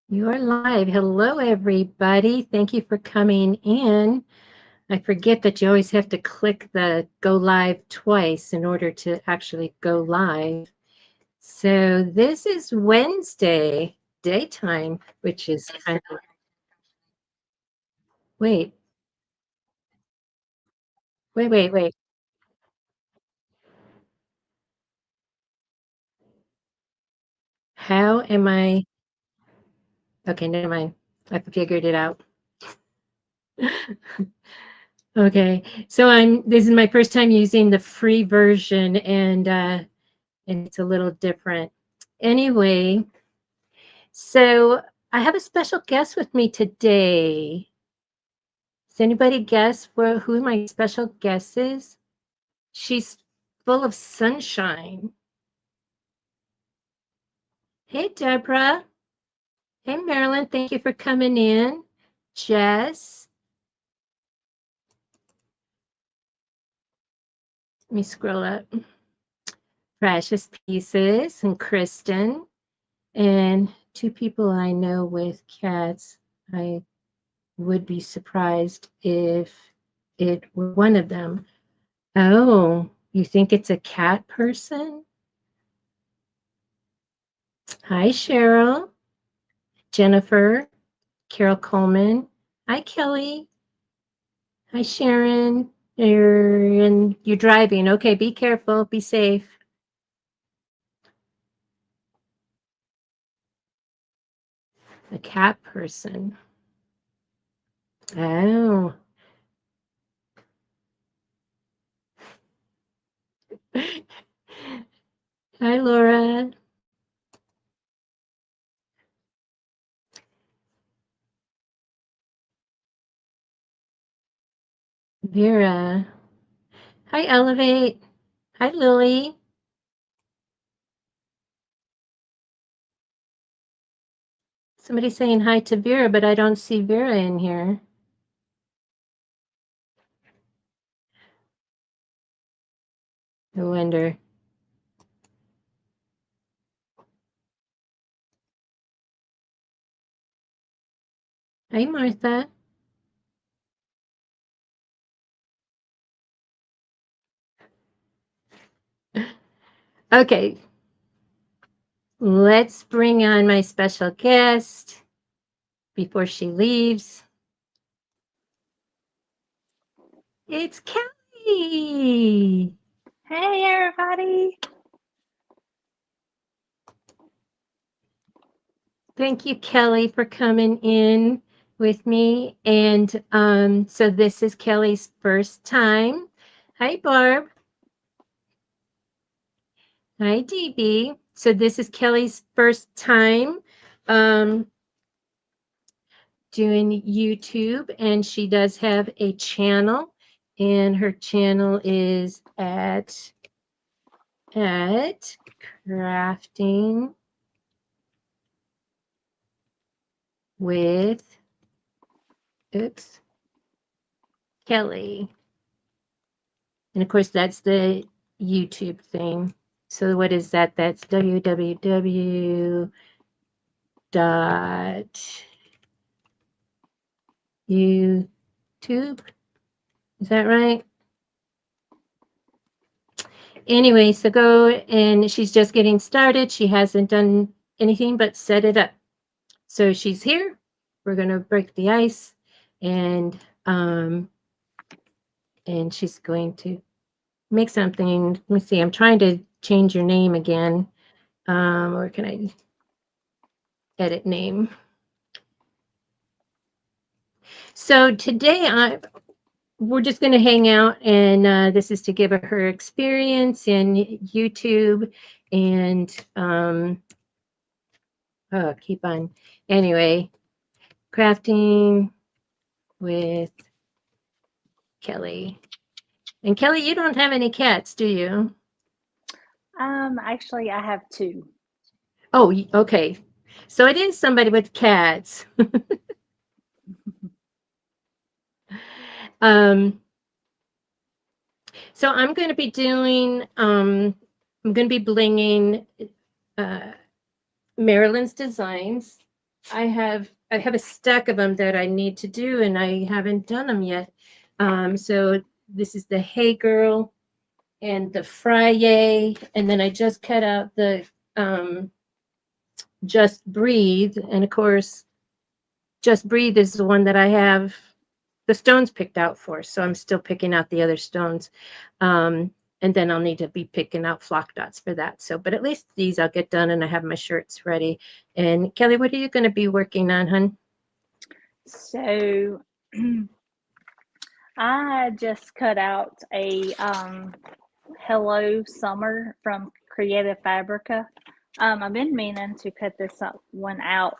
You're live. Hello, everybody. Thank you for coming in. I forget that you always have to click the go live twice in order to actually go live. So this is Wednesday daytime, which is kind of, wait, wait. How am I? Okay, never mind. I figured it out. Okay, so this is my first time using the free version and it's a little different. Anyway, so I have a special guest with me today. Does anybody guess who my special guest is? She's full of sunshine. Hey, Deborah. Hey, Marilyn. Thank you for coming in. Jess. Let me scroll up. Precious Pieces and Kristen. And two people I know with cats. I would be surprised if it were one of them. Oh, you think it's a cat person? Hi, Cheryl, Jennifer, Carol Coleman. Hi, Kelly. Hi, Sharon. You're driving. Okay, be careful. Be safe. A cat person. Oh. Hi, Laura. Vera. Hi, Elevate. Hi, Lily. Somebody's saying hi to Vera, but I don't see Vera in here. I wonder. Hi, Martha. Okay, let's bring on my special guest before she leaves. It's Kelly. Hey, everybody. Thank you, Kelly, for coming in with me. And so this is Kelly's first time. Hi, Barb. Hi, DB. So this is Kelly's first time um, doing YouTube, and she does have a channel, and her channel is at crafting with Kelly. And of course, that's the YouTube thing. So what is that? That's www dot YouTube. Is that right? Anyway, so go, and she's just getting started. She hasn't done anything but set it up. So she's here. We're gonna break the ice, and she's going to make something. Let me see. I'm trying to change your name again. Or can I edit name? So today we're just going to hang out, and this is to give her experience in YouTube, and keep on. Anyway, crafting with Kelly. And Kelly, you don't have any cats, do you? Actually, I have two. Oh, okay. So it is somebody with cats. um, so I'm going to be doing, I'm going to be blinging uh, Marilyn's designs. I have a stack of them that I need to do, and I haven't done them yet. So this is the Hey Girl and the Friday, and then I just cut out the um, Just Breathe, and of course, Just Breathe is the one that I have the stones picked out for. So I'm still picking out the other stones. And then I'll need to be picking out flock dots for that. So, but at least these I'll get done and I have my shirts ready. And Kelly, what are you going to be working on, hun? So I just cut out a Hello Summer from Creative Fabrica. I've been meaning to cut this one out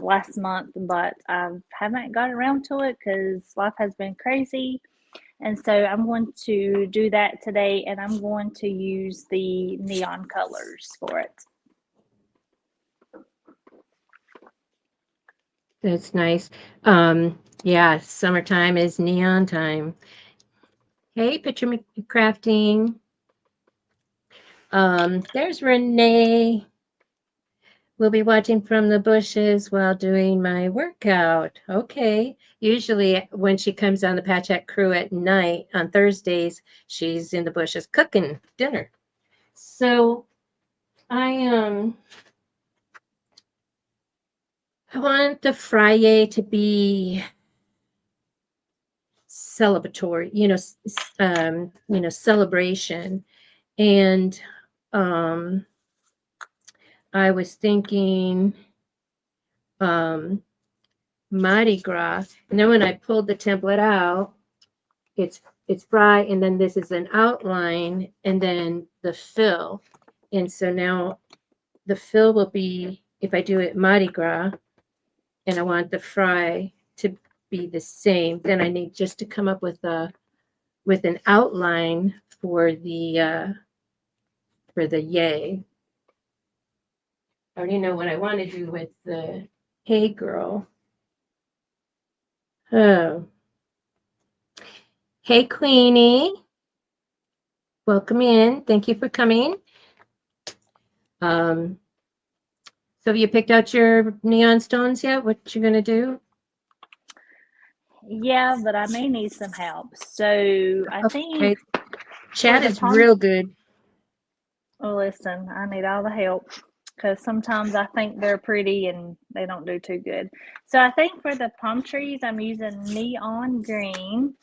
last month, but I haven't got around to it because life has been crazy. And so I'm going to do that today, and I'm going to use the neon colors for it. That's nice. Yeah, summertime is neon time. Hey, picture crafting. There's Renee. We'll be watching from the bushes while doing my workout. Okay. Usually, when she comes on the Patchak crew at night on Thursdays, she's in the bushes cooking dinner. So I I want the Friday to be celebratory, celebration. And um, I was thinking um, Mardi Gras. And then when I pulled the template out, it's it's bright, and then this is an outline, and then the fill. And so now the fill will be, if I do it Mardi Gras, and I want the fry to be the same, then I need just to come up with an outline for the yay. I already know what I want to do with the Hey Girl. Oh, hey Queenie, welcome in. Thank you for coming. Um, so have you picked out your neon stones yet? What you gonna do? Yeah, but I may need some help. So I think Okay, for chat the is real good. well, listen, I need all the help because sometimes I think they're pretty and they don't do too good. So I think for the palm trees, I'm using neon green.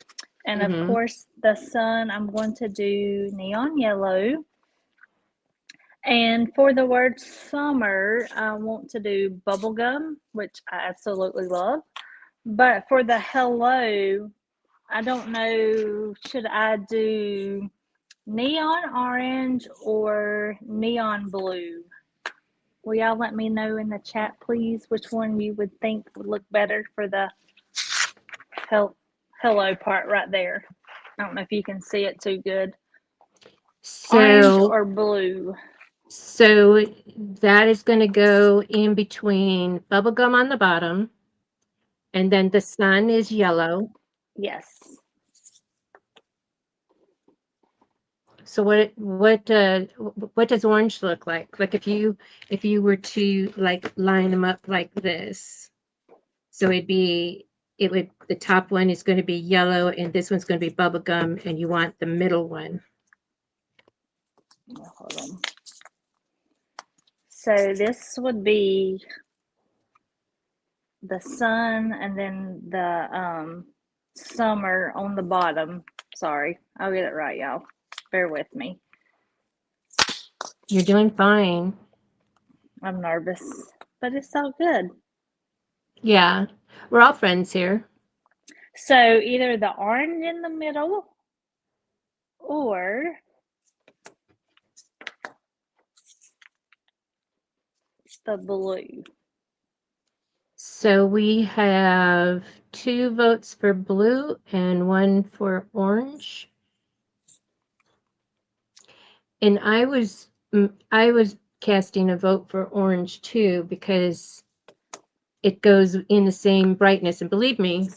And of Mm-hmm. course, the sun, I'm going to do neon yellow. And for the word summer, I want to do bubblegum, which I absolutely love. But for the hello, I don't know, should I do neon orange or neon blue? Will y'all let me know in the chat, please, which one you would think would look better for the hello part right there? I don't know if you can see it too good. Orange So or blue? so that is going to go in between bubblegum on the bottom, and then the sun is yellow. Yes. So what does orange look like? Like if you were to like line them up like this. So it would the top one is going to be yellow and this one's going to be bubble gum and you want the middle one. Hold on. So this would be the sun and then the summer on the bottom. Sorry, I'll get it right, y'all. Bear with me. You're doing fine. I'm nervous, but it's all good. Yeah. We're all friends here. So either the orange in the middle or the blue. So we have 2 votes for blue and 1 for orange. And I was casting a vote for orange too because it goes in the same brightness. And believe me,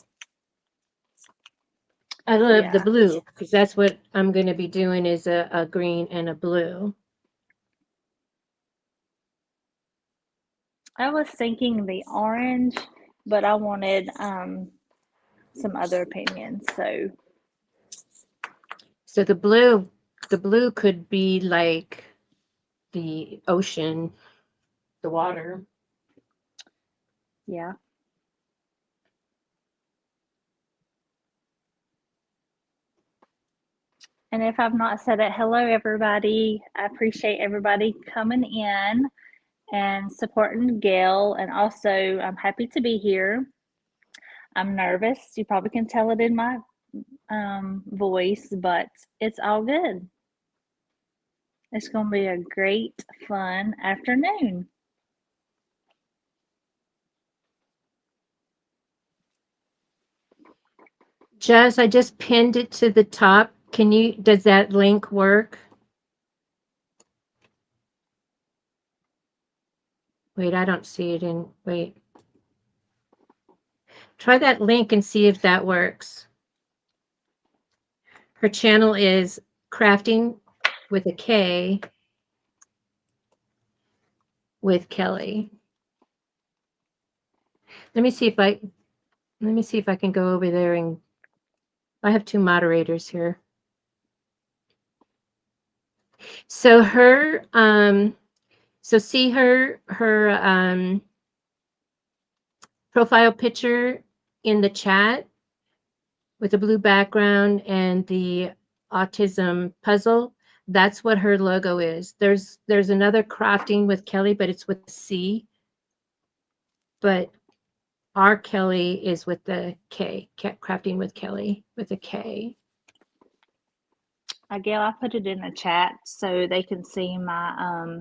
I love the Yeah. blue because that's what I'm going to be doing is a green and a blue. I was thinking the orange, but I wanted some other opinions. So the blue could be like the ocean, the water. yeah. And if I've not said it, hello everybody. I appreciate everybody coming in and supporting Gail. And also, I'm happy to be here. I'm nervous. You probably can tell it in my voice, but it's all good. It's going to be a great, fun afternoon. Jess, I just pinned it to the top. Does that link work? Wait, I don't see it wait. Try that link and see if that works. Her channel is Crafting with a K with Kelly. Let me see if I can go over there, and I have two moderators here. So see her profile picture in the chat with the blue background and the autism puzzle. That's what her logo is. There's another Crafting with Kelly, but it's with a C. But our Kelly is with the K. Crafting with Kelly with a K. Gail, I put it in the chat so they can see my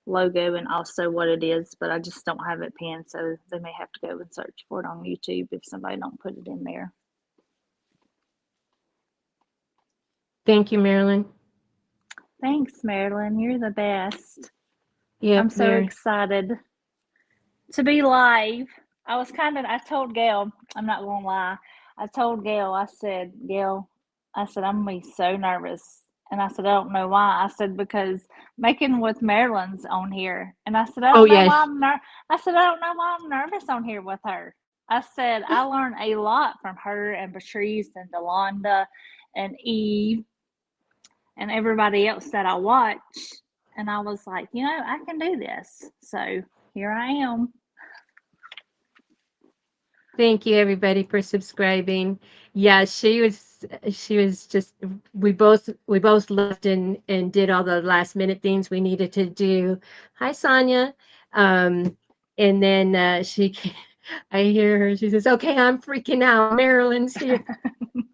logo and also what it is, but I just don't have it pinned, so they may have to go and search for it on YouTube if somebody don't put it in there. Thank you, Marilyn. Thanks, Marilyn. You're the best. Yeah, I'm so excited to be live. I told Gail, I'm not going to lie. I told Gail, I said, Gail, I'm going to be so nervous. And I said, I don't know why. I said, because making with Marilyn's on here. And I said, I don't know why I'm nervous on here with her. I said, I learned a lot from her and Patrice and Delonda and Eve and everybody else that I watch. And I was like, I can do this. So here I am. Thank you, everybody, for subscribing. Yeah, she was just we both left and did all the last minute things we needed to do. Hi, Sonia. And then I hear her. She says, "Okay, I'm freaking out. Marilyn's here." And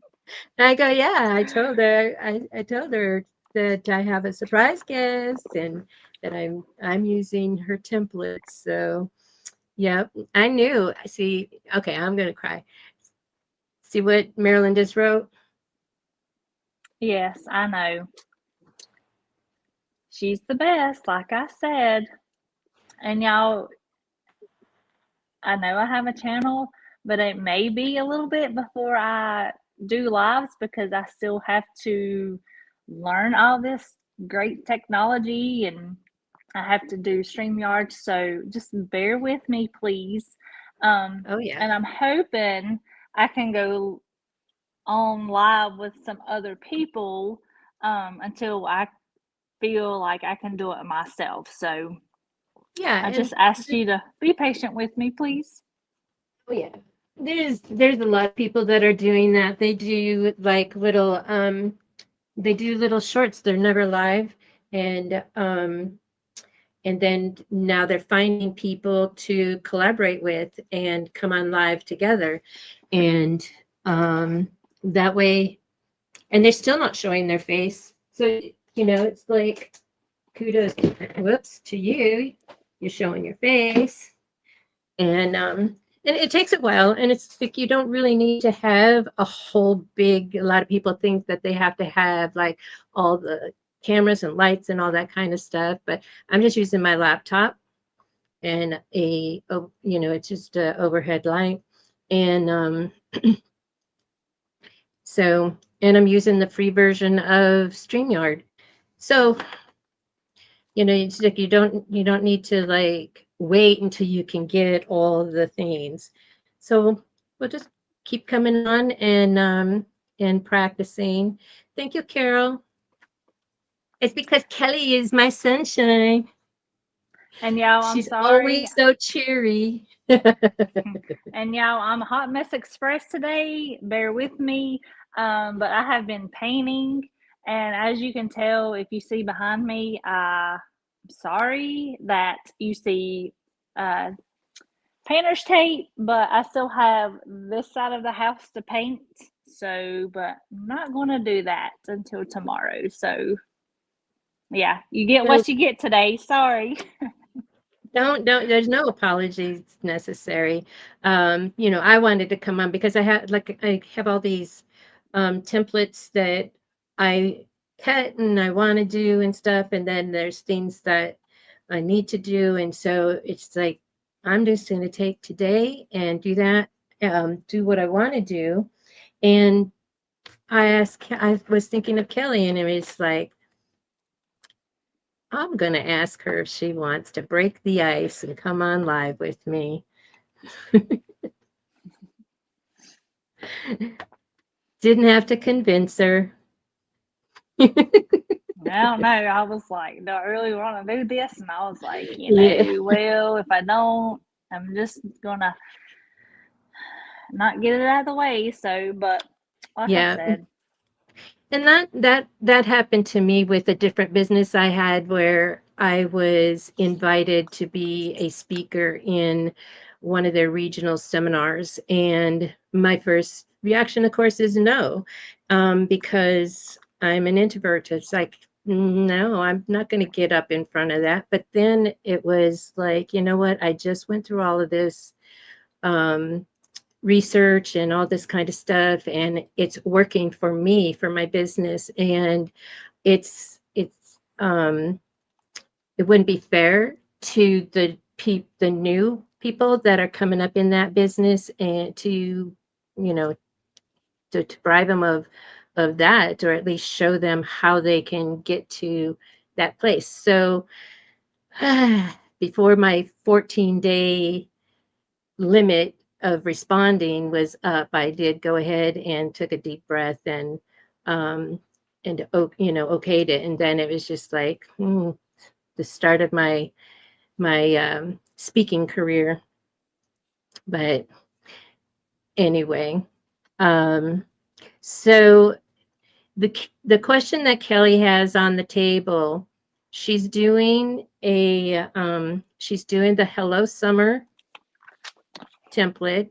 I go, "Yeah." I told her that I have a surprise guest and that I'm using her templates. So. Yep, I knew. See, okay, I'm gonna cry. See what Marilyn just wrote? Yes, I know. She's the best, like I said. And y'all, I know I have a channel, but it may be a little bit before I do lives because I still have to learn all this great technology and I have to do StreamYard. So just bear with me, please. Oh yeah. And I'm hoping I can go on live with some other people until I feel like I can do it myself. So Yeah, I just and asked you to be patient with me, please. oh yeah. There's a lot of people that are doing that. They do like little shorts. They're never live, and then now they're finding people to collaborate with and come on live together, and that way, and they're still not showing their face. So it's like kudos, whoops, to you. You're showing your face, and it takes a while, and it's like you don't really need to have a lot of people think that they have to have like all the cameras and lights and all that kind of stuff, but I'm just using my laptop and it's just a overhead light, and and I'm using the free version of StreamYard. So it's like you don't need to like wait until you can get all the things. So we'll just keep coming on and practicing. Thank you, Carol. It's because Kelly is my sunshine. And y'all, I'm She's sorry. always so cheery. And y'all, I'm a hot mess express today. Bear with me. But I have been painting, and as you can tell, if you see behind me, I'm sorry that you see uh, painter's tape, but I still have this side of the house to paint. So, but I'm not going to do that until tomorrow. So, yeah, you get So what you get today. Sorry. don't there's no apologies necessary. I wanted to come on because I have all these templates that I cut and I want to do and stuff, and then there's things that I need to do, and so it's like I'm just going to take today and do that, do what I want to do. And I was thinking of Kelly, and it was like, I'm going to ask her if she wants to break the ice and come on live with me. Didn't have to convince her. I don't know. I was like, do I really want to do this? And I was like, Yeah. well, if I don't, I'm just gonna not get it out of the way. So, but like I Yeah. said, And that happened to me with a different business I had where I was invited to be a speaker in one of their regional seminars. And my first reaction, of course, is no, because I'm an introvert. It's like, no, I'm not going to get up in front of that. But then it was like, you know what? I just went through all of this. Um, Research and all this kind of stuff, and it's working for me for my business, and it's it wouldn't be fair to the new people that are coming up in that business, and to to bribe them of that, or at least show them how they can get to that place. So before my 14-day limit of responding was up, I did go ahead and took a deep breath um, okayed it, and then it was just like the start of my speaking career. But anyway, um, so the question that Kelly has on the table, she's doing the Hello Summer template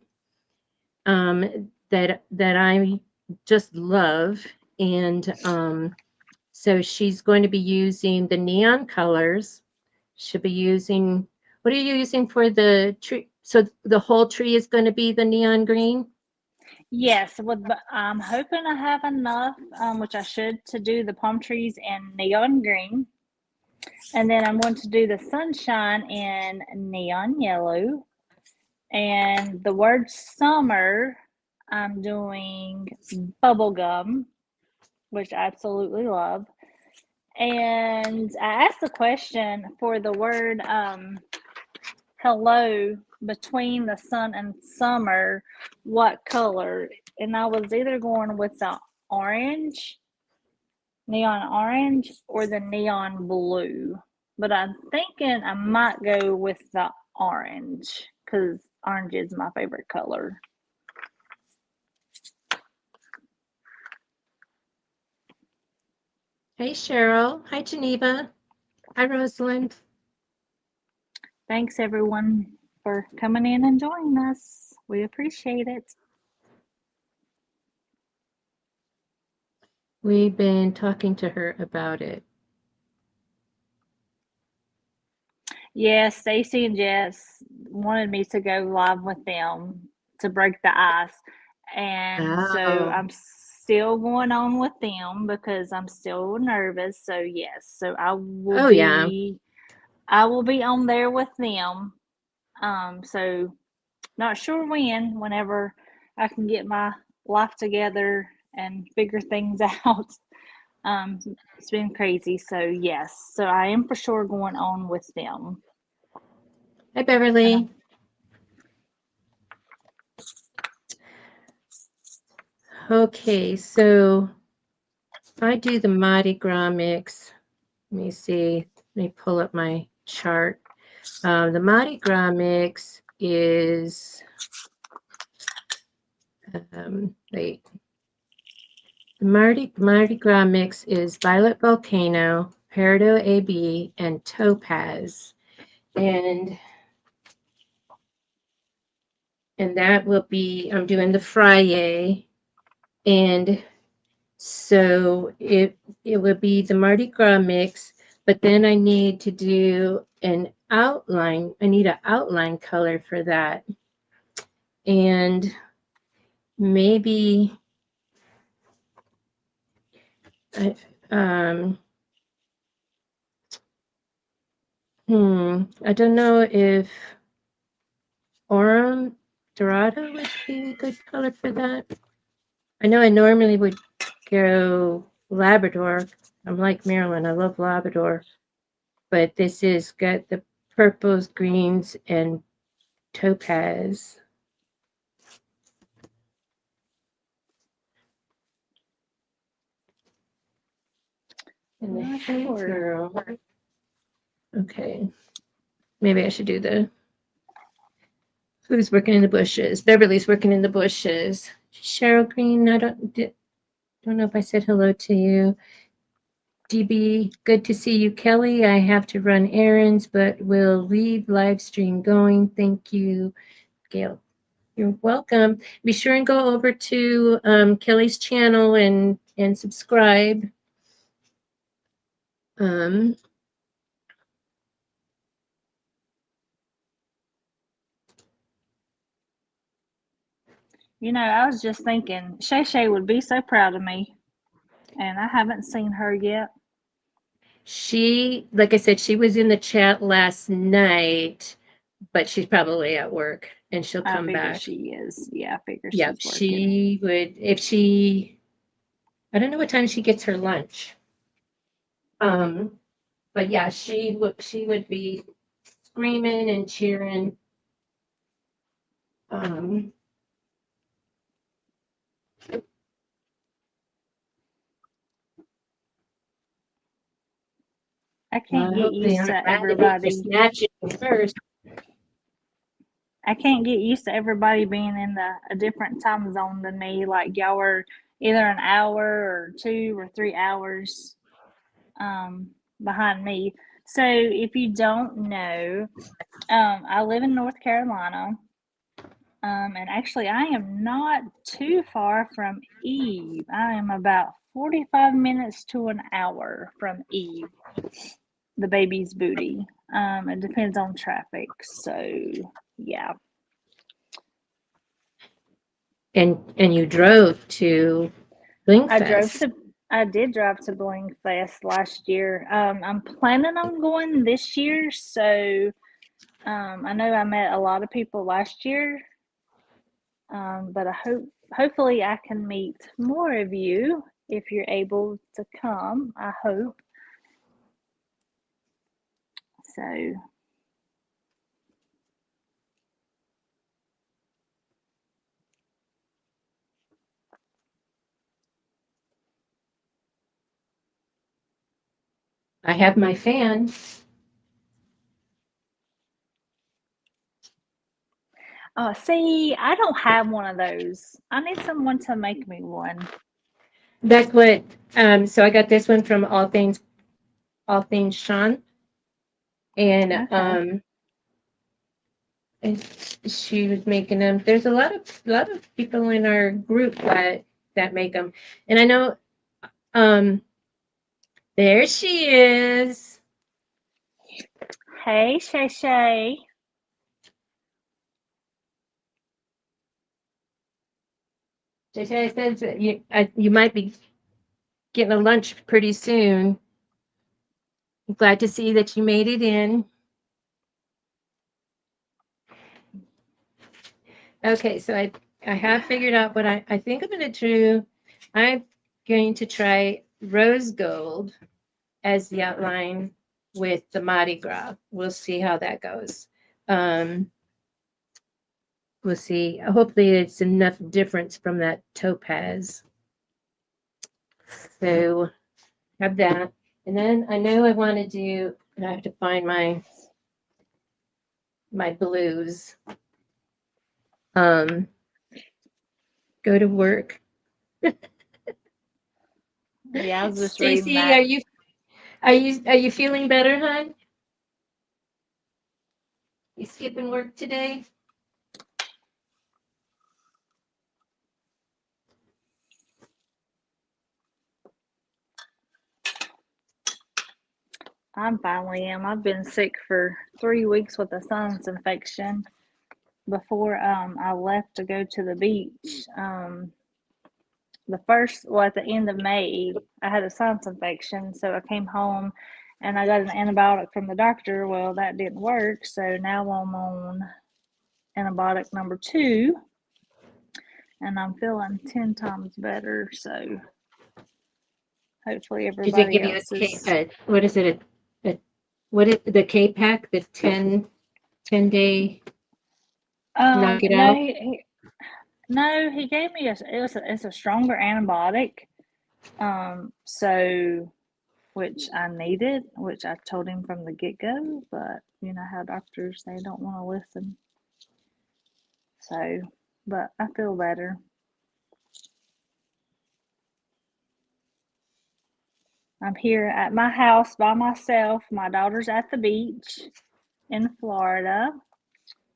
that I just love. And so she's going to be using the neon colors. She'll be using, what are you using for the tree? So the whole tree is going to be the neon green? yes, I'm hoping I have enough, which I should, to do the palm trees in neon green. And then I'm going to do the sunshine in neon yellow. And the word summer, I'm doing bubblegum, which I absolutely love. And I asked the question for the word hello between the sun and summer, what color? And I was either going with the orange, neon orange, or the neon blue. But I'm thinking I might go with the orange because orange is my favorite color. Hey, Cheryl. Hi, Geneva. Hi, Rosalind. Thanks everyone for coming in and joining us. We appreciate it. We've been talking to her about it. Yes, Stacy and Jess wanted me to go live with them to break the ice. And so Oh, I'm still going on with them because I'm still nervous. So yes, so oh yeah. I will be on there with them. So not sure whenever I can get my life together and figure things out. It's been crazy. So yes, so I am for sure going on with them. Hi, Beverly. Okay, so I do the Mardi Gras mix. Let me see. Let me pull up my chart. The Mardi Gras mix is, wait. The Mardi Gras mix is Violet Volcano, Peridot AB, and Topaz. And that will be, I'm doing the Friday. And so it would be the Mardi Gras mix, but then I need to do an outline. I need an outline color for that. And maybe I, I don't know if Aurum Dorado would be a good color for that. I know I normally would go Labrador. I'm like Marilyn. I love Labrador. But this is got the purples, greens, and topaz. And the Hey Girl. Okay. Maybe I should do the Who's Working in the Bushes. Beverly's Working in the Bushes. Cheryl Green, I don't know if I said hello to you. DB, good to see you. Kelly, I have to run errands, but we'll leave live stream going. Thank you, Gail. You're welcome. Be sure and go over to Kelly's channel and subscribe. You know, I was just thinking Shay Shay would be so proud of me, and I haven't seen her yet. She, like I said, she was in the chat last night, but she's probably at work and she'll come back. She is. Yeah, I figure Yeah, she's working. she would, if she, I don't know what time she gets her lunch. But yeah, she would be screaming and cheering. I can't get used to everybody. First. I can't get used to everybody being in a different time zone than me. Like y'all were either an hour or 2 or 3 hours behind me. So if you don't know, I live in North Carolina. And actually, I am not too far from Eve. I am about 45 minutes to an hour from Eve, the baby's booty. It depends on traffic. So, yeah. And you drove to Blinkfest. I did drive to Blinkfest last year. I'm planning on going this year. So, I know I met a lot of people last year. But hopefully I can meet more of you if you're able to come. I hope. So I have my fan. See, I don't have one of those. I need someone to make me one. That's what. So I got this one from All Things Sean, and Okay. and she was making them. There's a lot of people in our group that make them, and I know. There she is. Hey, Shay Shay. She says that you might be getting a lunch pretty soon. I'm glad to see that you made it in. Okay, so I have figured out what I think I'm going to do. I'm going to try rose gold as the outline with the Mardi Gras. We'll see how that goes. Um, we'll see. Hopefully, it's enough difference from that topaz. So have that. And then I know I want to do, I have to find my blues. Um, go to work. Yeah, I was just reading Stacy, that. are you feeling better, hon? You skipping work today? I finally am. I've been sick for 3 weeks with a sinus infection. Before I left to go to the beach, at the end of May, I had a sinus infection, so I came home and I got an antibiotic from the doctor. Well, that didn't work, so now I'm on antibiotic number 2, and I'm feeling 10 times better. So hopefully Did they everybody give you else is. what is it? What is the K pack? The 10 day knock it No, out? he gave me it's a stronger antibiotic. So which I needed, which I told him from the get go, but you know how doctors, they don't want to listen. So, but I feel better. I'm here at my house by myself. My daughter's at the beach in Florida.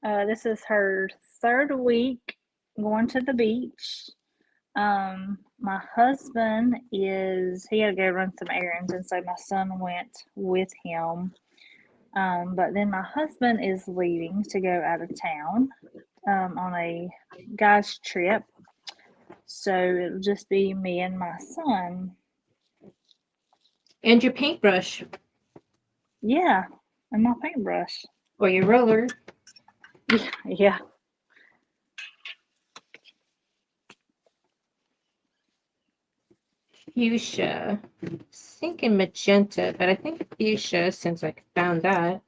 This is her 3rd week going to the beach. My husband he had to go run some errands, and so my son went with him. But then my husband is leaving to go out of town on a guy's trip. So it'll just be me and my son. And your paintbrush Yeah, and my paintbrush. or your roller. Yeah. Fuchsia. Thinking magenta, but I think fuchsia since I found that.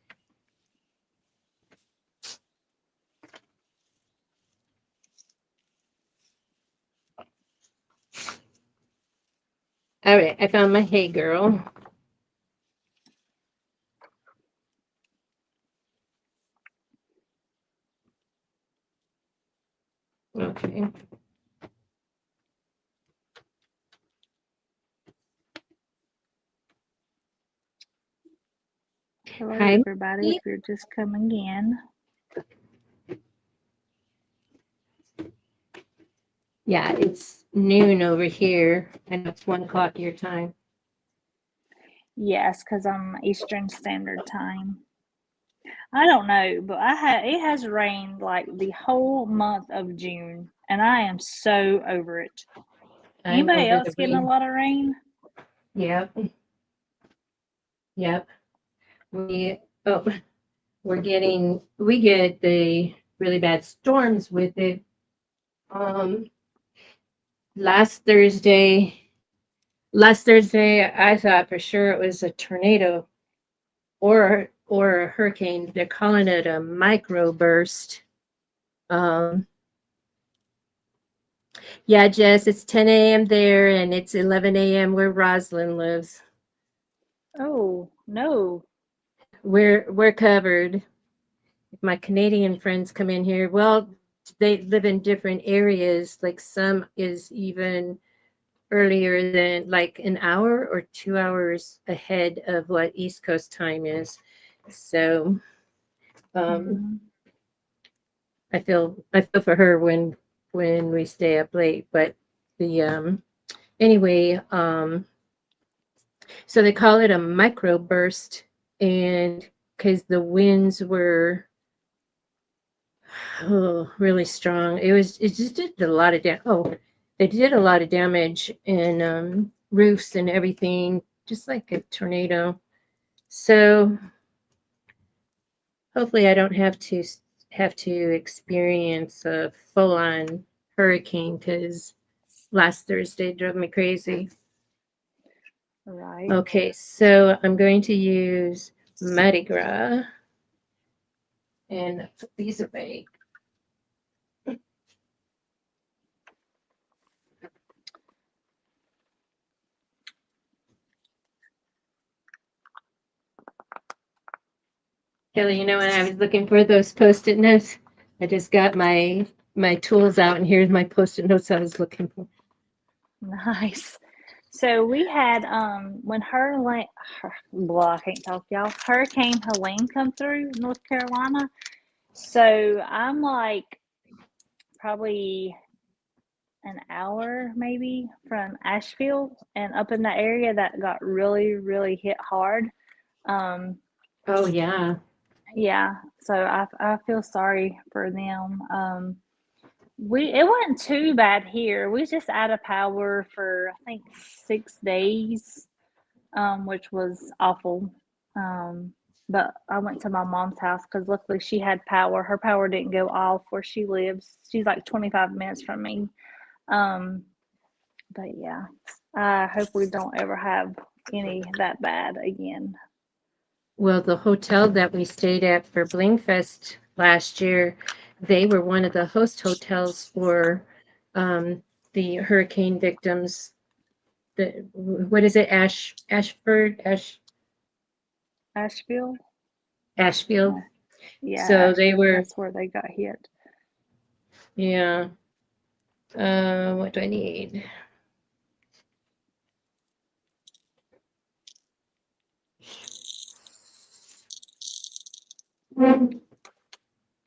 All right, I found my Hey Girl. Okay. Hello, Hi, everybody, if Maggie. you're just coming in. Yeah, it's noon over here. I know it's 1 o'clock your time. Yes, because I'm Eastern Standard Time. I don't know, but it has rained like the whole month of June, and I am so over it. I'm Anybody over else the getting a rain. lot of rain? Yep. Yep. We oh we get the really bad storms with it. Um last Thursday last Thursday I thought for sure it was a tornado or a hurricane. They're calling it a microburst. Um yeah, Jess, it's 10 a.m. there and it's 11 a.m. where Roslyn lives. Oh, no. We're covered. If my Canadian friends come in here, well, they live in different areas. Like some is even earlier than like an hour or 2 hours ahead of what East Coast time is. So Mm. I feel for her when we stay up late. But the anyway, so they call it a microburst, and because the winds were really strong. It just did a lot of they did a lot of damage in roofs and everything, just like a tornado. So hopefully I don't have to experience a full on hurricane because last Thursday drove me crazy. Right. Okay, so I'm going to use Mardi Gras and put these away. Kelly, when I was looking for those Post-it notes, I just got my tools out, and here's my Post-it notes I was looking for. Nice. So we had when I can't talk, y'all. Hurricane Helene come through North Carolina. So I'm like probably an hour maybe from Asheville, and up in the area that got really, really hit hard. Um, Oh yeah. yeah, so I feel sorry for them. It wasn't too bad here. We was just out of power for I think 6 days, which was awful. But I went to my mom's house because luckily she had power. Her power didn't go off where she lives. She's like 25 minutes from me. Um, but yeah, I hope we don't ever have any that bad again. Well, the hotel that we stayed at for Blingfest last year, they were one of the host hotels for the hurricane victims. What is it? Asheville? Ashfield. Uh, yeah, So they Asheville. were, That's where they got hit. yeah. What do I need?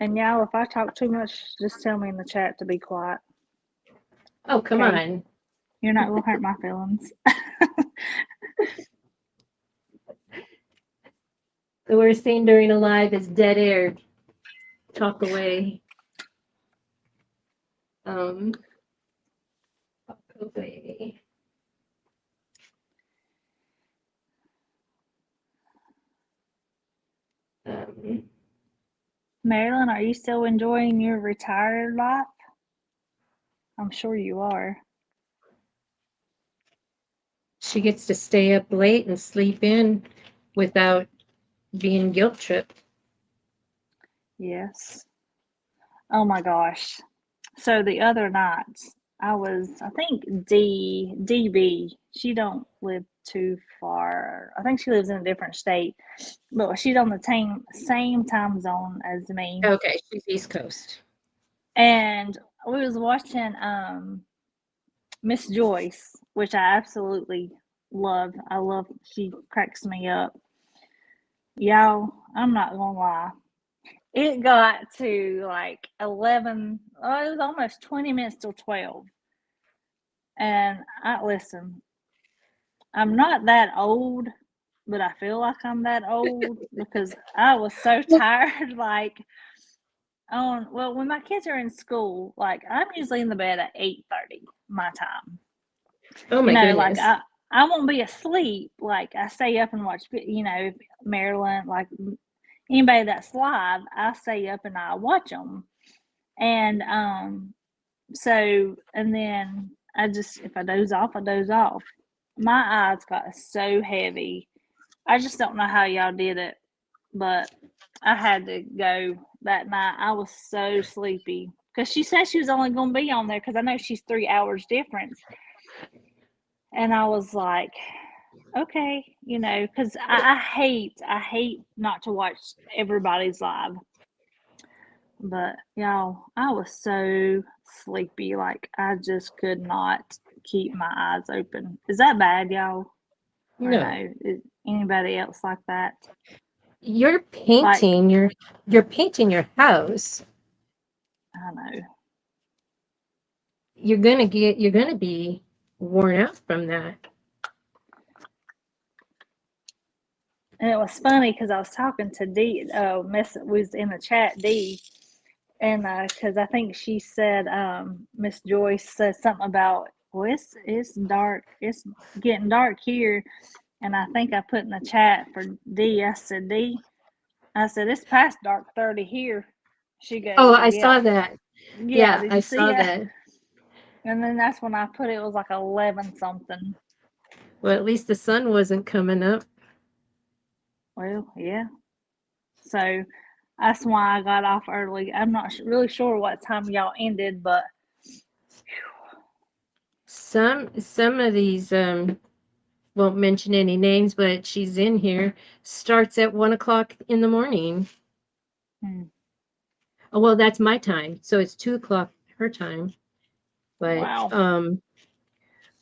And y'all, if I talk too much, just tell me in the chat to be quiet. Oh, come Okay? on. You're not gonna hurt my feelings. The worst thing during a live is dead air. Talk away. Talk away. Marilyn, are you still enjoying your retired life? I'm sure you are. She gets to stay up late and sleep in without being guilt tripped. Yes. Oh my gosh. So the other night, I think DB, she don't live too far. I think she lives in a different state, but she's on the same time zone as me. Okay, she's East Coast. And we was watching Miss Joyce, which I absolutely love. I love, she cracks me up. Y'all, I'm not gonna lie. It got to like 11, oh, it was almost 20 minutes till 12. And listen, I'm not that old, but I feel like I'm that old because I was so tired. Like, well, when my kids are in school, like I'm usually in the bed at 8:30 my time. Oh my Like goodness. I won't be asleep. Like I stay up and watch, Marilyn, like anybody that's live, I stay up and I watch them. And and then if I doze off, I doze off. My eyes got so heavy. I just don't know how y'all did it, but I had to go that night. I was so sleepy because she said she was only going to be on there because I know she's 3 hours difference. And I was like, okay, because I hate not to watch everybody's live. But y'all, I was so sleepy, like I just could not keep my eyes open. Is that bad, y'all? Or No. no? Is anybody else like that? You're Like, painting you're painting your house. I know. You're gonna be worn out from that. And it was funny because I was talking to D. Was in the chat, D, and because I think she said, Miss Joyce said something about, well, it's dark, it's getting dark here, and I think I put in the chat for D. I said, D, I said it's past dark 30 here. She Oh, goes, I yeah, saw that. yeah. Yeah, Did I you see saw it? that. And then that's when I put it was like 11 something. Well, at least the sun wasn't coming up. Well, yeah. So that's why I got off early. I'm not really sure what time y'all ended, but Some of these won't mention any names, but she's in here. Starts at 1 o'clock in the morning. hmm, Oh, well, that's my time, so it's 2 o'clock her time. But wow.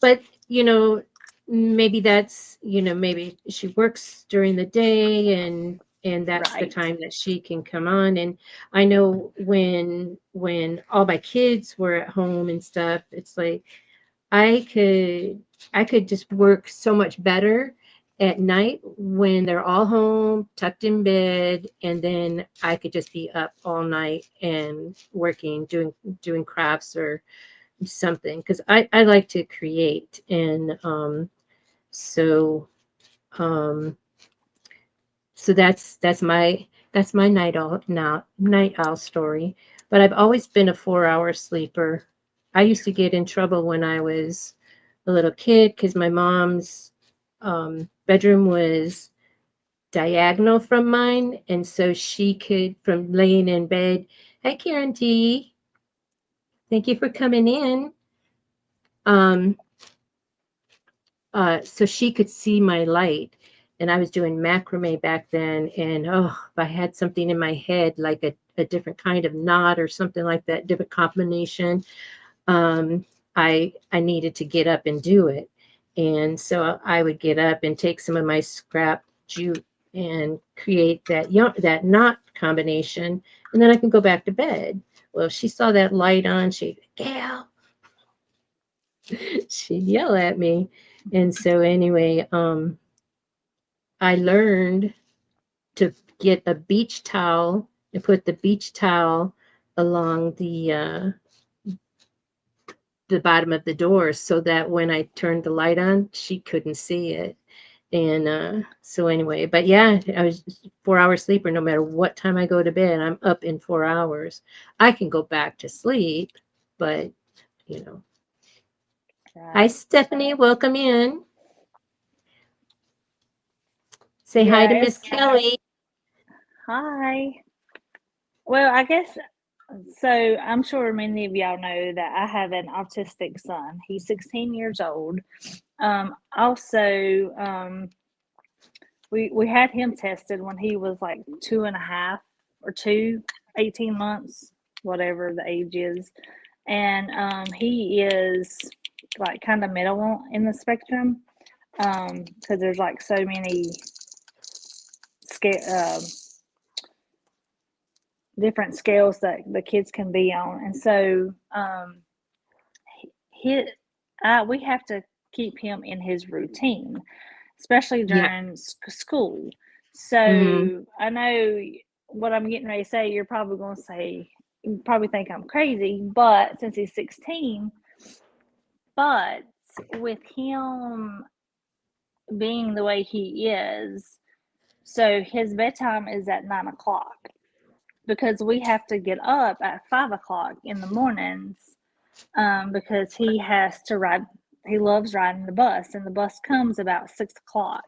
but maybe that's maybe she works during the day, and that's the Right. time that she can come on. And I know when all my kids were at home and stuff, it's like I could I could just work so much better at night when they're all home, tucked in bed, and then I could just be up all night and working, doing crafts or something, because I like to create. And so um so that's my night owl story. But I've always been a 4-hour sleeper. I used to get in trouble when I was a little kid because my mom's bedroom was diagonal from mine, and so she could, from laying in bed, "Hi, Karen T. Thank you for coming in." Um, so she could see my light. And I was doing macrame back then. And if I had something in my head, like a different kind of knot or something like that, different combination, um, I needed to get up and do it. And so I would get up and take some of my scrap jute and create that knot combination, and then I can go back to bed. Well, if she saw that light on, Gail, she'd yell at me. And so anyway, I learned to get a beach towel and put the beach towel along the bottom of the door so that when I turned the light on, she couldn't see it. And so anyway, but yeah, I was 4 hour sleeper. No matter what time I go to bed, I'm up in 4 hours. I can go back to sleep, but you know. Hi, Right. Stephanie. Welcome in. Say hi Yeah, to Miss it's Kelly. hi. Well, I guess so. I'm sure many of y'all know that I have an autistic son. He's 16 years old. Also, we had him tested when he was like 2.5 or 18 months, whatever the age is. And he is like kind of middle in the spectrum, because there's like so many scale different scales that the kids can be on. And so he we have to keep him in his routine, especially Yeah. during school. Hmm. So I know what I'm getting ready to say. You're probably going to say, you probably think I'm crazy, but since he's 16, but with him being the way he is, so his bedtime is at 9 o'clock because we have to get up at 5 o'clock in the mornings, because he has to ride. He loves riding the bus, and the bus comes about 6 o'clock.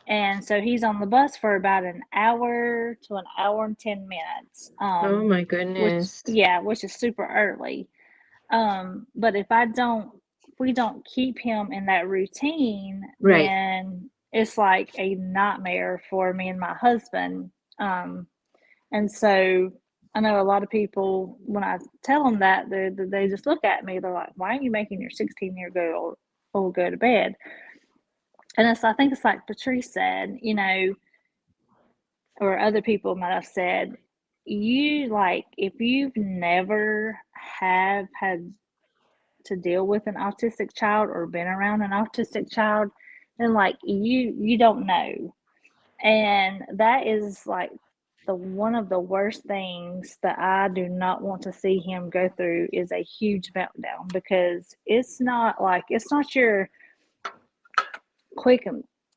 And so he's on the bus for about an hour to an hour and 10 minutes, Oh my which goodness. yeah, which is super early. But if we don't keep him in that routine, Right. then it's like a nightmare for me and my husband. Um, and so I know a lot of people, when I tell them that, they just look at me. They're like, "Why are you making your 16-year-old go to bed?" And I think it's like Patrice said, or other people might have said, you like if you've never have had to deal with an autistic child or been around an autistic child, then like you don't know. And that is like the one of the worst things that I do not want to see him go through is a huge meltdown, because it's not your quick,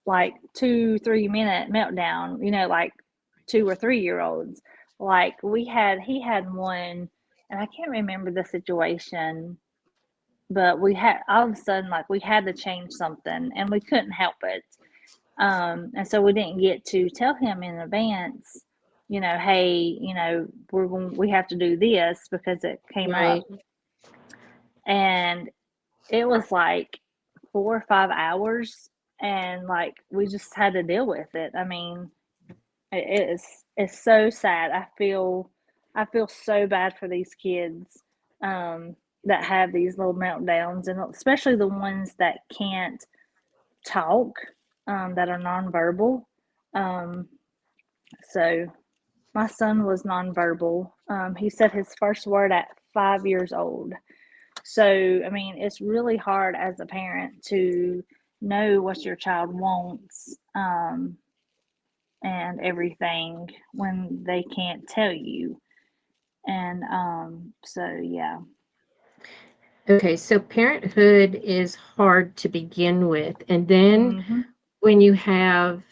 like 2-3 minute meltdown, like 2 or 3 year olds. Like he had one, and I can't remember the situation, but we had all of a sudden, like, we had to change something and we couldn't help it. And so we didn't get to tell him in advance, hey, we have to do this because it came up. Right. And it was like 4 or 5 hours, and like we just had to deal with it. I mean, it's so sad. I feel so bad for these kids that have these little meltdowns, and especially the ones that can't talk, that are nonverbal. Um, so my son was nonverbal. He said his first word at 5 years old. So, I mean, it's really hard as a parent to know what your child wants, and everything when they can't tell you. And so, yeah. Okay, so parenthood is hard to begin with. And then Mm-hmm. when you have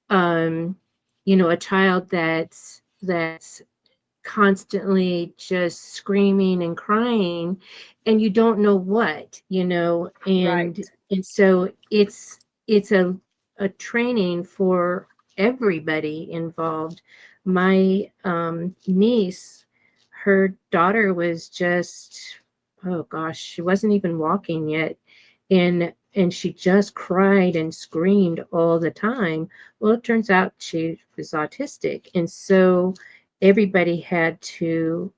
um, a child that's constantly just screaming and crying, and you don't know what, Right. and so it's a training for everybody involved. My niece, her daughter was just, oh gosh, she wasn't even walking yet, and she just cried and screamed all the time. Well, it turns out she was autistic, and so everybody had to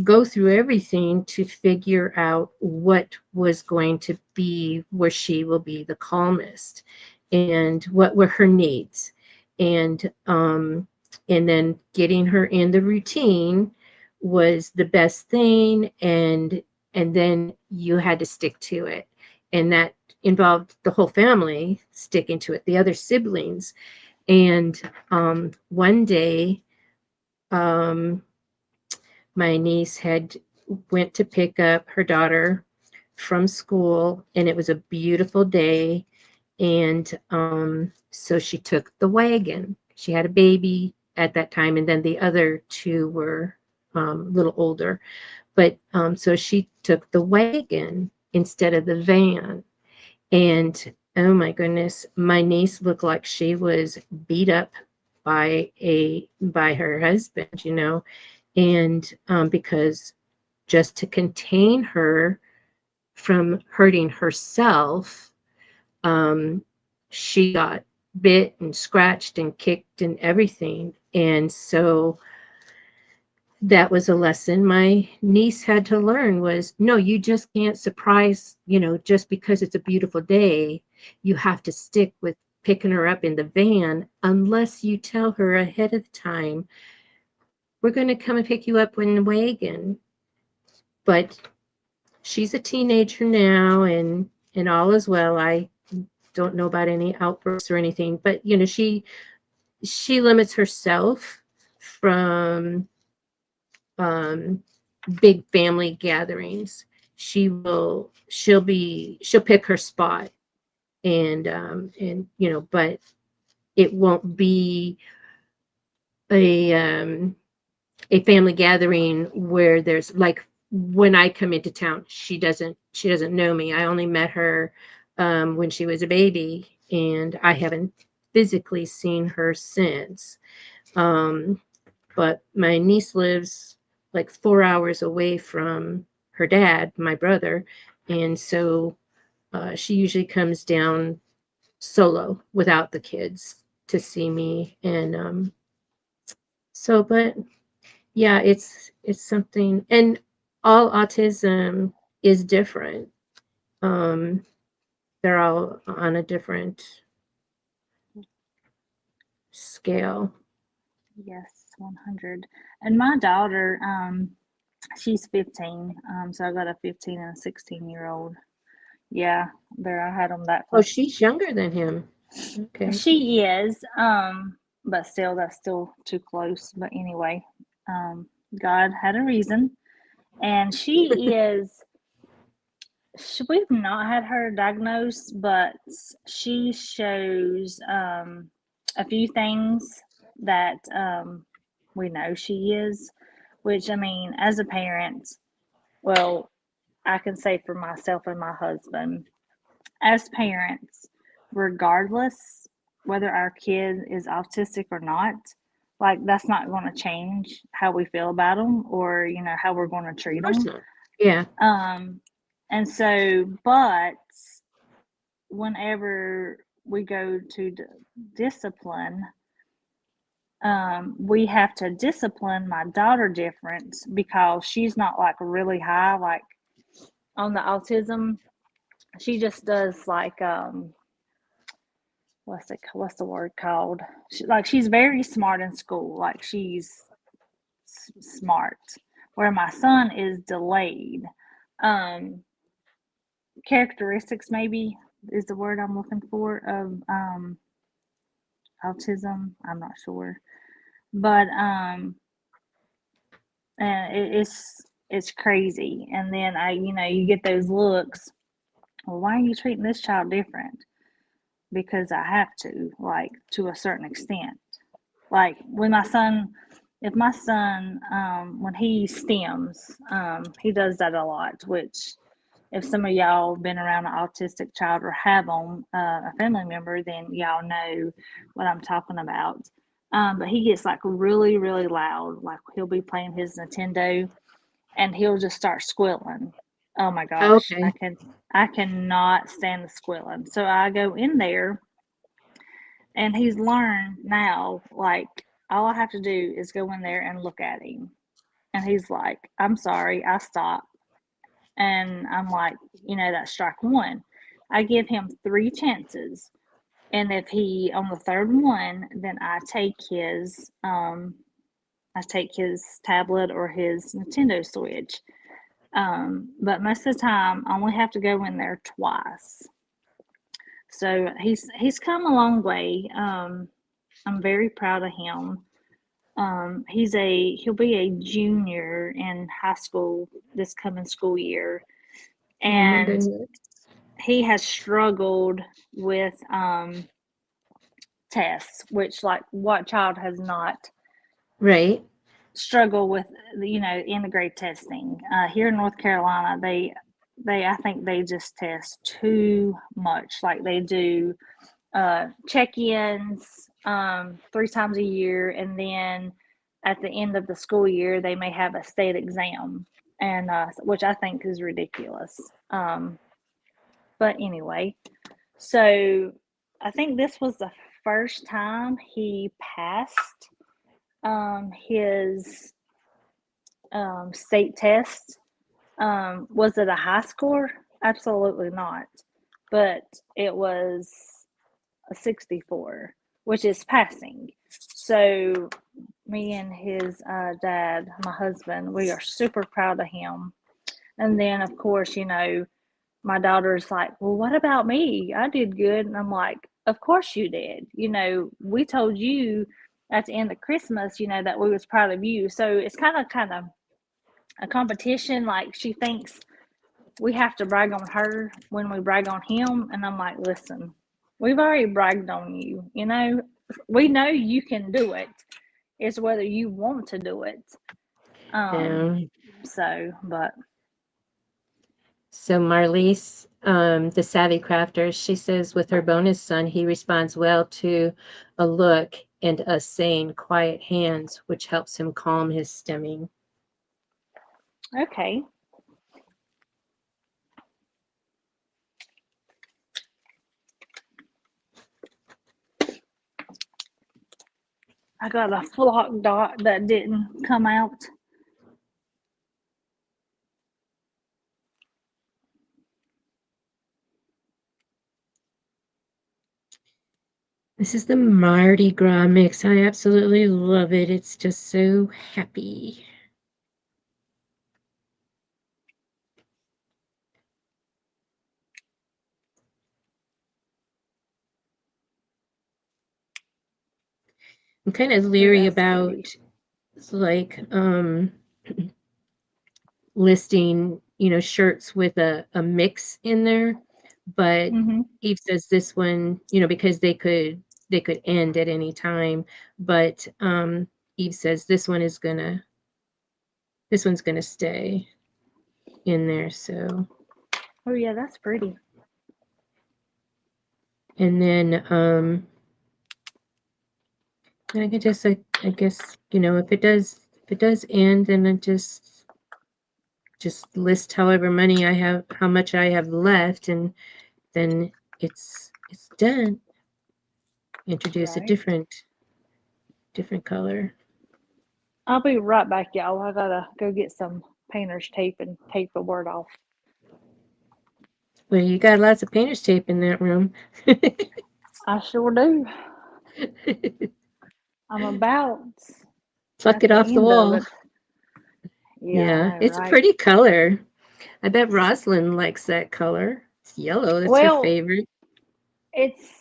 go through everything to figure out what was going to be where she will be the calmest, and what were her needs, and and then getting her in the routine was the best thing, and then you had to stick to it, and that involved the whole family sticking to it, the other siblings. And one day, um, my niece had went to pick up her daughter from school, and it was a beautiful day, and so she took the wagon. She had a baby at that time, and then the other two were a little older, but so she took the wagon instead of the van. And oh my goodness, my niece looked like she was beat up by her husband, and because just to contain her from hurting herself, um, she got bit and scratched and kicked and everything. And so that was a lesson my niece had to learn, was no, you just can't surprise, just because it's a beautiful day. You have to stick with picking her up in the van unless you tell her ahead of time, we're going to come and pick you up in the wagon. But she's a teenager now, and all is well. I don't know about any outbursts or anything, but she limits herself from um, big family gatherings. She'll pick her spot, and but it won't be a a family gathering where there's like, when I come into town, she doesn't know me. I only met her when she was a baby, and I haven't physically seen her since. Um, but my niece lives like 4 hours away from her dad, my brother, and so she usually comes down solo without the kids to see me, and but yeah, it's something, and all autism is different. Um, they're all on a different scale. Yes, 100. And my daughter, she's 15. So I got a 15 and a 16-year-old. Yeah, there, I had them that Oh, close. she's younger than him. Okay. She is, but still, that's still too close. But anyway, um, God had a reason, and we've not had her diagnosed, but she shows a few things that we know she is, which, I mean, as a parent, well, I can say for myself and my husband, as parents, regardless whether our kid is autistic or not, like that's not going to change how we feel about them or how we're going to treat Of course them. not. Yeah. And so, but whenever we go to discipline, we have to discipline my daughter different because she's not like really high, like on the autism. She just does like what's the word called? She's very smart in school. Like she's smart, where my son is delayed. Um, Characteristics maybe is the word I'm looking for of autism. I'm not sure, but and it's crazy. And then you get those looks. Well, why are you treating this child different? Because I have to, like to a certain extent. Like when my son, if my son, when he stems, he does that a lot. Which, if some of y'all been around an autistic child or have on a family member, then y'all know what I'm talking about. But he gets like really, really loud. Like he'll be playing his Nintendo, and he'll just start squealing. Oh my gosh, Okay. I cannot stand the squealing. So I go in there, and he's learned now, like all I have to do is go in there and look at him. And he's like, I'm sorry, I stop. And I'm like, that's strike one. I give him 3 chances. And if he on the third one, then I take his tablet or his Nintendo Switch. But most of the time, I only have to go in there twice. So he's come a long way. I'm very proud of him. He'll be a junior in high school this coming school year, Oh my and goodness. he has struggled with tests, which like what child has not Right. struggled with integrated testing here in North Carolina. They I think they just test too much. Like they do check-ins 3 times a year, and then at the end of the school year they may have a state exam, and which I think is ridiculous. But anyway, so I think this was the first time he passed his state test. Was it a high score? Absolutely not. But it was a 64, which is passing. So me and his dad, my husband, we are super proud of him. And then, of course, my daughter's like, well, what about me? I did good. And I'm like, of course you did. We told you at the end of Christmas, that we was proud of you. So it's kind of a competition. Like she thinks we have to brag on her when we brag on him. And I'm like, listen, we've already bragged on you. We know you can do it. It's whether you want to do it. Yeah. But So Marlies, the savvy crafter, she says with her bonus son, he responds well to a look and us saying quiet hands, which helps him calm his stemming. okay. I got a flock dot that didn't come out. This is the Mardi Gras mix. I absolutely love it. It's just so happy. I'm kind of Oh, leery that's pretty. about like listing, shirts with a mix in there, but Mm-hmm. Eve says this one, because they could end at any time, but Eve says this one's gonna stay. in there. So, Oh yeah, that's pretty. and then I could just, I guess, if it does end, then I just list however money I have, how much I have left, and then it's done. Introduce a Right. different color. I'll be right back, y'all. I gotta go get some painter's tape and tape the word off. Well, you got lots of painter's tape in that room. I sure do. I'm about Pluck at it the off the end of wall. it. Yeah, I Yeah, know, it's a right? pretty color. I bet Rosalind likes that color. It's yellow. That's her Well, favorite. it's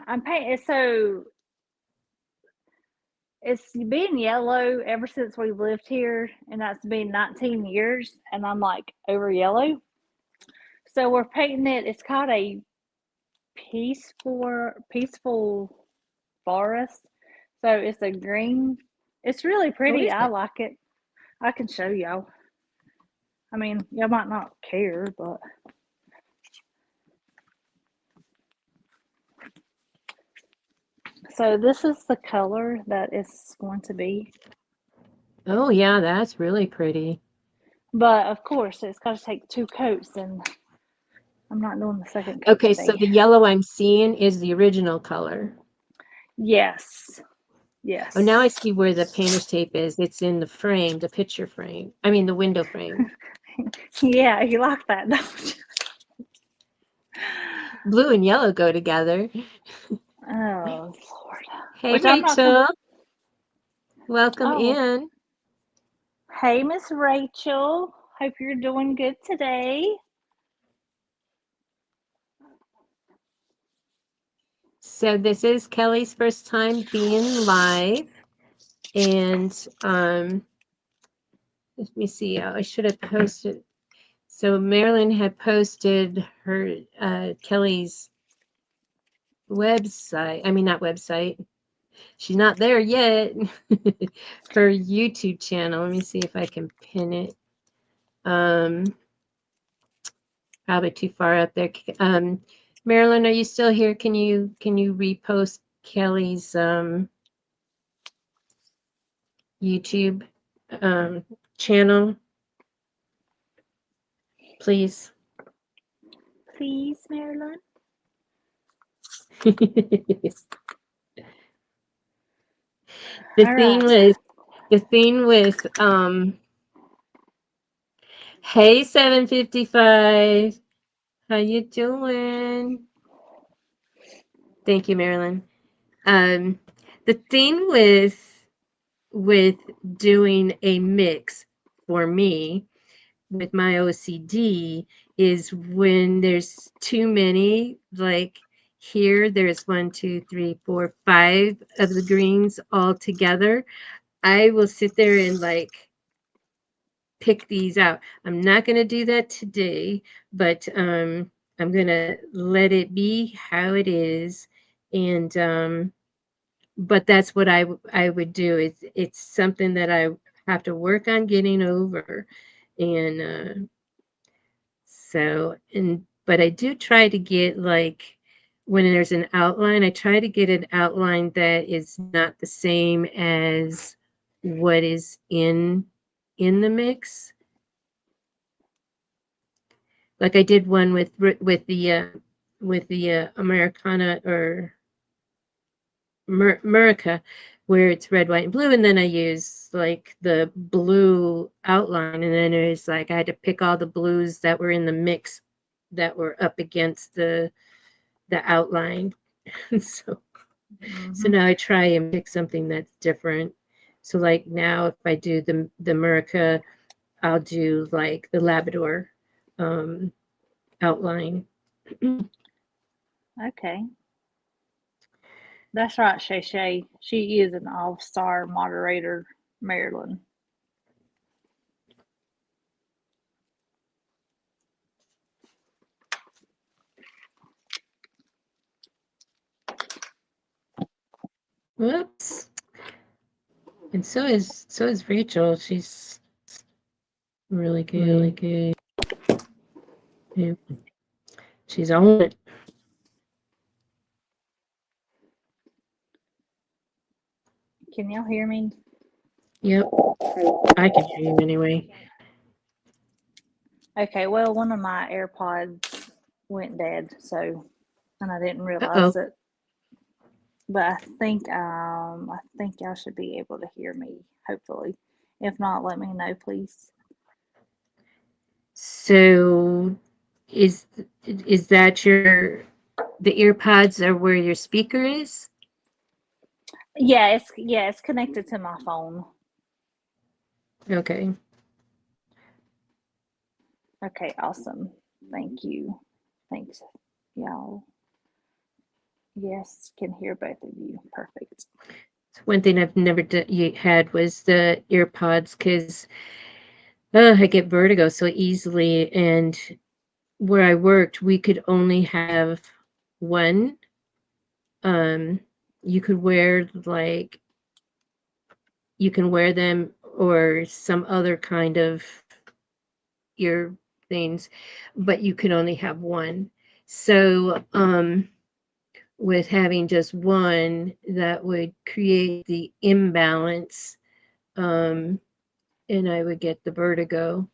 I'm painting so it's been yellow ever since we lived here, and that's been 19 years, and I'm like over yellow. So we're painting it. It's called a peaceful forest. So it's a green. It's really Oh, pretty. is I it? like it. I can show y'all. I mean, y'all might not care, but so this is the color that it's going to be. Oh, yeah, that's really pretty. But of course, it's got to take 2 coats, and I'm not doing the second coat Okay, so today. the yellow I'm seeing is the original color. Yes, Oh, now I yes. see where the painter's tape is. It's in the frame, the picture frame. I mean, the window frame. Yeah, you like that, don't you? Blue and yellow go together. Oh Lord. Hey, Which I'm not gonna. Rachel. Welcome Oh, in. hey, Miss Rachel. Hope you're doing good today. So this is Kelly's first time being live. And let me see. I should have posted. So Marilyn had posted her Kelly's website. I mean, not website. She's not there yet. Her YouTube channel. Let me see if I can pin it. Probably too far up there. Marilyn, are you still here? Can you repost Kelly's YouTube channel, please? Please, Marilyn. the All thing right. with the thing with hey 755, how you doing? Thank you, Marilyn. Um, the thing with doing a mix for me with my OCD is when there's too many, like here, there's 1, 2, 3, 4, 5 of the greens all together. I will sit there and like pick these out. I'm not going to do that today, but I'm going to let it be how it is. And but that's what I would do. It's something that I have to work on getting over. And but I do try to get like when there's an outline, I try to get an outline that is not the same as what is in the mix. Like I did one with the Americana or Murica, where it's red, white, and blue, and then I use like the blue outline, and then it was like I had to pick all the blues that were in the mix that were up against the outline. so so Mm-hmm. now I try and pick something that's different. So like now if I do the Murica, I'll do like the Labrador outline. Okay. That's right, Shay Shay. She is an all-star moderator, Marilyn. Whoops. And so is Rachel. She's really good. Yeah, she's on it. Can y'all hear me? Yep, I can hear you anyway. Okay, well, one of my AirPods went dead, so and I didn't realize Uh-oh. it. But I think y'all should be able to hear me, hopefully. If not, let me know, please. So is is that the ear pods are where your speaker is? Yeah, it's connected to my phone. Okay. Okay, awesome. Thank you. Thanks, y'all. Yes, can hear both of you. Perfect. One thing I've never had was the ear pods because I get vertigo so easily, and where I worked, we could only have one. Um, you could wear like you can wear them or some other kind of ear things, but you could only have one. So, with having just one, that would create the imbalance, um, and I would get the vertigo.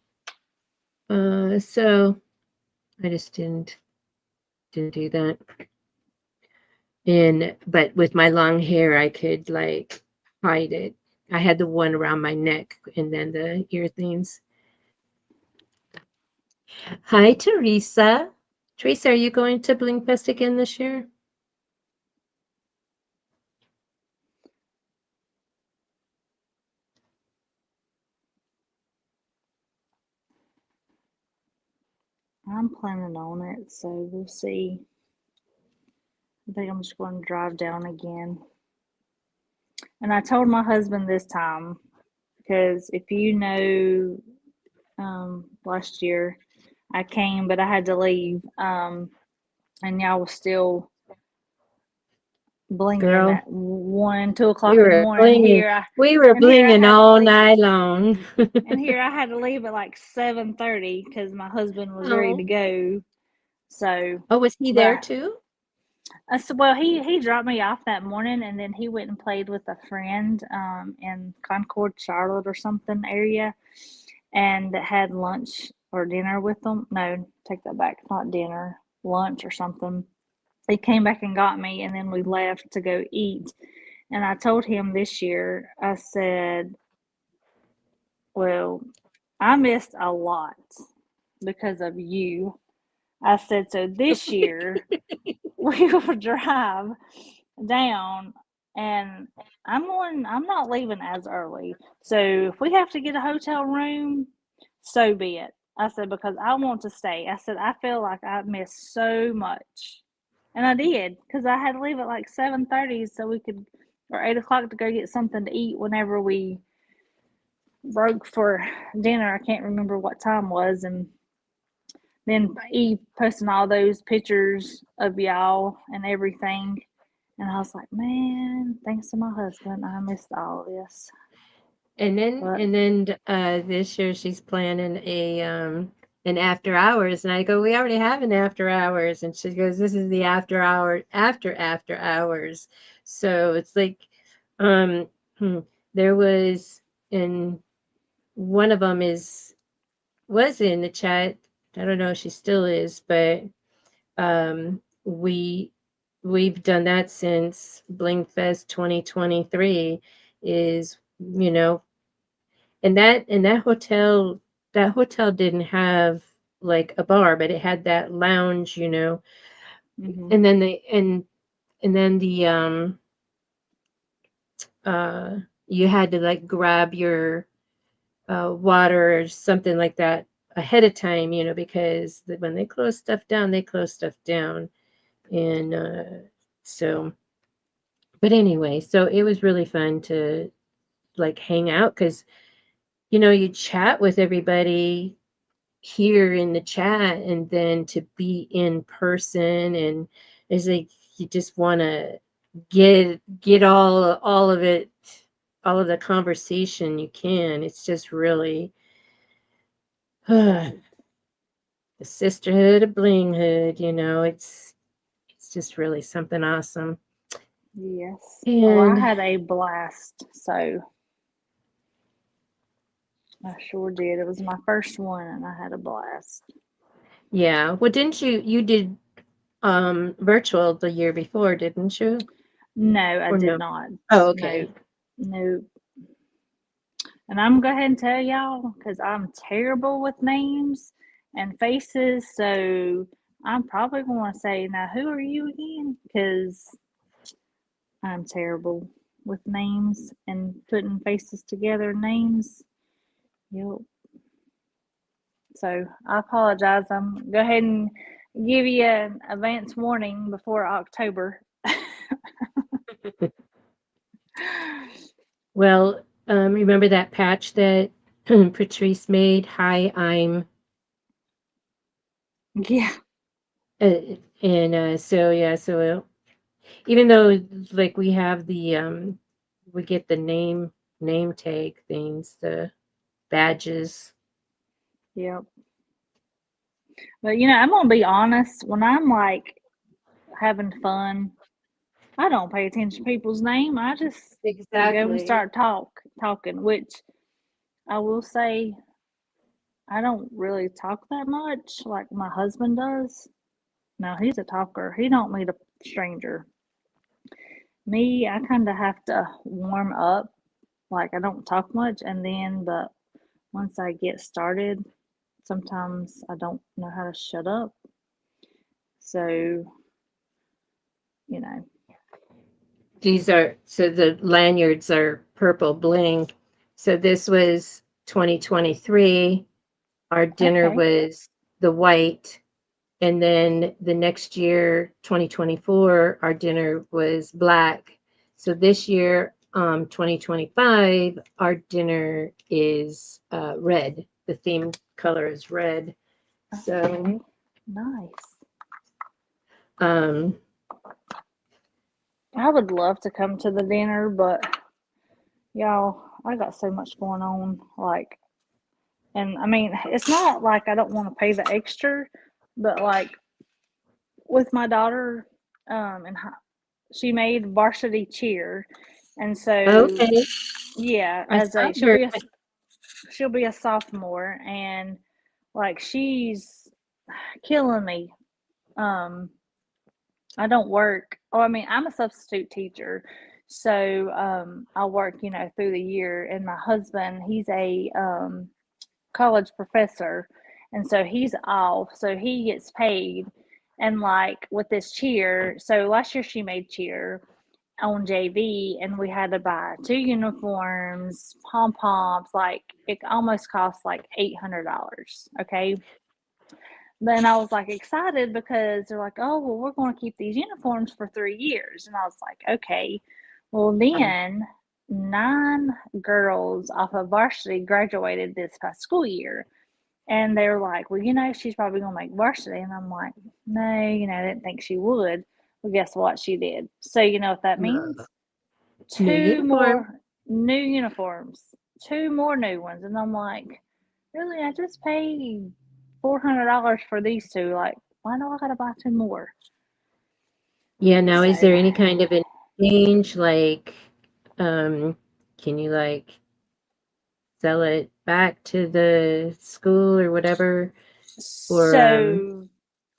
So I just didn't do that. And but with my long hair, I could like hide it. I had the one around my neck and then the ear things. Hi, Teresa. Teresa, are you going to Blinkfest again this year? I'm planning on it, so we'll see. I think I'm just going to drive down again. And I told my husband this time because if you know, last year I came, but I had to leave, and y'all was still blinging Girl, at 1, 2 o'clock we in the were morning. blinging. We were And here I blinging had to all leave. night long. And here I had to leave at like 7:30 because my husband was ready to Oh, go. So, oh, was he there but too? well, he dropped me off that morning, and then he went and played with a friend in Concord, Charlotte, or something area, and had lunch or dinner with them. No, take that back. Not dinner, lunch or something. He came back and got me, and then we left to go eat. And I told him this year, I said, well, I missed a lot because of you. I said, so this year we will drive down and I'm not leaving as early. So if we have to get a hotel room, so be it. I said, because I want to stay. I said, I feel like I missed so much. And I did, because I had to leave at like 7:30 so we could, or 8 o'clock to go get something to eat whenever we broke for dinner. I can't remember what time was. And then Eve posting all those pictures of y'all and everything. And I was like, man, thanks to my husband, I missed all this. But And then this year she's planning an after hours, and I go, we already have an after hours, and she goes, this is the after hours. So it's like, um, hmm, there was, and one of them was in the chat. I don't know if she still is, but um, we we've done that since Blinkfest 2023. Is and that hotel didn't have like a bar, but it had that lounge, mm-hmm, and then the uh you had to like grab your water or something like that ahead of time, because when they close stuff down, they close stuff down. And so, but anyway, so it was really fun to like hang out because, you chat with everybody here in the chat and then to be in person, and it's like you just want to get all of it, all of the conversation you can. It's just really the sisterhood of bling hood, it's just really something awesome. Yes. Well, I And had a blast. So I sure did. It was my first one and I had a blast. yeah, well, didn't you did virtual the year before, didn't you? No, I Or did no? not. Oh, No, okay. no. And I'm going to go ahead and tell y'all because I'm terrible with names and faces. So I'm probably going to say, now, who are you again? Because I'm terrible with names and putting faces together, names. Yep. So I apologize. I'm go ahead and give you an advance warning before October. Well, remember that patch that Patrice made? Hi, I'm, Yeah. uh, and so yeah, so even though like we have we get the name tag things, the badges. Yep. But I'm gonna be honest. When I'm like having fun, I don't pay attention to people's name. I just go and Exactly. start talking. Which I will say, I don't really talk that much like my husband does. No, he's a talker. He don't meet a stranger. Me, I kind of have to warm up. Like I don't talk much, and then but once I get started, sometimes I don't know how to shut up. So you know, These are so the lanyards are purple bling. So this was 2023. Our dinner okay, was the white. And then the next year, 2024, our dinner was black. So this year, 2025, our dinner is red. The theme color is red. So, okay, nice. um, I would love to come to the dinner, but y'all, I got so much going on. Like, and I mean, it's not like I don't want to pay the extra, but like with my daughter, and she made varsity cheer, and so okay. yeah, I as saw a your, she'll be a sophomore, and like she's killing me. Um, I don't work. Oh, I mean, I'm a substitute teacher, so I work, through the year. And my husband, he's a college professor, and so he's off, so he gets paid. And like with this cheer, so last year she made cheer on JV, and we had to buy two uniforms, pom poms. Like it almost cost like $800. Okay, then I was like excited because they're like, oh, well, we're going to keep these uniforms for 3 years. And I was like, okay. Well, then 9 girls off of varsity graduated this past school year. And they were like, well, she's probably going to make varsity. And I'm like, no, I didn't think she would. Well, guess what? She did. So, you know what that means? new Two uniform. more new uniforms, two more new ones. And I'm like, really? I just paid $400 for these two. Like, why do I gotta buy two more? Yeah, now is So, there any kind of an exchange? Like, um, can you like sell it back to the school or whatever? Or so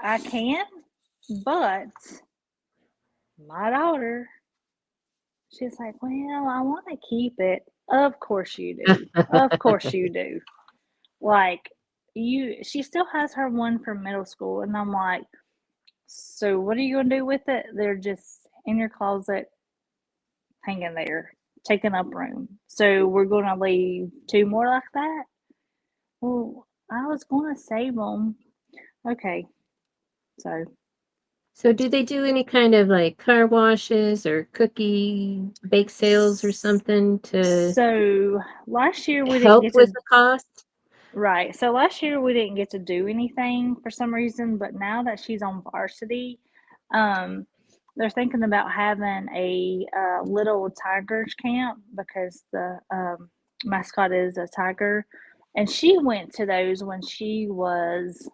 I can, but my daughter, she's like, well, I want to keep it. Of course you do. Of course you do. Like, she still has her one from middle school, and I'm like, so what are you gonna do with it? They're just in your closet, hanging there, taking up room. So we're gonna leave two more like that. Well, I was gonna save them. Okay, so so do they do any kind of like car washes or cookie bake sales or something to so last year we didn't help get with to the cost? right. So last year we didn't get to do anything for some reason, but now that she's on varsity, um, they're thinking about having a little tigers camp because the mascot is a tiger, and she went to those when she was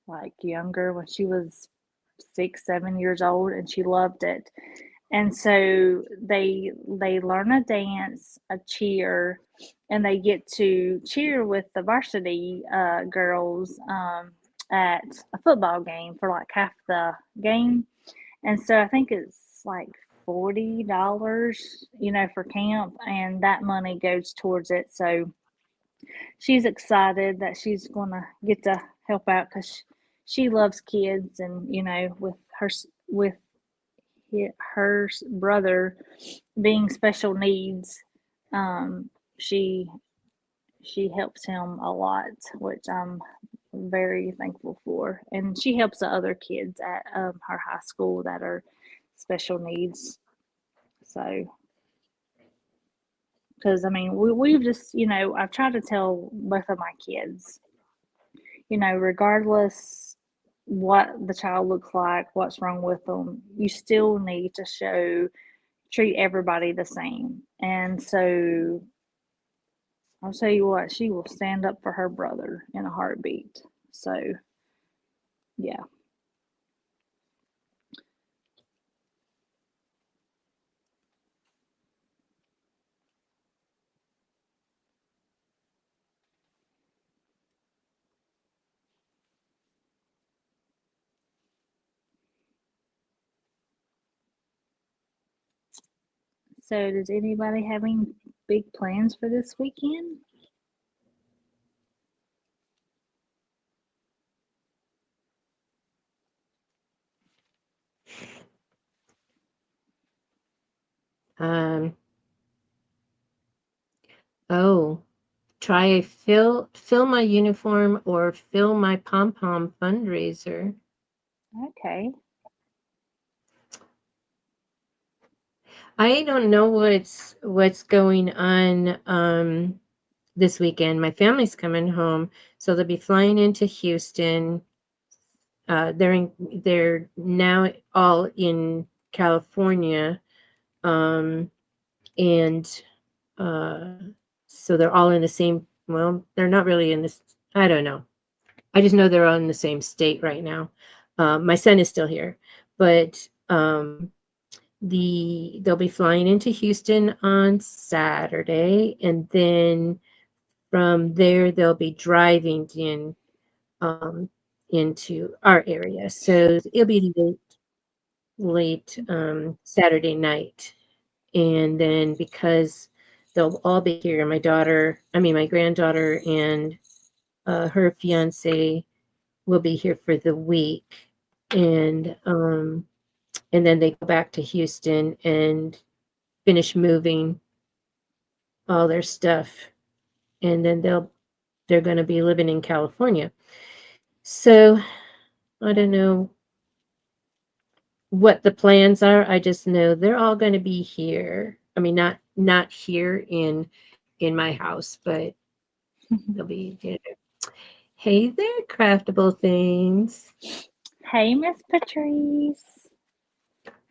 like younger when she was 6, 7 years old, and she loved it. And so they learn a dance, a cheer, and they get to cheer with the varsity girls at a football game for like half the game. And so I think it's like $40, for camp, and that money goes towards it. So she's excited that she's gonna get to help out because she loves kids, and with her brother being special needs, um, she she helps him a lot, which I'm very thankful for. And she helps the other kids at her high school that are special needs. So, because I mean, we've just, I've tried to tell both of my kids, regardless what the child looks like, what's wrong with them, you still need to treat everybody the same. And so I'll tell you what, she will stand up for her brother in a heartbeat. So, yeah. So, does anybody having big plans for this weekend? Um, oh, try fill my uniform or fill my pom pom fundraiser. Okay. I don't know what's going on this weekend. My family's coming home, so they'll be flying into Houston. They're now all in California, and uh, so they're all in the same. Well, they're not really in this. I don't know. I just know they're all in the same state right now. My son is still here, but they'll be flying into Houston on Saturday, and then from there they'll be driving um, into our area. So it'll be late Saturday night, and then because they'll all be here, my granddaughter and her fiance will be here for the week, and then they go back to Houston and finish moving all their stuff, and then they're going to be living in California. So I don't know what the plans are. I just know they're all going to be here. I mean, not here in my house, but they'll be here. Hey there, craftable things. Hey, Miss Patrice.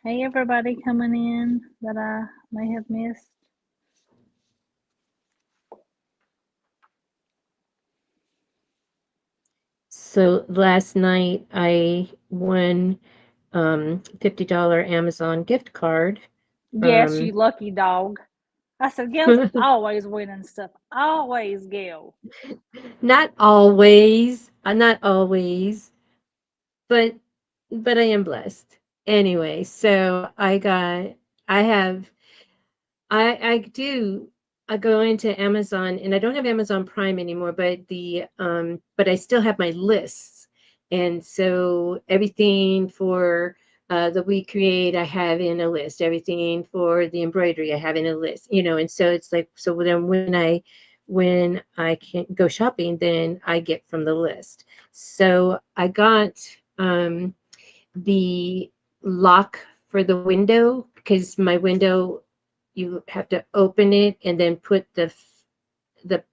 Hey, everybody coming in that I may have missed. So last night I won $50 Amazon gift card Yes, you from lucky dog. I said, Gail's always winning stuff. Always, Gail. not always, but I am blessed. Anyway, so I have I do I go into Amazon, and I don't have Amazon Prime anymore, but I still have my lists. And so everything for the We Create, I have in a list. Everything for the embroidery, I have in a list, and so it's like, so then when I can go shopping, then I get from the list. So I got the lock for the window, because my window, you have to open it and then put the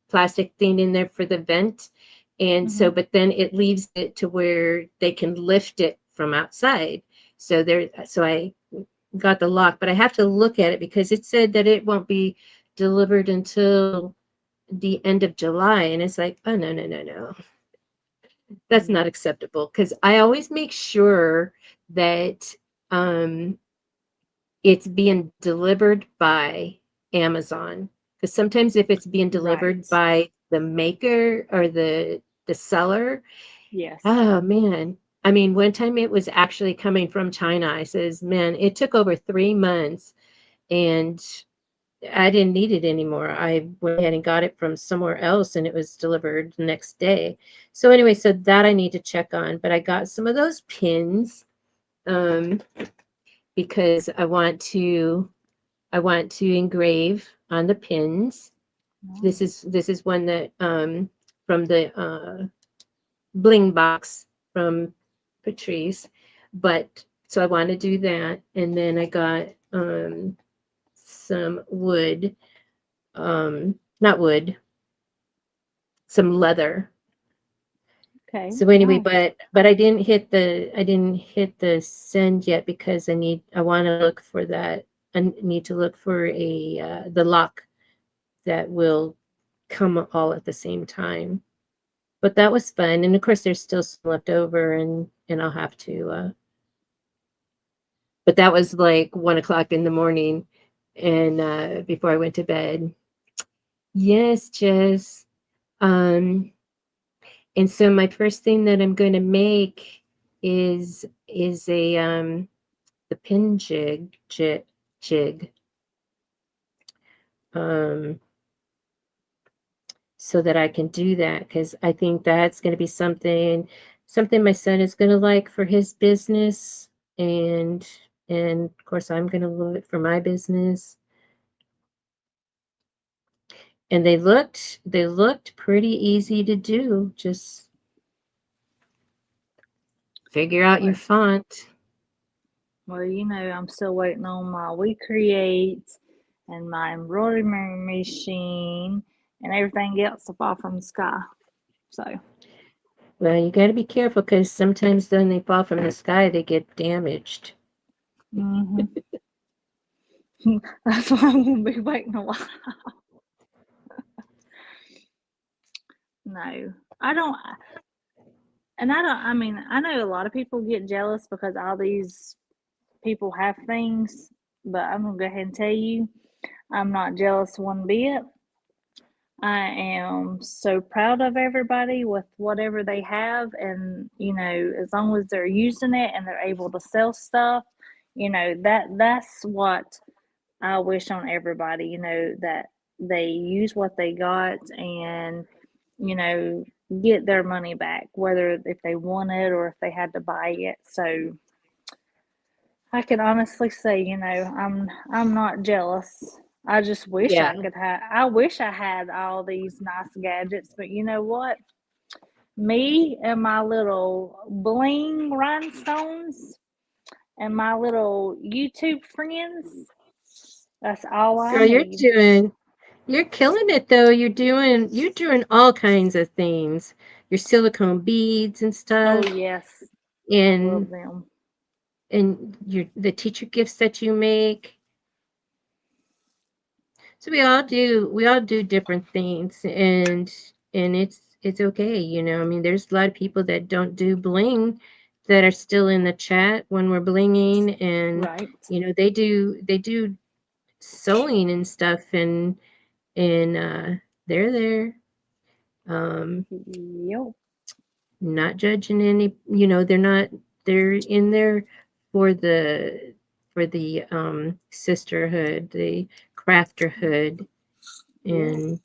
plastic thing in there for the vent. And so, Mm-hmm. but then it leaves it to where they can lift it from outside. So I got the lock, but I have to look at it because it said that it won't be delivered until the end of July. And it's like, oh, no, no, no, no. That's not acceptable because I always make sure that um, it's being delivered by Amazon. Because sometimes if it's being delivered Right. by the maker or the seller, Yes. oh man. I mean, one time it was actually coming from China. I says, man, it took over 3 months and I didn't need it anymore. I went ahead and got it from somewhere else and it was delivered the next day. So anyway, so that I need to check on. But I got some of those pins um, because I want to engrave on the pins. This is one that from the bling box from Patrice. But so I want to do that. And then I got some wood, not wood, some leather. Okay. So anyway, Wow. but I didn't hit the send yet because I want to look for that. I need to look for a the lock that will come all at the same time. But that was fun, and of course there's still some left over, and I'll have to. But that was like 1 o'clock in the morning, and before I went to bed. Yes, Jess. Um, and so my first thing that I'm going to make is a the pin jig um so that I can do that because I think that's going to be something my son is going to like for his business and and of course I'm going to love it for my business. And they looked pretty easy to do. Just figure out your Well, font. I'm still waiting on my We Create and my embroidery machine and everything else to fall from the sky. So, Well, you got to be careful because sometimes when they fall from the sky, they get damaged. hmm that's why I'm gonna be waiting a while. No, I don't. And I don't. I mean, I know a lot of people get jealous because all these people have things, but I'm gonna go ahead and tell you, I'm not jealous one bit. I am so proud of everybody with whatever they have, and as long as they're using it and they're able to sell stuff, that's what I wish on everybody. That they use what they got and you know get their money back, whether if they want it or if they had to buy it. So I can honestly say, I'm not jealous. I just wish Yeah. I could have. I wish I had all these nice gadgets, but you know what? Me and my little bling rhinestones and my little YouTube friends. That's all I Girl, need. you're killing it though. You're doing all kinds of things. Your silicone beads and Oh stuff yes, I and love them. your the teacher gifts that you make. So we all do different things and it's okay, I mean, there's a lot of people that don't do bling that are still in the chat when we're blinging and Right. they do sewing and stuff and they're there. Um Yep. not judging any, they're in there for the sisterhood, the crafterhood Yep. and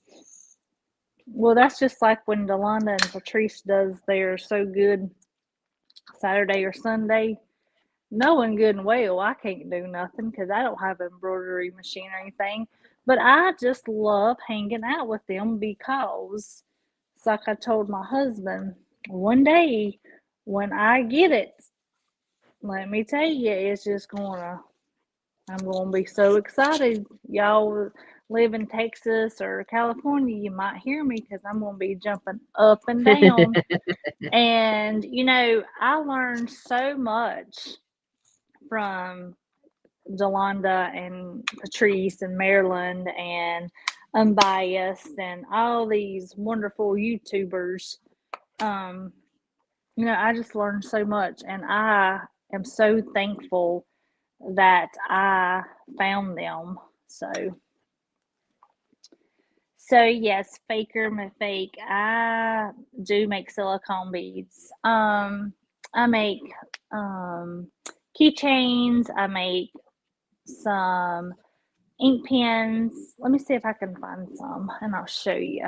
Well, that's just like when Delonda and Patrice does their So Good Saturday or Sunday. Knowing good and well I can't do nothing because I don't have an embroidery machine or anything. But I just love hanging out with them because it's like I told my husband one day when I get it, let me tell you, it's just I'm gonna be so excited. Y'all live in Texas or California, you might hear me because I'm gonna be jumping up and down. And I learned so much from Jolanda and Patrice and Marilyn and Unbiased and all these wonderful YouTubers. Um, I just learned so much, and I am so thankful that I found them. So yes, faker my fake. I do make silicone beads. I make keychains. I make some ink pens. Let me see if I can find some, and I'll show you.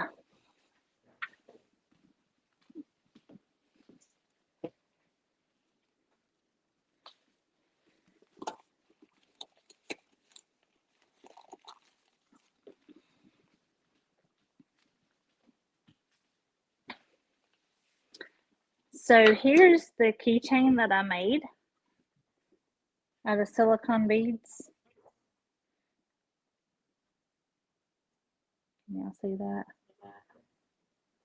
So here's the keychain that I made out of silicone beads. Can y'all see that?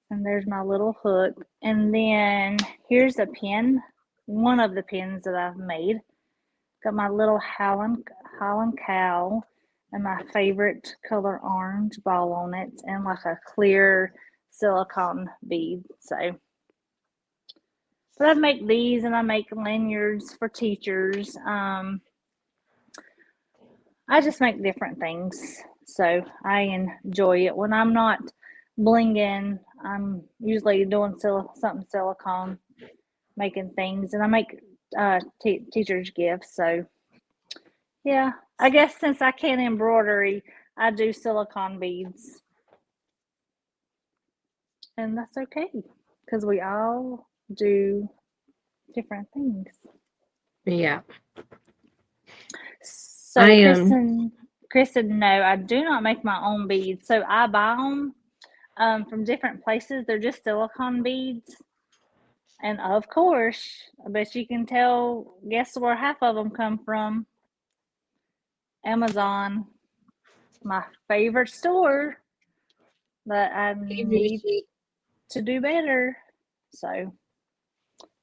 And there's my little hook. And then here's a pin, one of the pins that I've made. Got my little Holland cow and my favorite color orange ball on it, and like a clear silicone bead. But I make these, and I make lanyards for teachers. I just make different things, so I enjoy it. When I'm not blinging, I'm usually doing something silicone, making things, and I make teachers gifts. So yeah, I guess since I can't embroidery, I do silicone beads, and that's okay because we all do different things. Yeah. So Kristen, no, I do not make my own beads. So I buy them from different places. They're just silicone beads. And of course, I bet you can tell, guess where half of them come from? Amazon, my favorite store that I need to do better. So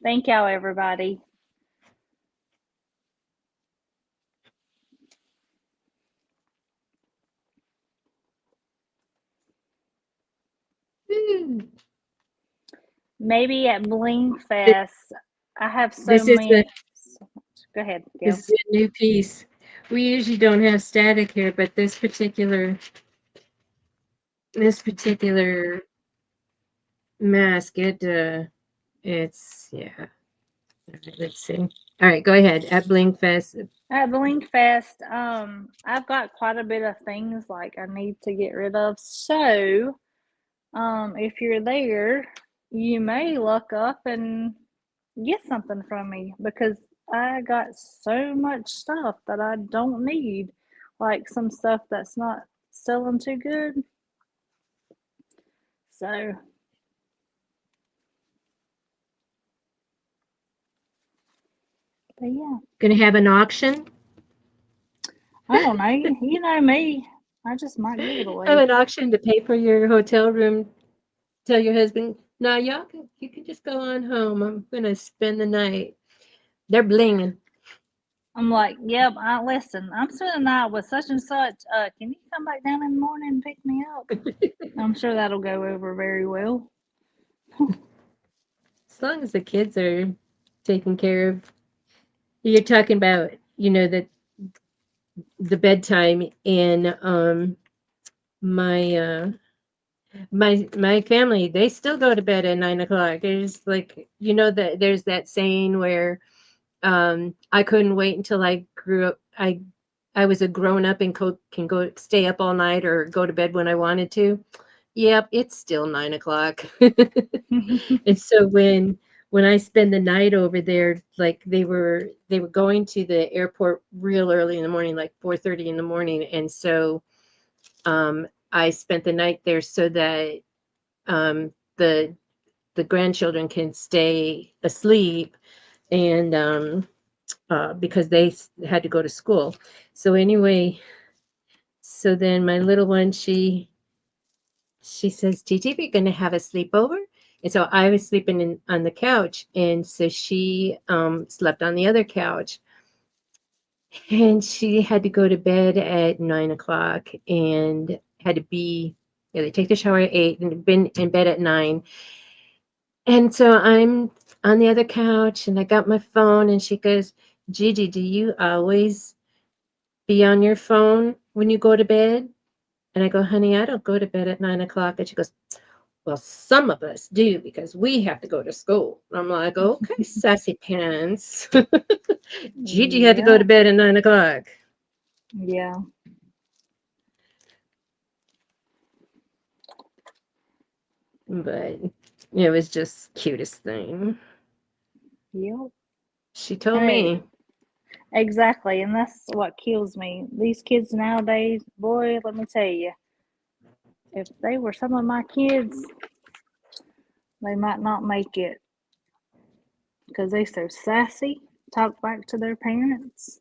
thank y'all, everybody. Maybe at Bling Fest, I have so many. Go ahead, Gail. This is a new piece. We usually don't have static here, but this particular mask, it's yeah. Let's see. All right, go ahead. At Blinkfest. At Blinkfest, I've got quite a bit of things like I need to get rid of. So, if you're there, you may look up and get something from me because I got so much stuff that I don't need, like some stuff that's not selling too good. So, but yeah. Gonna have an auction? I don't know. You know me. I just might give it away. Have an auction to pay for your hotel room. Tell your husband, no, you can just go on home. I'm gonna spend the night. They're blinging. I'm like, yep, listen, I'm spending the night with such and such. Can you come back down in the morning and pick me up? I'm sure that'll go over very well. As long as the kids are taken care of. You're talking about, the bedtime in my my family, they still go to bed at 9 o'clock. There's like, that there's that saying where I couldn't wait until I grew up. I was a grown up and can go stay up all night or go to bed when I wanted to. Yep, it's still 9 o'clock. And so when I spend the night over there, like they were going to the airport real early in the morning, like 4:30 in the morning, and so I spent the night there so that the grandchildren can stay asleep, and because they had to go to school. So anyway, so then my little one, she says, "TT, we're going to have a sleepover." And so I was sleeping on the couch, and so she slept on the other couch, and she had to go to bed at 9 o'clock, and had to be, yeah, they take the shower at 8 and been in bed at 9. And so I'm on the other couch and I got my phone and she goes, Gigi, do you always be on your phone when you go to bed? And I go, honey, I don't go to bed at 9 o'clock. And she goes, well, some of us do because we have to go to school. And I'm like, okay, sassy pants. Gigi had to go Yeah. to bed at 9 o'clock. Yeah. But it was just cutest thing. Yep. She told Hey, me, exactly. And that's what kills me. These kids nowadays, boy, let me tell you, if they were some of my kids, they might not make it because they so sassy, talk back to their parents.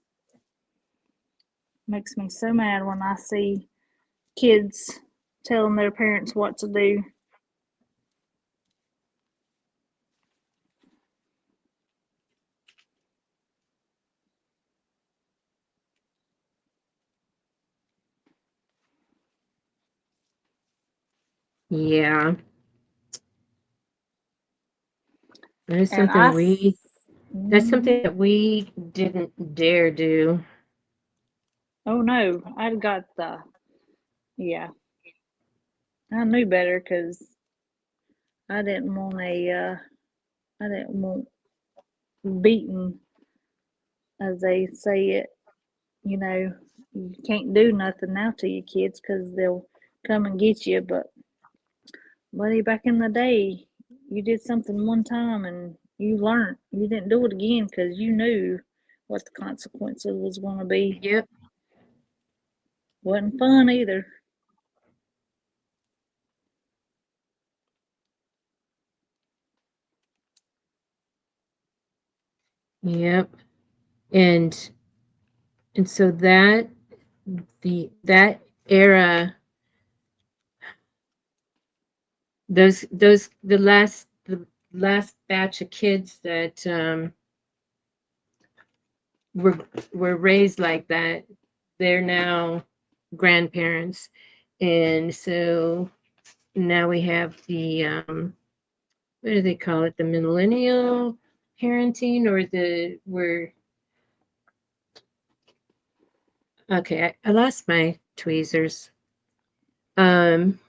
Makes me so mad when I see kids telling their parents what to do. yeah, that's And something we that's something mm, that we didn't dare do. oh no, I'd got yeah, I knew better because I didn't want I didn't want beaten, as they say it. You know, you can't do nothing now to your kids because they'll come and get you. But buddy, back in the day, you did something one time and you learned. You didn't do it again because you knew what the consequences was going to be. Yep, Wasn't fun either. yep. And and so that era, the last batch of kids that were were raised like that, they're now grandparents. And so now we have the what do they call it? The millennial parenting or the where okay, I lost my tweezers. Um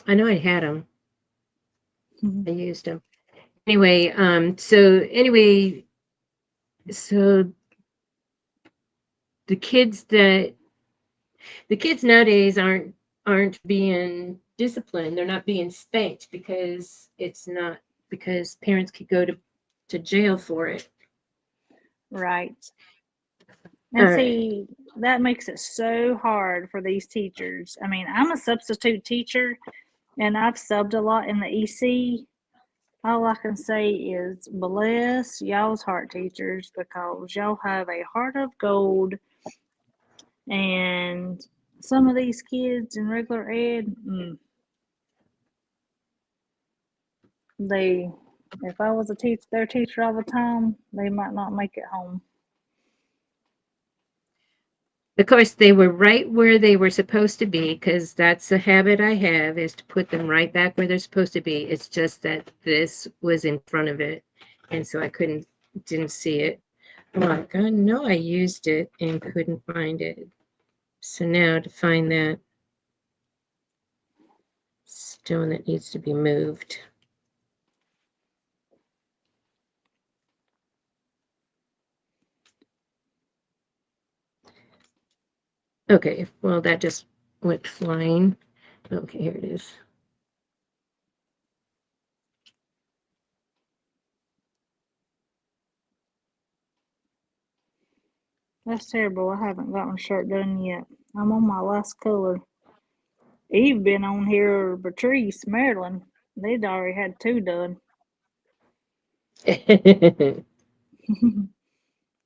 I know I had them. I used them. Anyway, so the kids that the kids nowadays aren't being disciplined. They're not being spanked because it's not because parents could go to jail for it. Right. All And right. see, that makes it so hard for these teachers. I mean, I'm a substitute teacher and I've subbed a lot in the EC. All I can say is bless y'all's heart, teachers, because y'all have a heart of gold. And some of these kids in regular ed, they, if I was their teacher all the time, they might not make it home. Of course, they were right where they were supposed to be because that's a habit I have is to put them right back where they're supposed to be. It's just that this was in front of it, and so I didn't see it. I'm like, I know I used it and couldn't find it. So now to find that stone that needs to be moved. Okay, well, that just went flying. Okay, here it is. That's terrible. I haven't got my shirt done yet. I'm on my last color. Eve been on here, Patrice, Marilyn. They'd already had two done.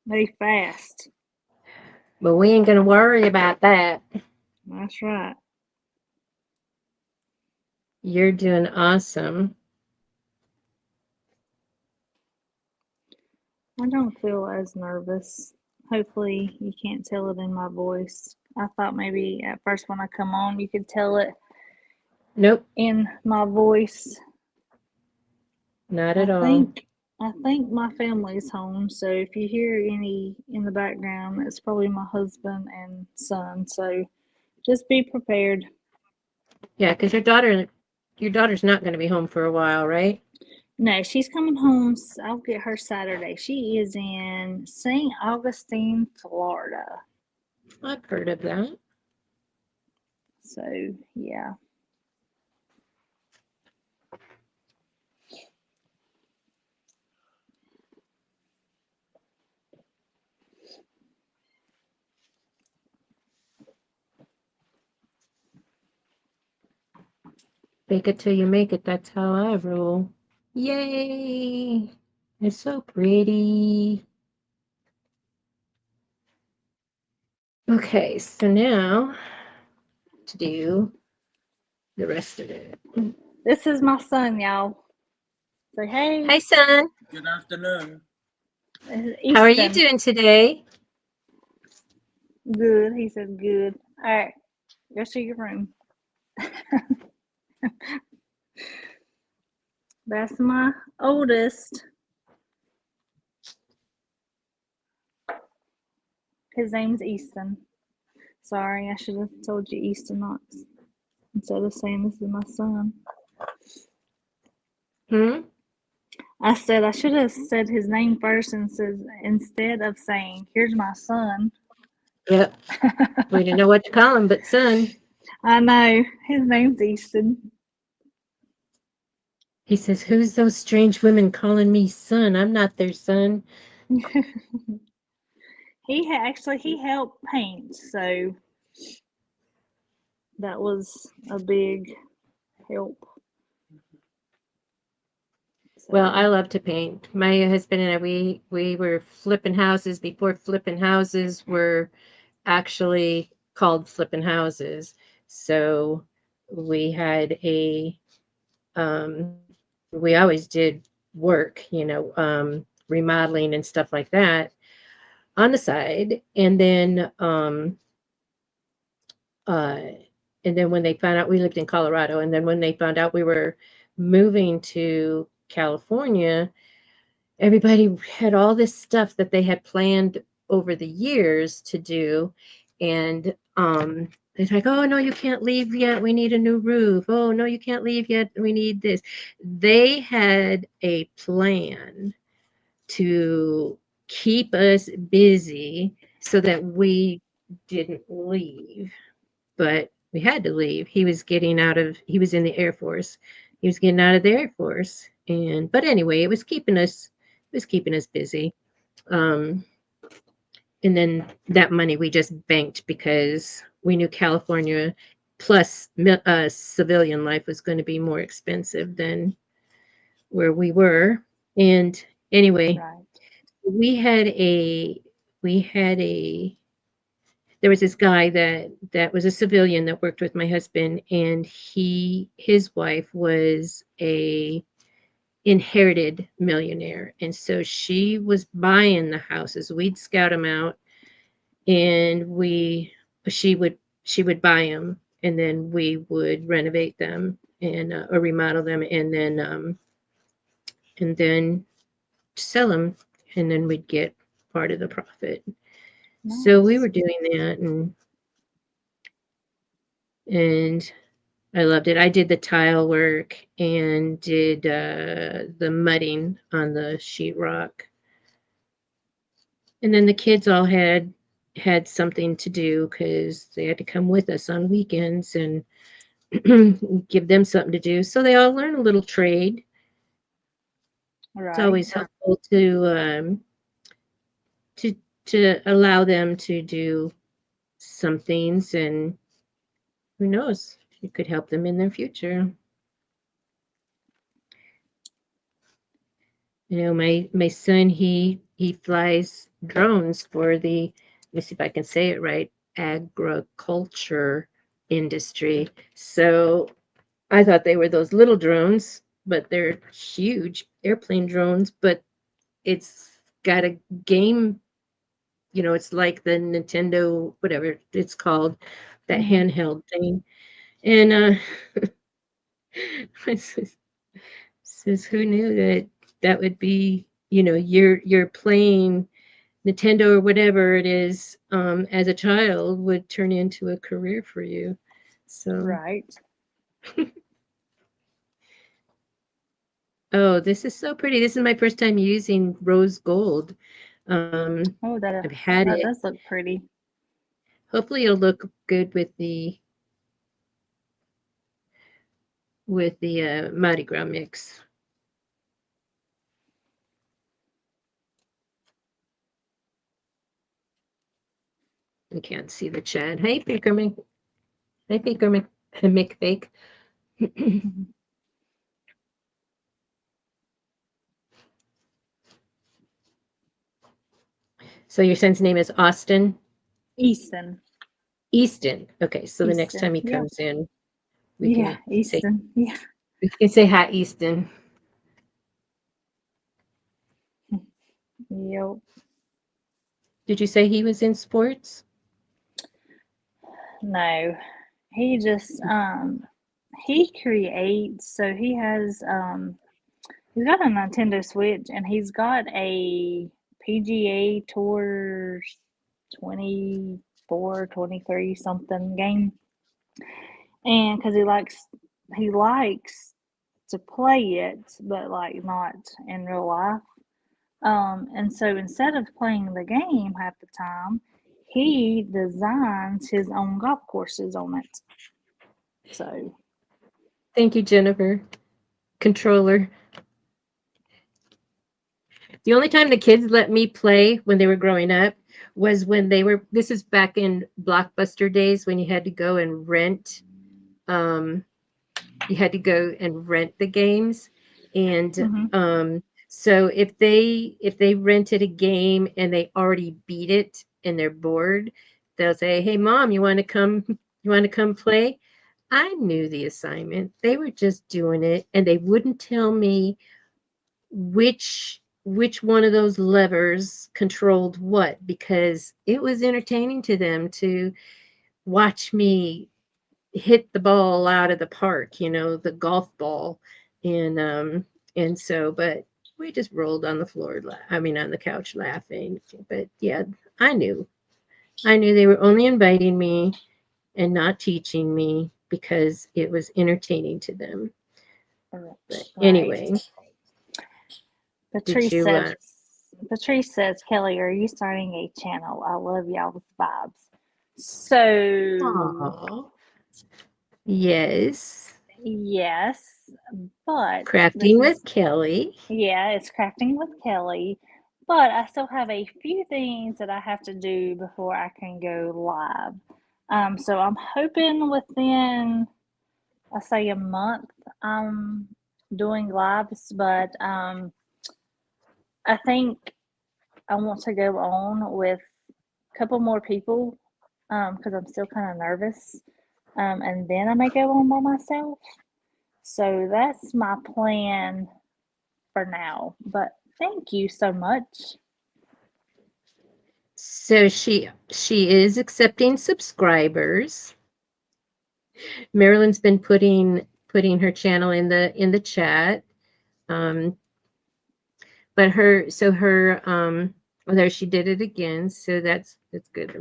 They fast. But we ain't gonna worry about that. That's right. You're doing awesome. I don't feel as nervous. Hopefully, you can't tell it in my voice. I thought maybe at first when I come on, you could tell it. Nope, in my voice. not I at all. think I think my family's home, so if you hear any in the background, it's probably my husband and son. So just be prepared. Yeah, because your daughter's not going to be home for a while, right? No, she's coming home. I'll get her Saturday. She is in St. Augustine, Florida. I've heard of that. So yeah. Fake it till you make it. That's how I roll. Yay! It's so pretty. Okay, so now to do the rest of it. This is my son, y'all. Say hey. Hi, son. Good afternoon. This is How are you Easton. doing today? Good. He said good. All right. Go to your room. That's my oldest. His name's Easton. Sorry, I should have told you Easton Knox instead of saying this is my son. Hmm? I said I should have said his name first and says instead of saying here's my son. Yep. We didn't know what to call him, but son. I know his name's Easton. He says, "Who's those strange women calling me son? I'm not their son." he helped paint, so that was a big help. Well, So I love to paint. My husband and I, we were flipping houses before flipping houses were actually called flipping houses. So we had we always did work, remodeling and stuff like that on the side. Uh, and then when they found out we lived in Colorado, and then when they found out we were moving to California, everybody had all this stuff that they had planned over the years to do. And they're like, "Oh, no, you can't leave yet. We need a new roof. Oh, no, you can't leave yet. We need this." They had a plan to keep us busy so that we didn't leave, but we had to leave. He was in the Air Force. He was getting out of the Air Force. But anyway, it was keeping us busy. Um, and then that money we just banked because we knew California plus civilian life was going to be more expensive than where we were. And anyway, right. we had a, we had a, there was this guy that was a civilian that worked with my husband, and his wife was a inherited millionaire, and so she was buying the houses. We'd scout them out, and she would she would buy them, and then we would renovate them and or remodel them, and then sell them, and then we'd get part of the profit. So we Nice. were doing that, and I loved it. I did the tile work and did the mudding on the sheetrock. And then the kids all had something to do because they had to come with us on weekends and give them something to do. So they all learn a little trade. It's Right. always helpful to to allow them to do some things, and who knows, you could help them in their future. My son, he flies drones for let me see if I can say it right, agriculture industry. So I thought they were those little drones, but they're huge airplane drones, but it's got a game, it's like the Nintendo, whatever it's called, that Mm-hmm. handheld thing. And Says who knew that that would be, you're playing Nintendo or whatever it is, as a child would turn into a career for you. So, Right. oh, this is so pretty. This is my first time using rose gold. Oh, I've had that it. does look pretty. Hopefully, it'll look good with the Mardi Gras mix. I can't see the chat. Hey, Baker Mc. Hey, Baker McFake. So your son's name is Austin Easton. Easton. Okay, so the next time Easton. he Yeah. comes in, we Yeah. can say Easton. Yeah. hi, Easton. Yep. Did you say he was in sports? No. He just he creates, so he's got a Nintendo Switch and he's got a PGA Tour 24, 23 something game. And because he likes to play it, but like not in real life. And so instead of playing the game half the time, he designs his own golf courses on it. So, Thank you, Jennifer. Controller. The only time the kids let me play when they were growing up was when this is back in Blockbuster days when um, you had to go and rent the games. And mm-hmm. so if they rented a game and they already beat it and they're bored, they'll say, "Hey, mom, you want to come play?" I knew the assignment. They were just doing it, and they wouldn't tell me which one of those levers controlled what because it was entertaining to them to watch me hit the ball out of the park, the golf ball. And so but we just rolled on the floor, on the couch laughing. But yeah, I knew. I knew they were only inviting me and not teaching me because it was entertaining to them. But Right. anyway, did Patrice you says, Patrice says, Kelly, are you starting a channel? I love y'all's vibes. So, Aw. Yes. yes, but Crafting this with is, Kelly. yeah, it's crafting with Kelly. But I still have a few things that I have to do before I can go live. So I'm hoping within, I say a month, I'm doing lives, but I think I want to go on with a couple more people because I'm still kind of nervous. And then I may go on by myself. So that's my plan for now. But thank you so much. So she is accepting subscribers. Marilyn's been putting her channel in the chat. Um, but oh, there she did it again. So that's good.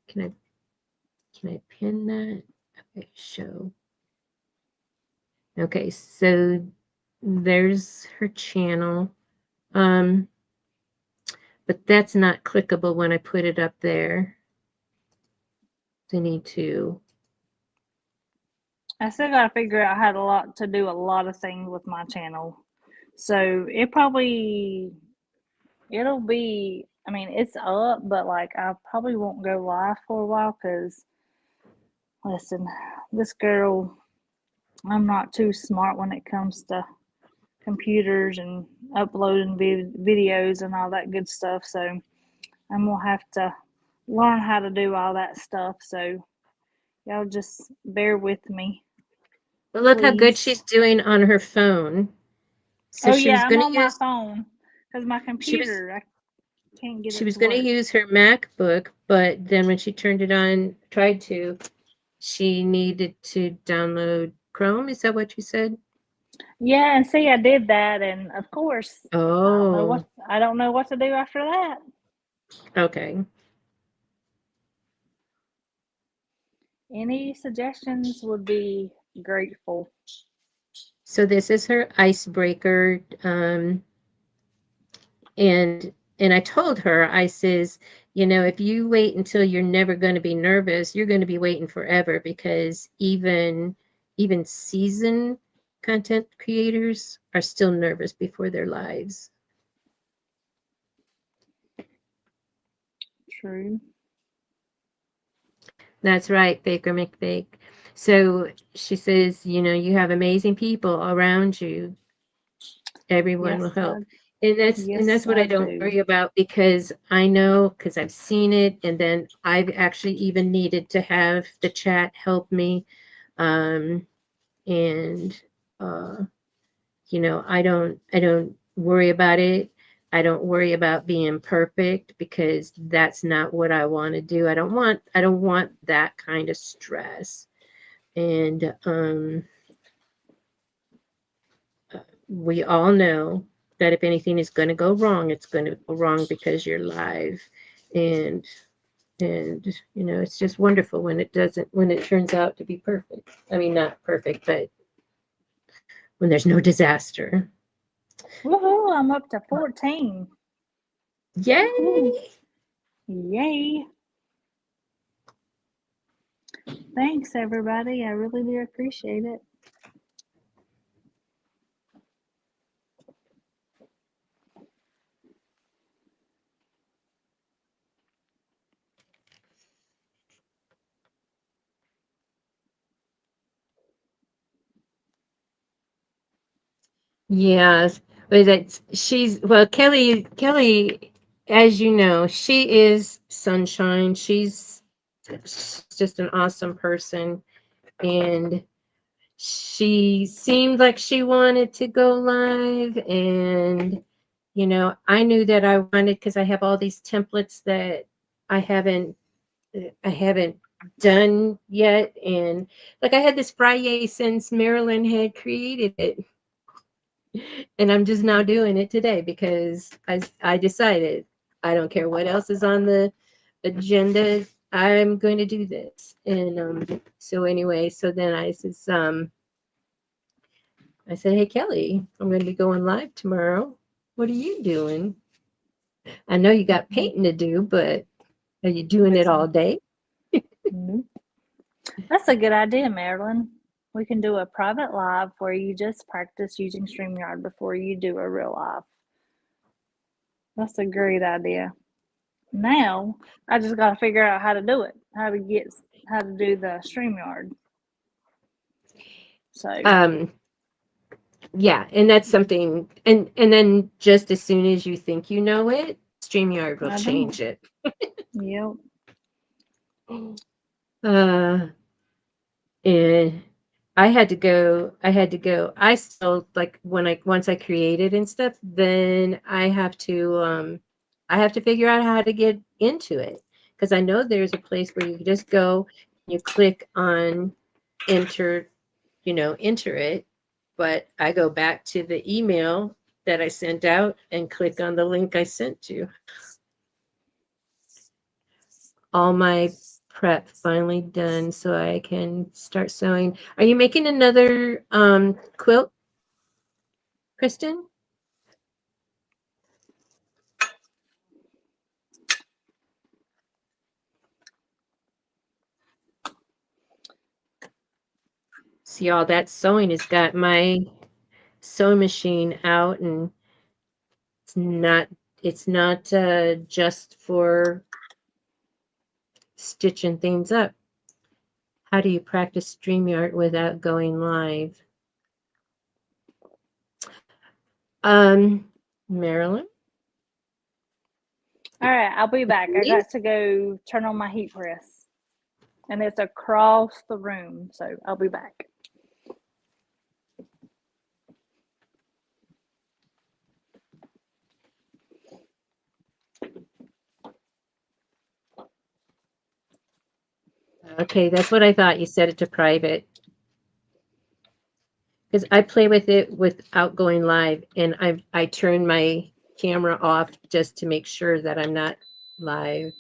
Can I can I pin that? Okay, show. Okay, so there's her channel. Um, but that's not clickable when I put it up there. I need to. I still got to figure out how to do a lot of things with my channel. So it'll be, I mean, it's up, but like I probably won't go live for a while because, listen, this girl, I'm not too smart when it comes to computers and uploading videos and all that good stuff. So I'm gonna have to learn how to do all that stuff. So y'all just bear with me, But look how good please. she's doing on her phone. So Oh yeah, I'm on my phone because my she was computer I can't get she it was to going to work. use her MacBook, but then when she turned it on, tried to, she needed to download Chrome. Is that what you said? Yeah, and see, I did that, and of course, Oh, I don't know what to do after that. okay. Any suggestions would be grateful. So this is her icebreaker. And I told her, I says, if you wait until you're never going to be nervous, you're going to be waiting forever, because even seasoned content creators are still nervous before their lives. True. That's right, Baker McBake. So she says, you have amazing people around you. Everyone will Yes, help. And that's what I I don't do. worry about, because I know, because I've seen it, and then I've actually even needed to have the chat help me. And uh I don't worry about it. I don't worry about being perfect, because that's not what I want to do. I don't want that kind of stress. And we all know that if anything is going to go wrong, it's going to go wrong because you're live. And and it's just wonderful when it turns out to be perfect. I mean, not perfect, but when there's no disaster. Woohoo! I'm up to 14. Yay. Woohoo! Yay! Thanks, everybody. I really do appreciate it. Yes, but Kelly, as you know, she is sunshine. She's just an awesome person. And she seemed like she wanted to go live. And I knew that I wanted, because I have all these templates that I haven't I haven't done yet. And like, I had this Friday since Marilyn had created it, and I'm just now doing it today, because I decided I don't care what else is on the agenda. I'm going to do this. And so anyway, so then I said, hey Kelly, I'm going to be going live tomorrow. What are you doing? I know you got painting to do, but are you doing it all Listen, day? nope. That's a good idea, Marilyn. We can do a private live where you just practice using StreamYard before you do a real live. That's a great idea. Now, I just got to figure out how to do it, how to do the StreamYard. So, Um, yeah, and that's something. And then just as soon as you think you know it, StreamYard will I don't. change it. Yep. Uh, and I still, like, once I created and stuff, then I have to figure out how to get into it, because I know there's a place where you just go, you click on enter, enter it. But I go back to the email that I sent out and click on the link I sent you. All my prep finally done, so I can start sewing. Are you making another quilt, Kristen? See, all that sewing has got my sewing machine out, and it's not just for stitching things up. How do you practice StreamYard without going live? Marilyn, All right, I'll be back. I please. got to go turn on my heat press, and it's across the room. So, I'll be back. Okay, that's what I thought. You set it to private. because I play with it without going live, and I turn my camera off just to make sure that I'm not live.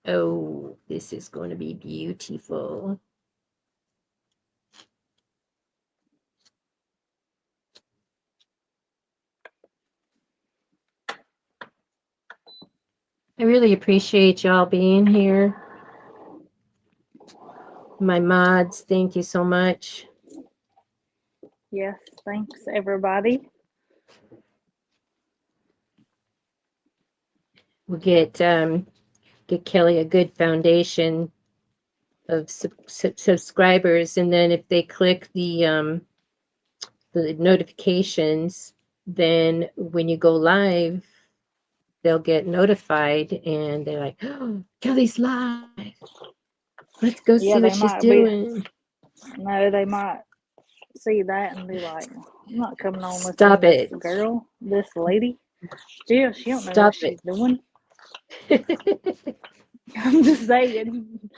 Oh, this is going to be beautiful. I really appreciate y'all being here. My mods, thank you so much. Yes, thanks everybody. We'll get Kelly a good foundation of subscribers, and then if they click the notifications, then when you go live, they'll get notified, and they're like, "Oh, Kelly's live. Let's go see Yeah, what they she's might be. doing." No, they might see that and be like, I'm not coming on listening Stop to this it. girl, this lady. Still, she don't know what Stop she's doing. I'm just saying.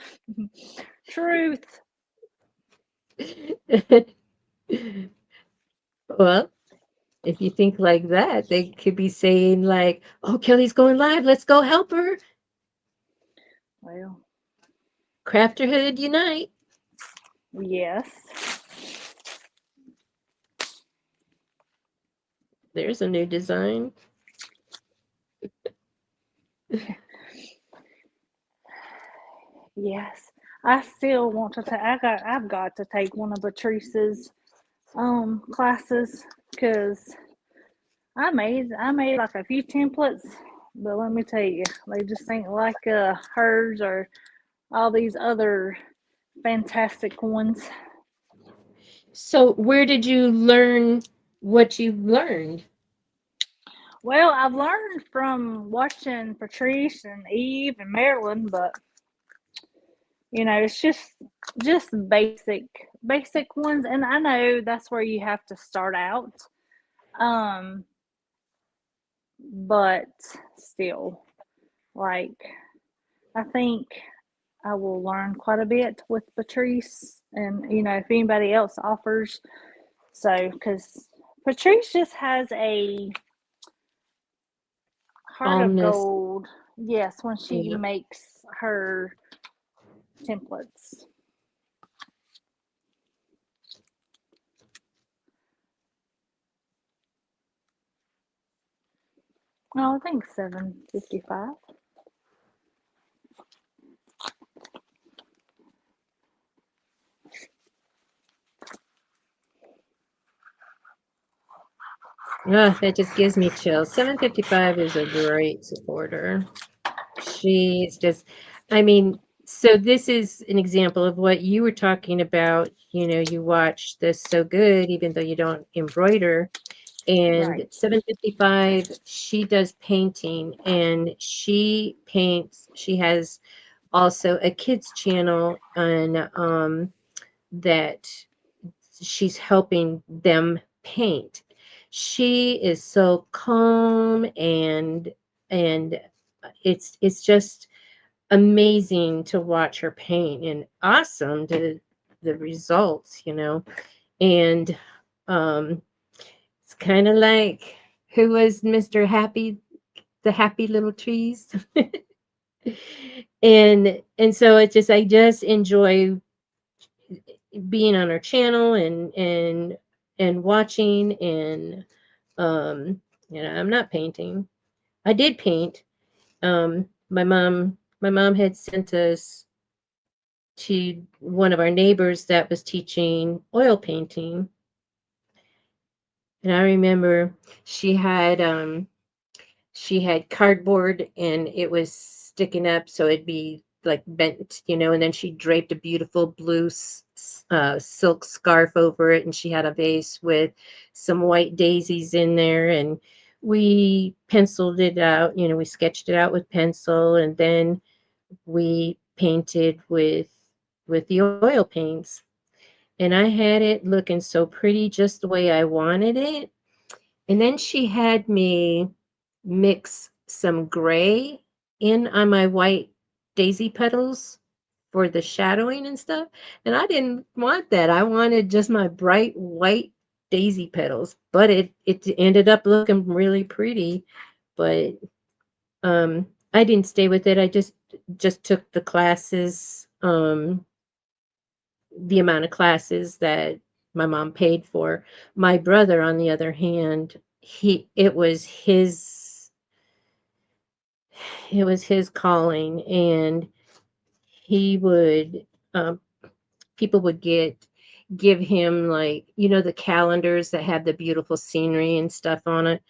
Truth. it. Well, if you think like that, they could be saying like, "Oh, Kelly's going live. Let's go help her. Well, Crafterhood unite." yes. There's a new design. Yes. I still want to take. I've got to take one of Patrice's classes because I made like a few templates, but let me tell you, they just ain't like hers or all these other fantastic ones. So, where did you learn what you've learned? Well, I've learned from watching Patrice and Eve and Marilyn, but it's just basic ones, and I know that's where you have to start out. Um, but still, like I think I will learn quite a bit with Patrice, and if anybody else offers, so because Patrice just has a heart of Calmness. gold. Yes, when she Yeah. makes her templates. Oh, I think 7:55. That just gives me chills. 755 is a great supporter. She's just, I mean, so this is an example of what you were talking about. You watch this so good, even though you don't embroider. And Right. 755, she does painting, and she paints. She has also a kids channel on that she's helping them paint. She is so calm, and it's just amazing to watch her paint, and awesome to the results. And it's kind of like, who was Mr. Happy, the happy little trees. And so I just enjoy being on our channel, and watching, and um I'm not painting. I did paint. My mom had sent us to one of our neighbors that was teaching oil painting, and I remember she had cardboard, and it was sticking up, so it'd be like bent, and then she draped a beautiful blue silk scarf over it, and she had a vase with some white daisies in there, and we penciled it out. We sketched it out with pencil, and then we painted with the oil paints, and I had it looking so pretty, just the way I wanted it. And then she had me mix some gray in on my white daisy petals for the shadowing and stuff. And I didn't want that. I wanted just my bright white daisy petals, but it ended up looking really pretty. But I didn't stay with it. I just took the classes, the amount of classes that my mom paid for. My brother, on the other hand, he it was his calling, and he would people would give him, like, the calendars that have the beautiful scenery and stuff on it.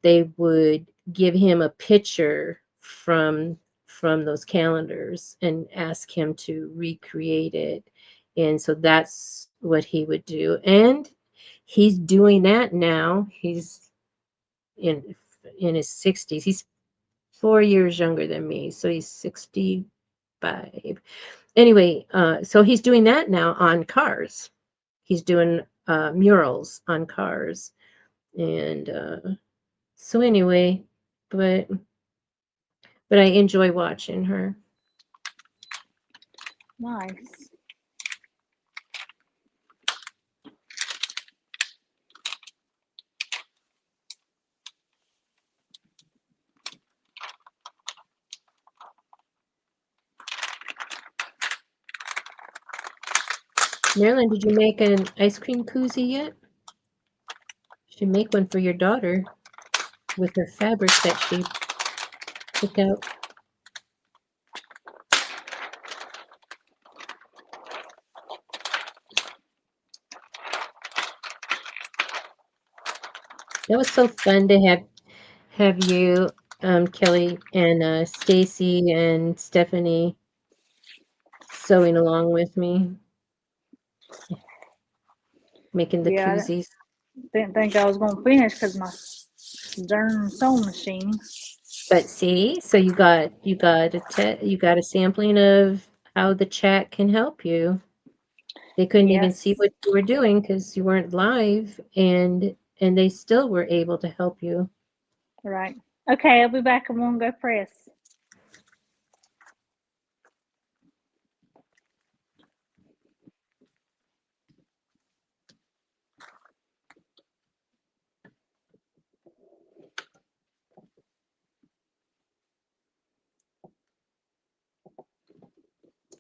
They would give him a picture from those calendars and ask him to recreate it. And so that's what he would do. And he's doing that now. He's in in his 60s. He's 4 years younger than me, so he's 65. Anyway, so he's doing that now on cars. He's doing murals on cars. And so anyway, but but I enjoy watching her. Nice. Marilyn, did you make an ice cream koozie yet? You should make one for your daughter with her fabric that she took out. That was so fun to have you, Kelly, and Stacy and Stephanie sewing along with me, making the Yeah, I koozies. didn't think I was gonna finish because my darn sewing machine. But see, so you got a sampling of how the chat can help you. They couldn't even see Yes, what you were doing because you weren't live, and they still were able to help you. right. Okay, I'll be back. I'm gonna go press.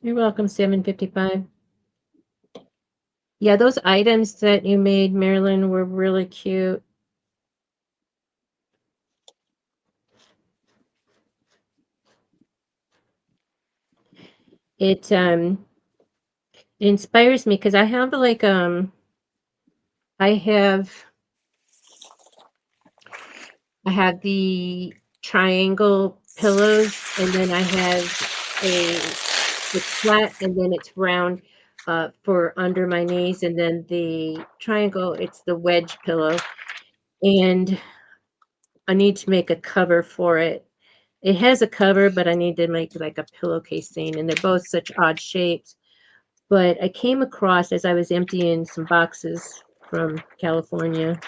You're welcome, 755. Yeah, those items that you made, Marilyn, were really cute. It it inspires me because I have I have the triangle pillows, and then I have a it's flat and then it's round for under my knees, and then the triangle, it's the wedge pillow. And I need to make a cover for it. It has a cover, but I need to make like a pillowcase thing, and they're both such odd shapes. But I came across as I was emptying some boxes from California.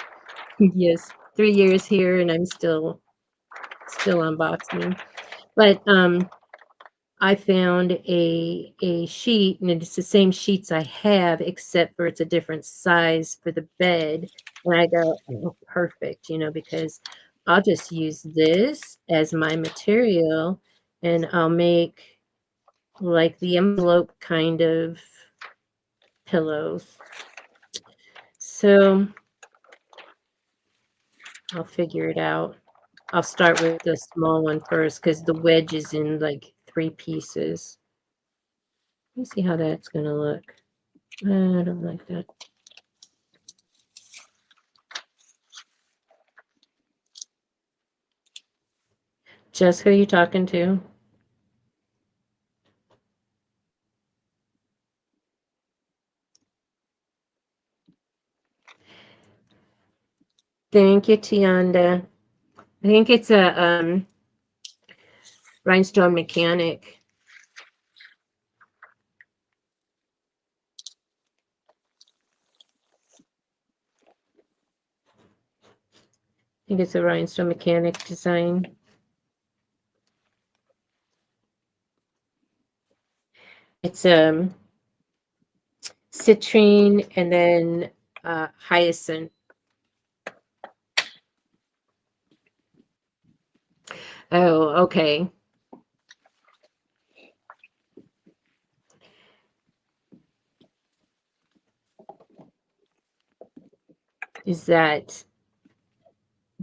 Yes, 3 years here, and I'm still unboxing. But I found a sheet, and it's the same sheets I have, except for it's a different size for the bed. And I go, oh, perfect, because I'll just use this as my material, and I'll make like the envelope kind of pillows. So I'll figure it out. I'll start with the small one first because the wedge is in like 3 pieces. Let me see how that's going to look. I don't like that. Just who you talking to? Thank you, Tianda. I think it's a rhinestone mechanic. I think it's a rhinestone mechanic design. It's citrine and then hyacinth. Oh, okay. Is that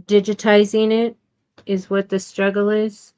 digitizing it is what the struggle is?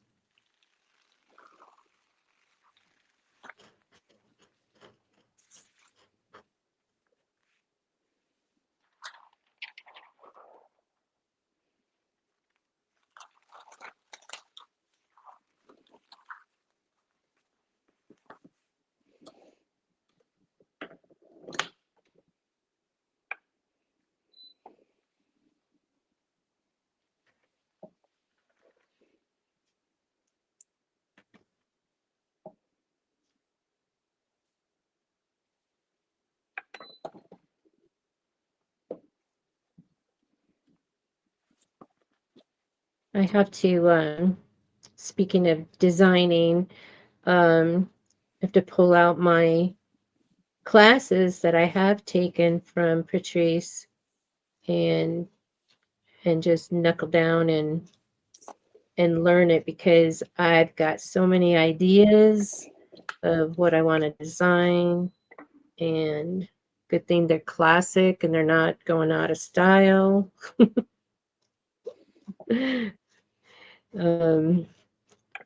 I have to, speaking of designing, I have to pull out my classes that I have taken from Patrice and just knuckle down and learn it because I've got so many ideas of what I want to design, and good thing they're classic and they're not going out of style. um,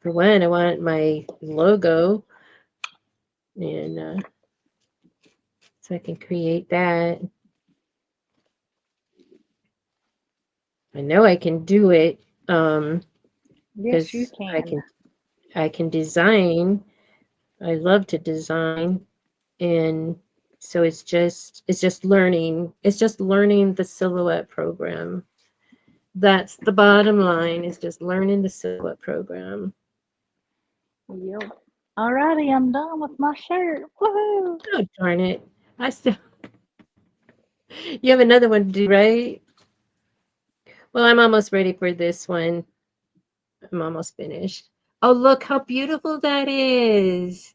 for one, I want my logo, and so I can create that. I know I can do it Yes, you because can. I can design. I love to design, and so it's just learning. It's just learning the silhouette program. That's the bottom line, is just learning the silhouette program. Yep. Alrighty, I'm done with my shirt. Woohoo! Oh, darn it. I still, you have another one to do, right? Well, I'm almost ready for this one. I'm almost finished. Oh, look how beautiful that is.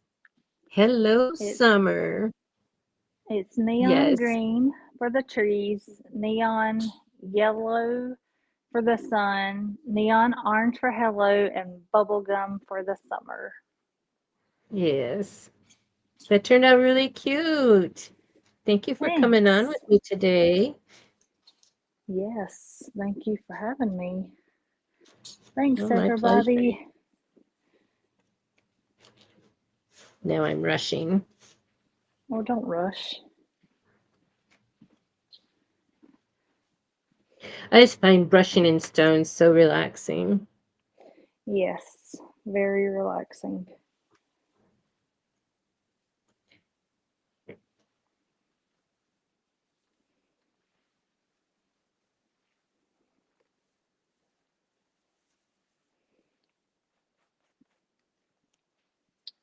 Hello, It's summer. it's neon Yes, green for the trees, neon yellow for the sun, neon orange for hello, and bubblegum for the summer. yes. That turned out really cute. Thank you for coming on Thanks. with me today. Yes, thank you for having me. Thanks, Oh, my pleasure. everybody. Now I'm rushing. Oh, don't rush. I just find brushing in stones so relaxing. Yes, very relaxing.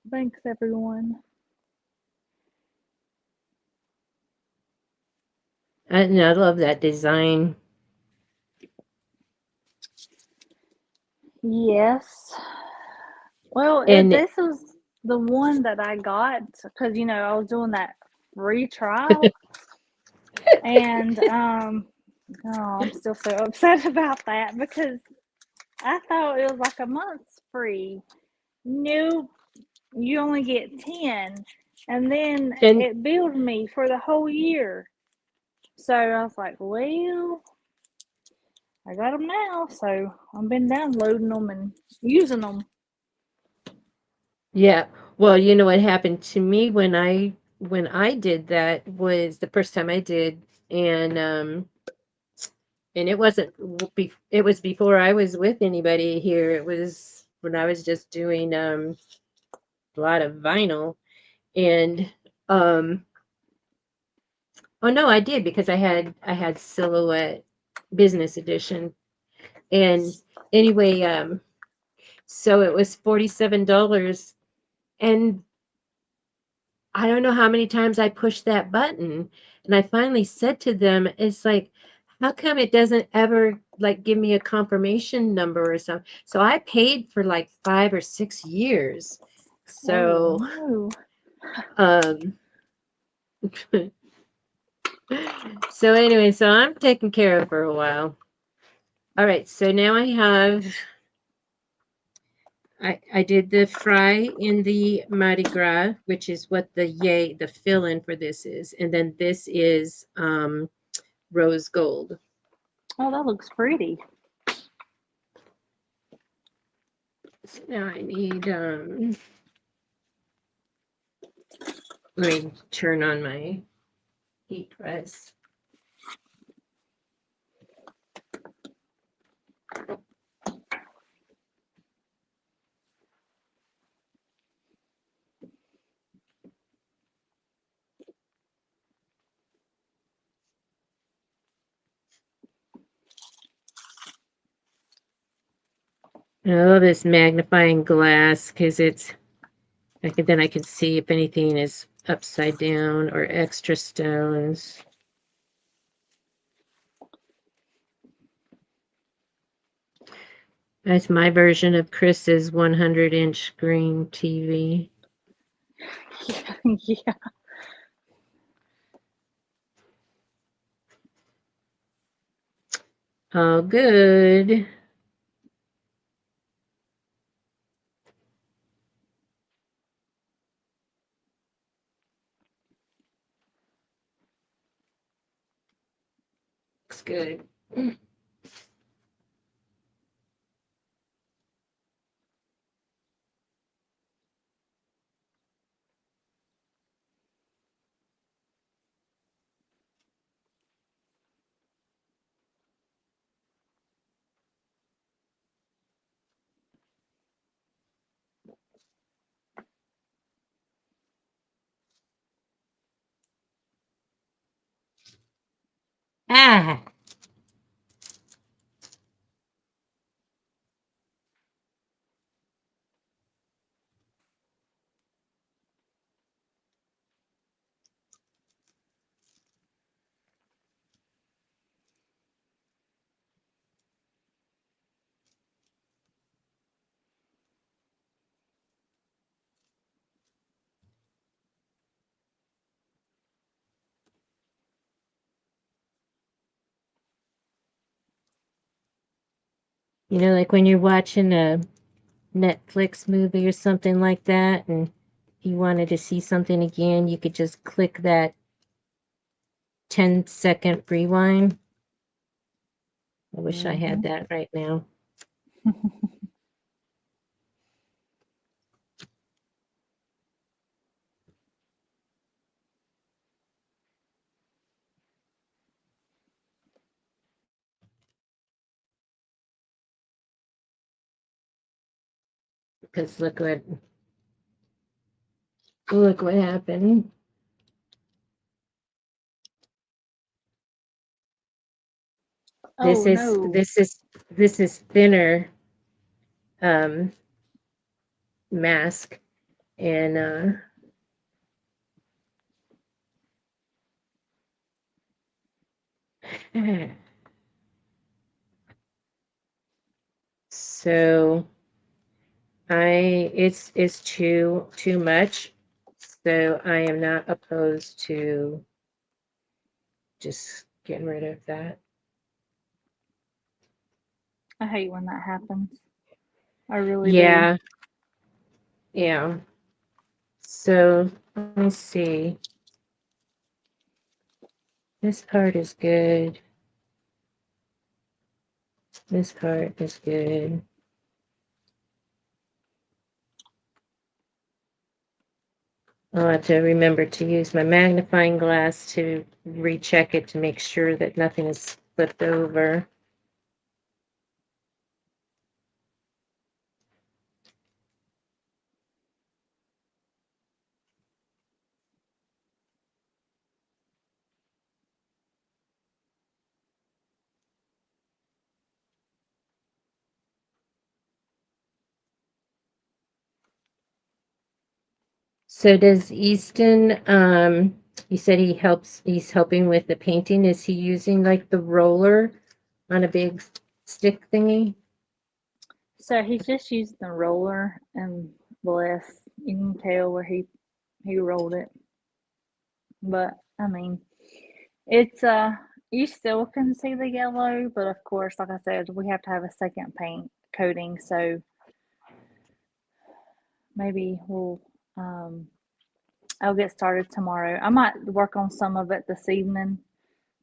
Thanks, everyone. I love that design. Yes. Well, And this was the one that I got because I was doing that free trial, and oh, I'm still so upset about that because I thought it was like a month's free. Nope, you only get 10, and then and it billed me for the whole year. So I was like, well, I got them now, so I've been downloading them and using them. yeah, well, you know what happened to me when I did that was the first time I did, and and it wasn't it was before I was with anybody here. It was when I was just doing a lot of vinyl, and um oh no, I did because I had Silhouette Business Edition. And anyway, so it was $47, and I don't know how many times I pushed that button, and I finally said to them, it's like, how come it doesn't ever like give me a confirmation number or something? So I paid for like 5 or 6 years. Oh So no. Um, so anyway, so I'm taken care of for a while. All right, so now I did the fry in the Mardi Gras, which is what the fill-in for this is, and then this is rose gold. Oh, that looks pretty. So now I need let me turn on my heat press. I love this magnifying glass because then I can see if anything is upside down or extra stones. That's my version of Chris's 100-inch screen TV. Yeah. All good. Looks good. Ah, like when you're watching a Netflix movie or something like that, and if you wanted to see something again, you could just click that 10-second rewind. I wish I had that right now. Because look what happened. Oh no. This is thinner um, mask, and so it's too much. So I am not opposed to just getting rid of that. I hate when that happens. I really do. Yeah, yeah. So let me see. This part is good. This part is good. I'll have to remember to use my magnifying glass to recheck it to make sure that nothing is flipped over. So does Easton, you said he's helping with the painting. Is he using like the roller on a big stick thingy? So he's just using the roller and bless. You can tell where he he rolled it. But I mean, it's you still can see the yellow, but of course, like I said, we have to have a second paint coating, so maybe I'll get started tomorrow. I might work on some of it this evening.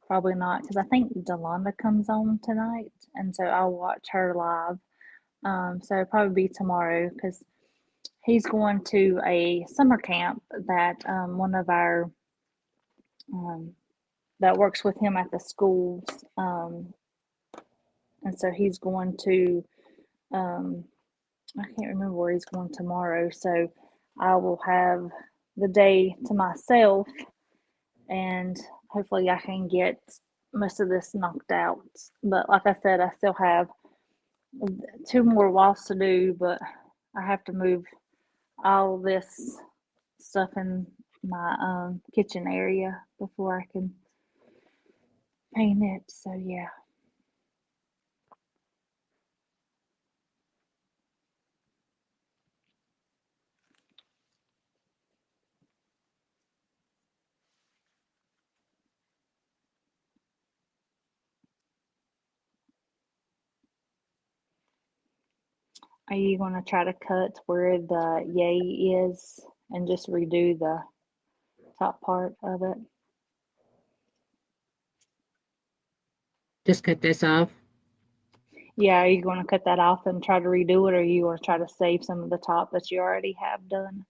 Probably not, because I think Delonda comes on tonight, and so I'll watch her live. So it'll probably be tomorrow, because he's going to a summer camp that one of our um, that works with him at the schools, and so he's going to. I can't remember where he's going tomorrow, so I will have the day to myself, and hopefully I can get most of this knocked out. But like I said, I still have 2 more walls to do, but I have to move all this stuff in my kitchen area before I can paint it. So yeah. Are you going to try to cut where the yay is and just redo the top part of it? Just cut this off. Yeah, are you going to cut that off and try to redo it, or are you going to try to save some of the top that you already have done?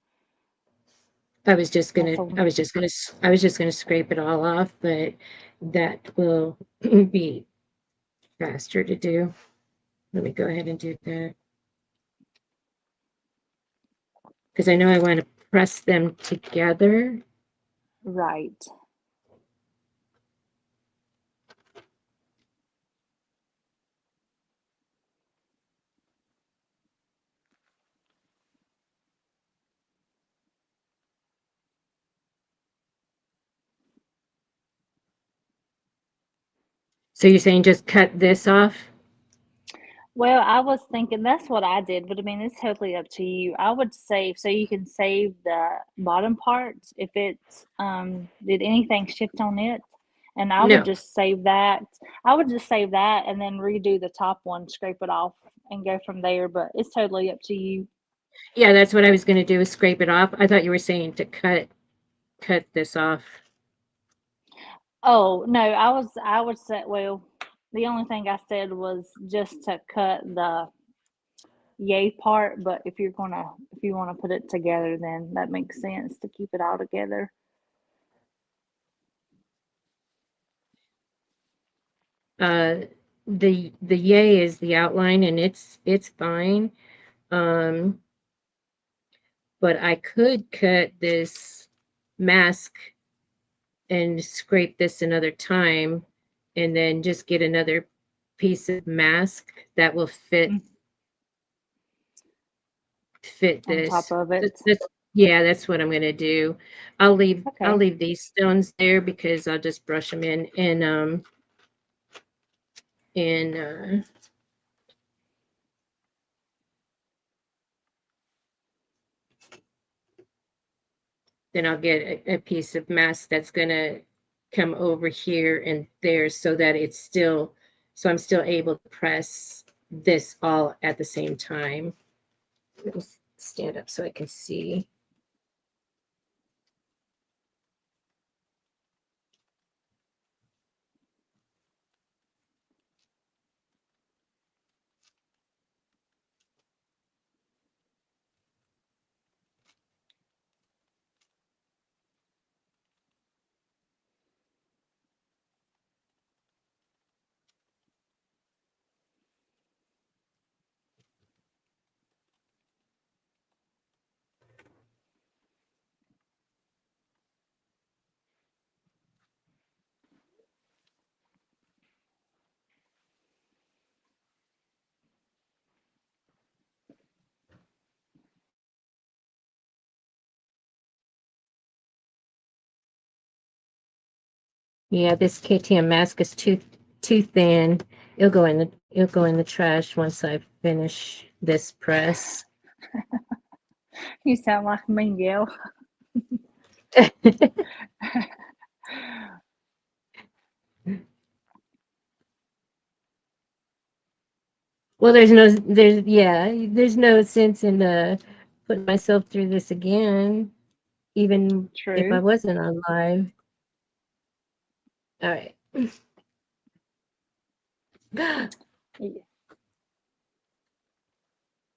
I was just That's gonna, a I was just gonna, I was just gonna scrape it all off, but that will be faster to do. Let me go ahead and do that. Because I know I want to press them together. right. So you're saying just cut this off? Well, I was thinking that's what I did, but I mean, it's totally up to you. I would save, so you can save the bottom parts if it's did anything shift on it, and I would No. just save that. I would just save that and then redo the top one, scrape it off, and go from there. But it's totally up to you. Yeah, that's what I was gonna do is scrape it off. I thought you were saying to cut this off. Oh no, I would say, well, the only thing I said was just to cut the yay part, but if you want to put it together, then that makes sense to keep it all together. Uh, the yay is the outline, and it's fine. Um, but I could cut this mask and scrape this another time, and then just get another piece of mask that will Mm, fit on top this. of it. That's yeah, that's what I'm gonna do. I'll Okay. leave these stones there because I'll just brush them in and then I'll get a piece of mask that's gonna come over here and there so that it's still so I'm still able to press this all at the same time. Let me stand up so I can see. Yeah, this KTM mask is too thin. It'll go in the trash once I finish this press. You sound like me, Gail. Well, there's no sense in putting myself through this again, even if I True. wasn't on live. All right. Yeah.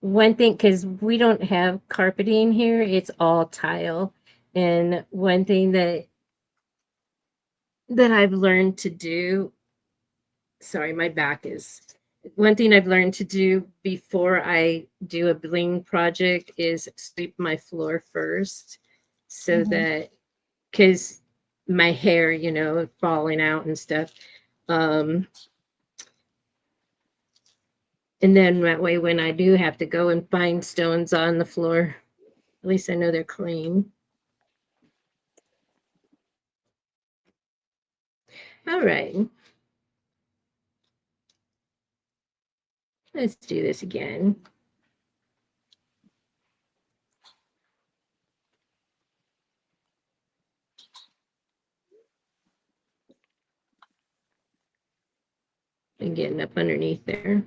One thing, because we don't have carpeting here, it's all tile. And one thing that I've learned to do, sorry, my back is one thing I've learned to do before I do a bling project is sweep my floor first so Hmm. that because my hair, falling out and stuff. Um, and then that way, when I do have to go and find stones on the floor, at least I know they're clean. All right, let's do this again. And getting up underneath there.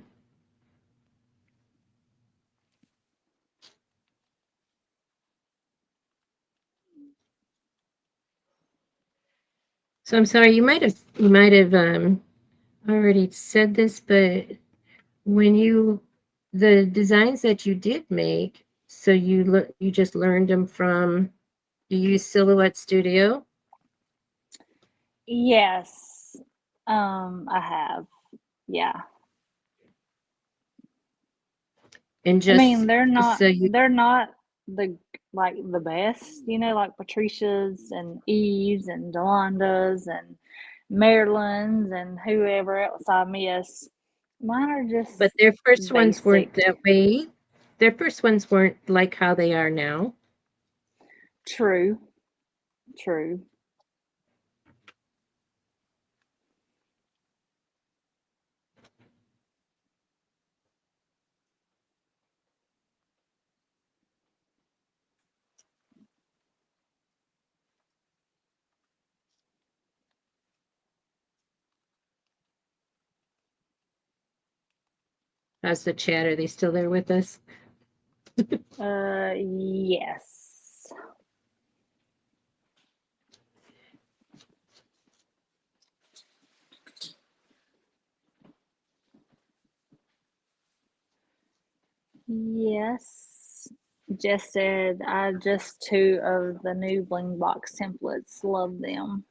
So I'm sorry, you might have already said this, but when the designs that you did make, so you just learned them from you use Silhouette Studio Yes. I have. Yeah. and I mean, just so you they're not the like the best, like Patricia's and Eve's and Jolanda's and Marilyn's and whoever else I miss. Mine are but just their first ones basic. weren't that way. Their first ones weren't like how they are now. True. True. How's the chat? Are they still there with us? Yes. Yes. Just said I just two of the new bling box templates. Love them.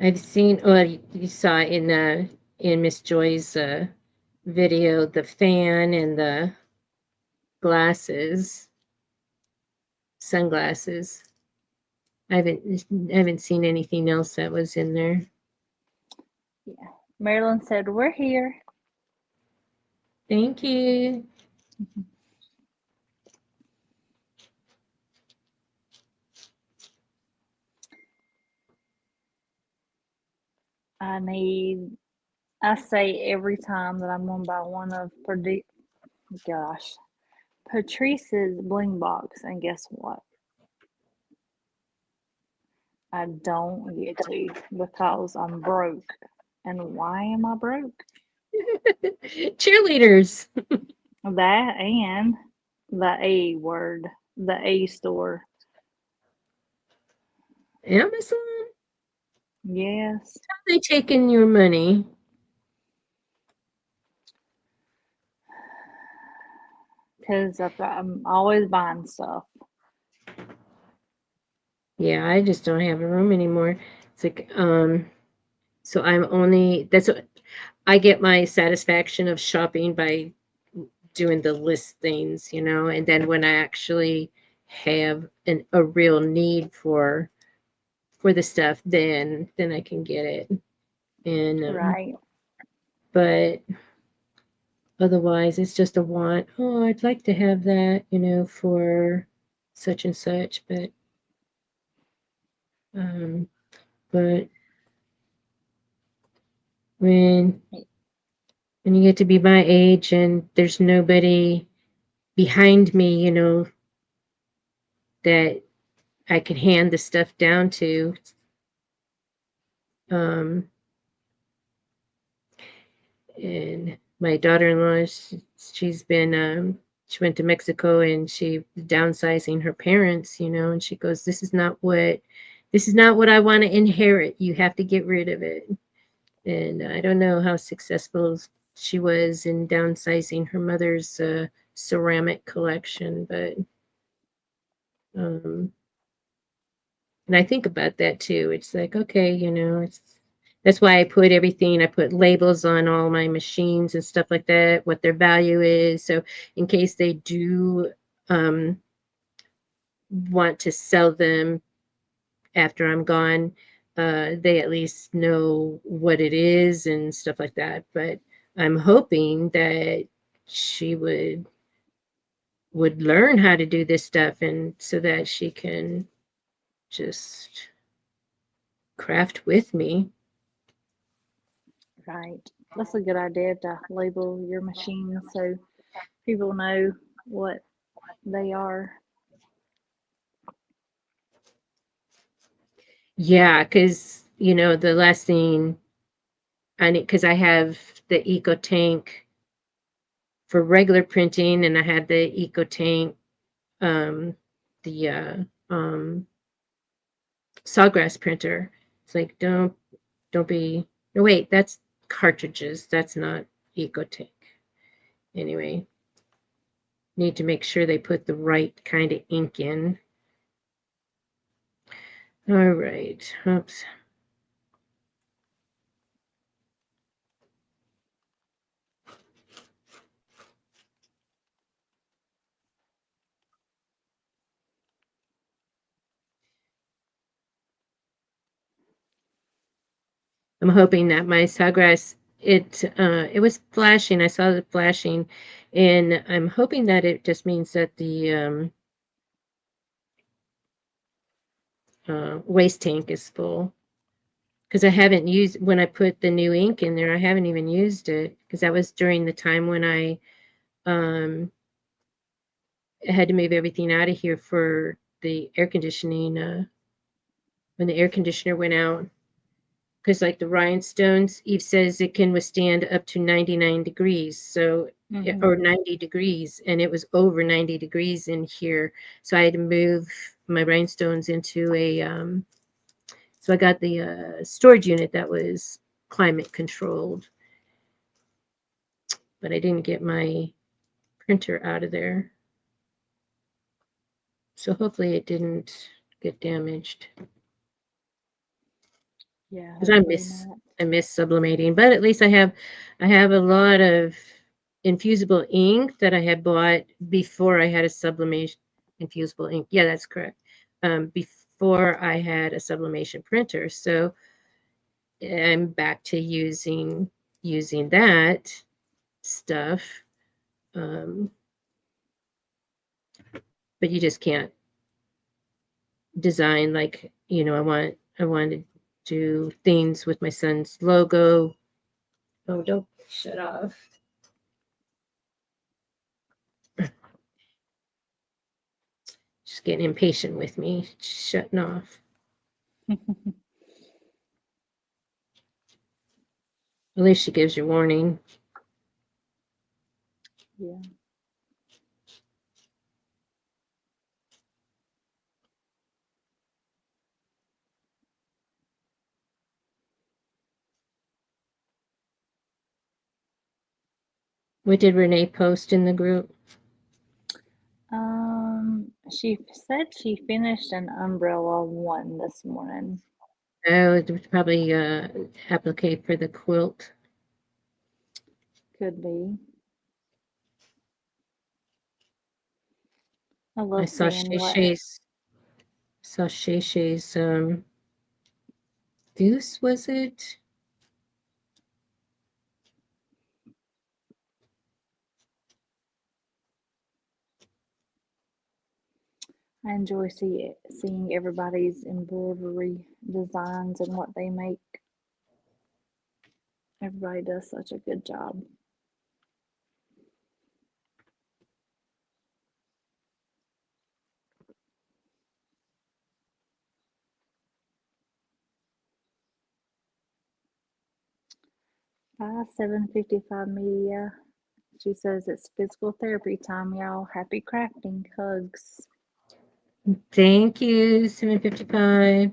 I've seen, or you saw in Miss Joy's video, the fan and the glasses, sunglasses. I haven't seen anything else that was in there. Yeah. Marilyn said, "We're here." Thank you. I need, I say every time that I'm going to buy one of gosh, Patrice's bling box, and guess what? I don't get to because I'm broke. And why am I broke? Cheerleaders. That and the A word, the A store. Amazon? Yes, How they taking your money? because I'm always buying stuff. Yeah, I just don't have a room anymore. It's like, so that's what I get my satisfaction of shopping by doing the list things, and then when I actually have a real need for the stuff, then I can get it. And Right. but otherwise, it's just a want. Oh, I'd like to have that, for such and such, um, but when when you get to be my age and there's nobody behind me, that I could hand the stuff down to. Um, and my daughter-in-law, she's been, she went to Mexico and she downsizing her parents, and she goes, this is not what I want to inherit. You have to get rid of it. And I don't know how successful she was in downsizing her mother's ceramic collection, but um, and I think about that too. It's like, okay, that's why I put everything. I put labels on all my machines and stuff like that, what their value is, so in case they do um, want to sell them after I'm gone, they at least know what it is and stuff like that. But I'm hoping that she would learn how to do this stuff, and so that she can just craft with me. Right. That's a good idea to label your machines so people know what they are. Yeah, because the last thing I need, because I have the Eco Tank for regular printing, and I had the Eco Tank, um, the sawgrass printer. It's like, don't be. No, wait, that's cartridges. That's not Eco Tank. Anyway, need to make sure they put the right kind of ink in. All right. Oops. I'm hoping that my sawgrass, it was flashing. I saw it flashing, and I'm hoping that it just means that the waste tank is full, because I haven't used, when I put the new ink in there, I haven't even used it, because that was during the time when I um, had to move everything out of here for the air conditioning, when the air conditioner went out. Because like the rhinestones, Eve says it can withstand up to 99 degrees, so Hmm. or 90 degrees, and it was over 90 degrees in here. So I had to move my rhinestones into a so I got the storage unit that was climate controlled, but I didn't get my printer out of there. So hopefully it didn't get damaged. Yeah, Because I hopefully miss not. I miss sublimating, but at least I have a lot of infusible ink that I had bought before I had a sublimation infusible ink. Yeah, that's correct. Before I had a sublimation printer, so I'm back to using that stuff. Um, but you just can't design like I want to do things with my son's logo. Oh, don't shut off. She's getting impatient with me, shutting off. At least she gives you warning. Yeah. What did Renee post in the group? She said she finished an umbrella one this morning. Oh, it was probably applique for the quilt. Could be. I I love saw seeing Shay what. Shay's goose, was it? I enjoy seeing everybody's embroidery designs and what they make. Everybody does such a good job. Hi, 755 Media. She says it's physical therapy time, y'all. Happy crafting. Hugs. Thank you, 755.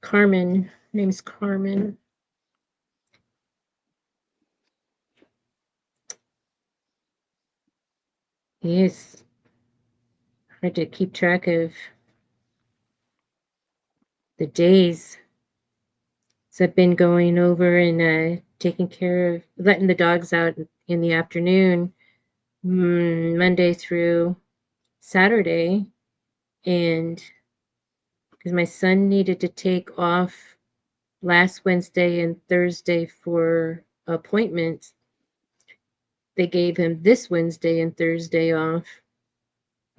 Carmen. Her name's Carmen. Yes. Hard to keep track of the days. So I've been going over and taking care of letting the dogs out in the afternoon, Monday through Saturday, and because my son needed to take off last Wednesday and Thursday for appointments, they gave him this Wednesday and Thursday off.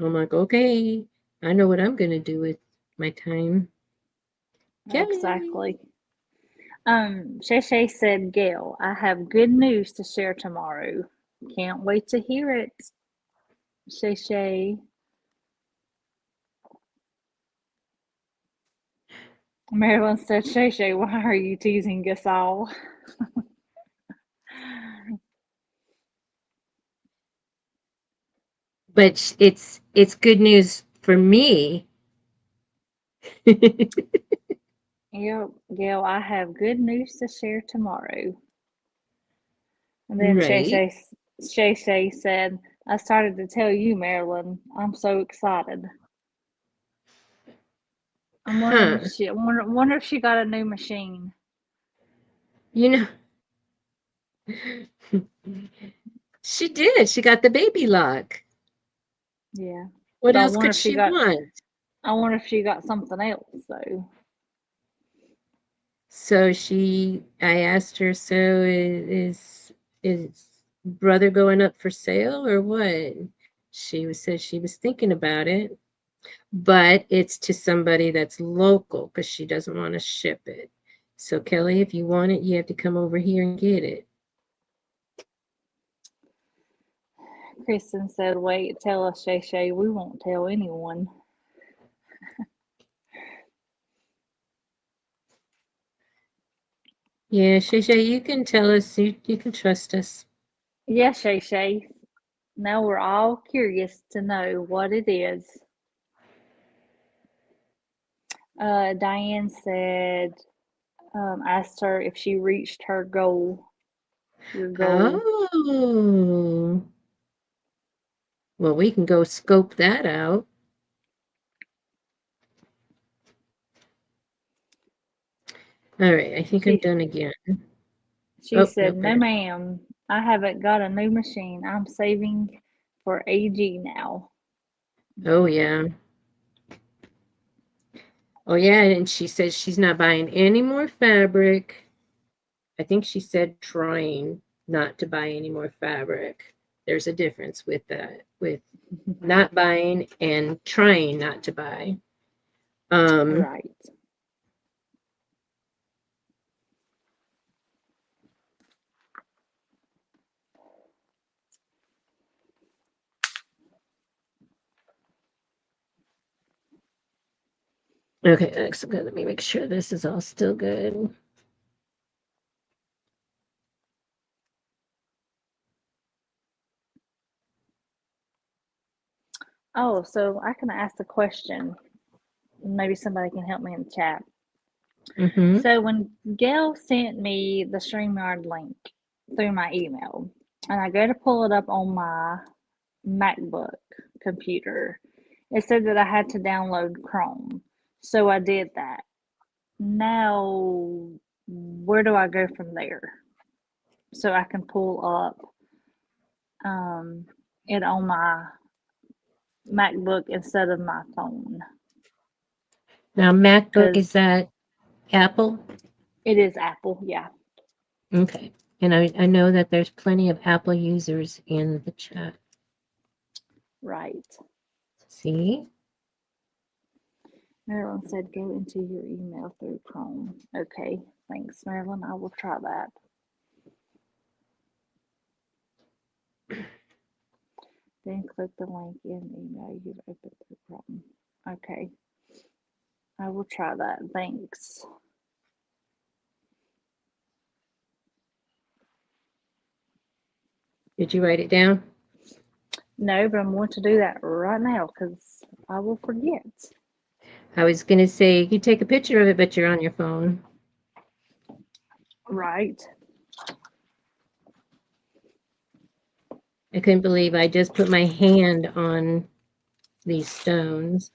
I'm like, okay, I know what I'm gonna do with my time. Kelly. Exactly. Shay said, Gail, I have good news to share tomorrow. Can't wait to hear it. Shay. Marilyn said, Shay, why are you teasing us all? But it's good news for me. Yep, Gail, I have good news to share tomorrow. And then Right. Shay said, I started to tell you, Marilyn, I'm so excited. I'm wondering Huh. if wonder if she got a new machine. You know, she did. She got the baby lock. Yeah. What But else could she want? I wonder if she got something else though. So I asked her, so is brother going up for sale or what? Said she was thinking about it, but it's to somebody that's local because she doesn't want to ship it. So Kelly, if you want it, you have to come over here and get it. Kristen said, wait, tell us, Shay, we won't tell anyone. Yeah, Shay, you can tell us. You can trust us. Yeah, Shay. Now we're all curious to know what it is. Diane said, asked her if she reached her goal. Your goal. Oh, well, we can go scope that out. All right, I think I'm She done again. she Oh, said, nope, I no, ma'am, I haven't got a new machine. I'm saving for AG now. oh yeah. Oh yeah, and she says she's not buying any more fabric. I think she said trying not to buy any more fabric. There's a difference with that, with not buying and trying not to buy. Um, Right. okay, excellent. Let me make sure this is all still good. Oh, so I can ask a question. Maybe somebody can help me in the chat. Mm-hmm. So when Gail sent me the StreamYard link through my email, and I go to pull it up on my MacBook computer, it said that I had to download Chrome. So I did that. Now, where do I go from there? So I can pull up it on my MacBook instead of my phone. Now, MacBook, is Because that Apple? it is Apple, yeah. Okay. And I know that there's plenty of Apple users in the chat. Right. See? Marilyn said go into your email through Chrome. Okay, thanks, Marilyn. I will try that. Then click the link in email you open through Chrome. Okay, I will try that. Thanks. Did you write it down? No, but I'm going to do that right now because I will forget. I was going to say you take a picture of it, but you're on your phone. Right. I couldn't believe I just put my hand on these stones.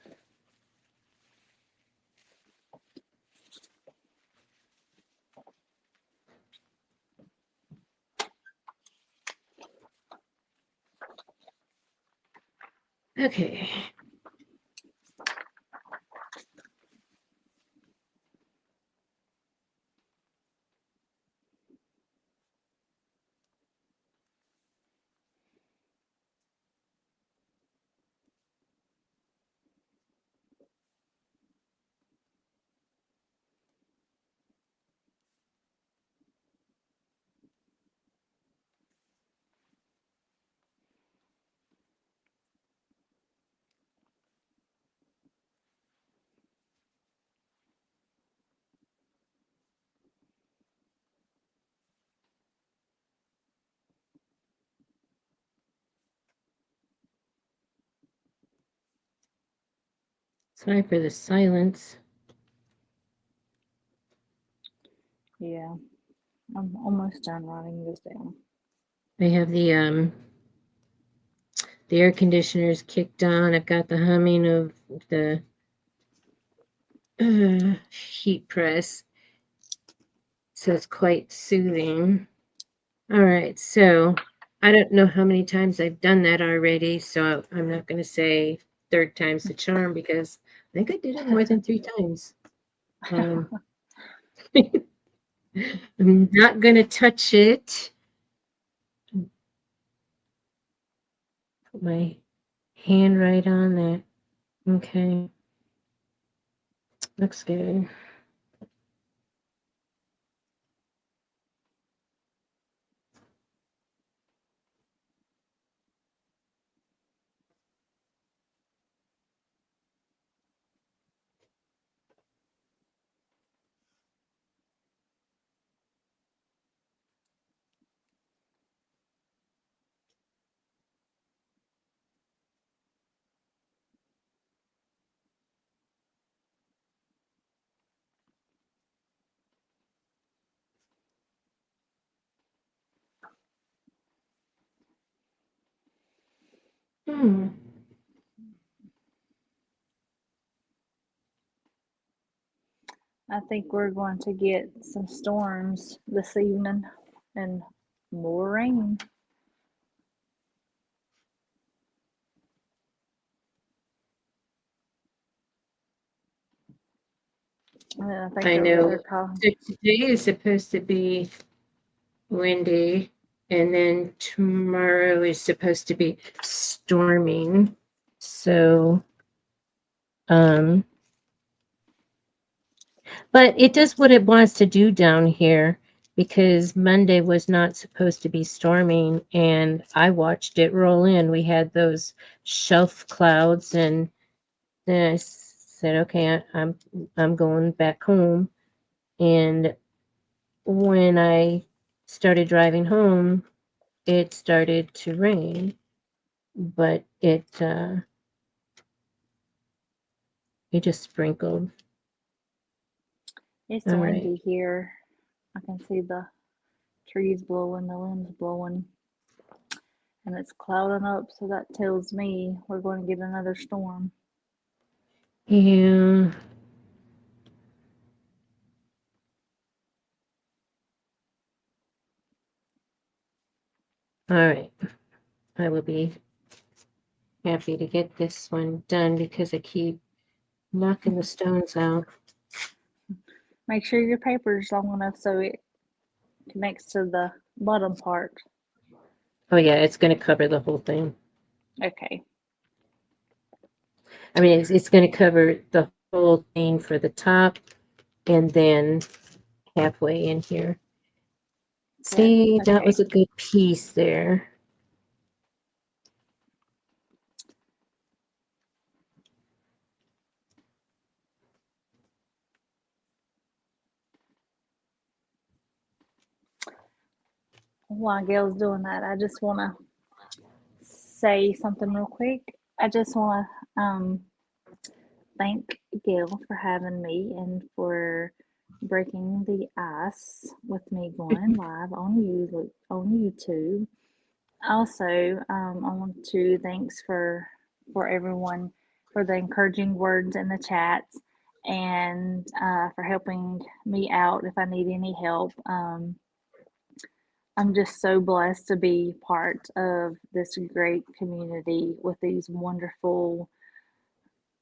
Okay. Sorry for the silence. Yeah. I'm almost done writing this down. I have the air conditioners kicked on. I've got the humming of the heat press. So it's quite soothing. All right, so I don't know how many times I've done that already, so I'm not going to say third time's the charm because I think I did it more than 3 times. I'm not going to touch it. Put my hand right on that. Okay. Looks good. Hmm. I think we're going to get some storms this evening and more rain. I think I they're what know. they're calling. So today is supposed to be windy, and then tomorrow is supposed to be storming. So, but it does what it wants to do down here because Monday was not supposed to be storming, and I watched it roll in. We had those shelf clouds, and then I said, "Okay, I'm going back home." And when I started driving home, it started to rain, but it just sprinkled. It's All right. windy here. I can see the trees blowing, the wind's blowing, and it's clouding up. So that tells me we're going to get another storm. Yeah. All right. I will be happy to get this one done because I keep knocking the stones out. Make sure your paper's long enough so it connects to the bottom part. Oh yeah, it's going to cover the whole thing. Okay. I mean, it's going to cover the whole thing for the top and then halfway in here. Good. See, that Okay. was a good piece there. while Gail's doing that, I just want to say something real quick. I just want to thank Gail for having me and for breaking the ice with me going live on YouTube. Also, I want to thanks for everyone for the encouraging words in the chat and for helping me out if I need any help. I'm just so blessed to be part of this great community with these wonderful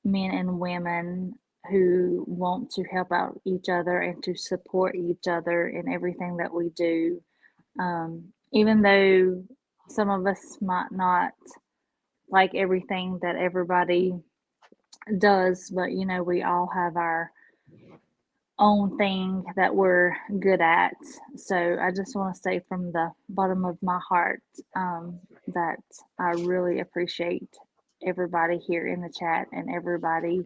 men and women who want to help out each other and to support each other in everything that we do. Even though some of us might not like everything that everybody does, but we all have our own thing that we're good at. So I just want to say from the bottom of my heart that I really appreciate everybody here in the chat and everybody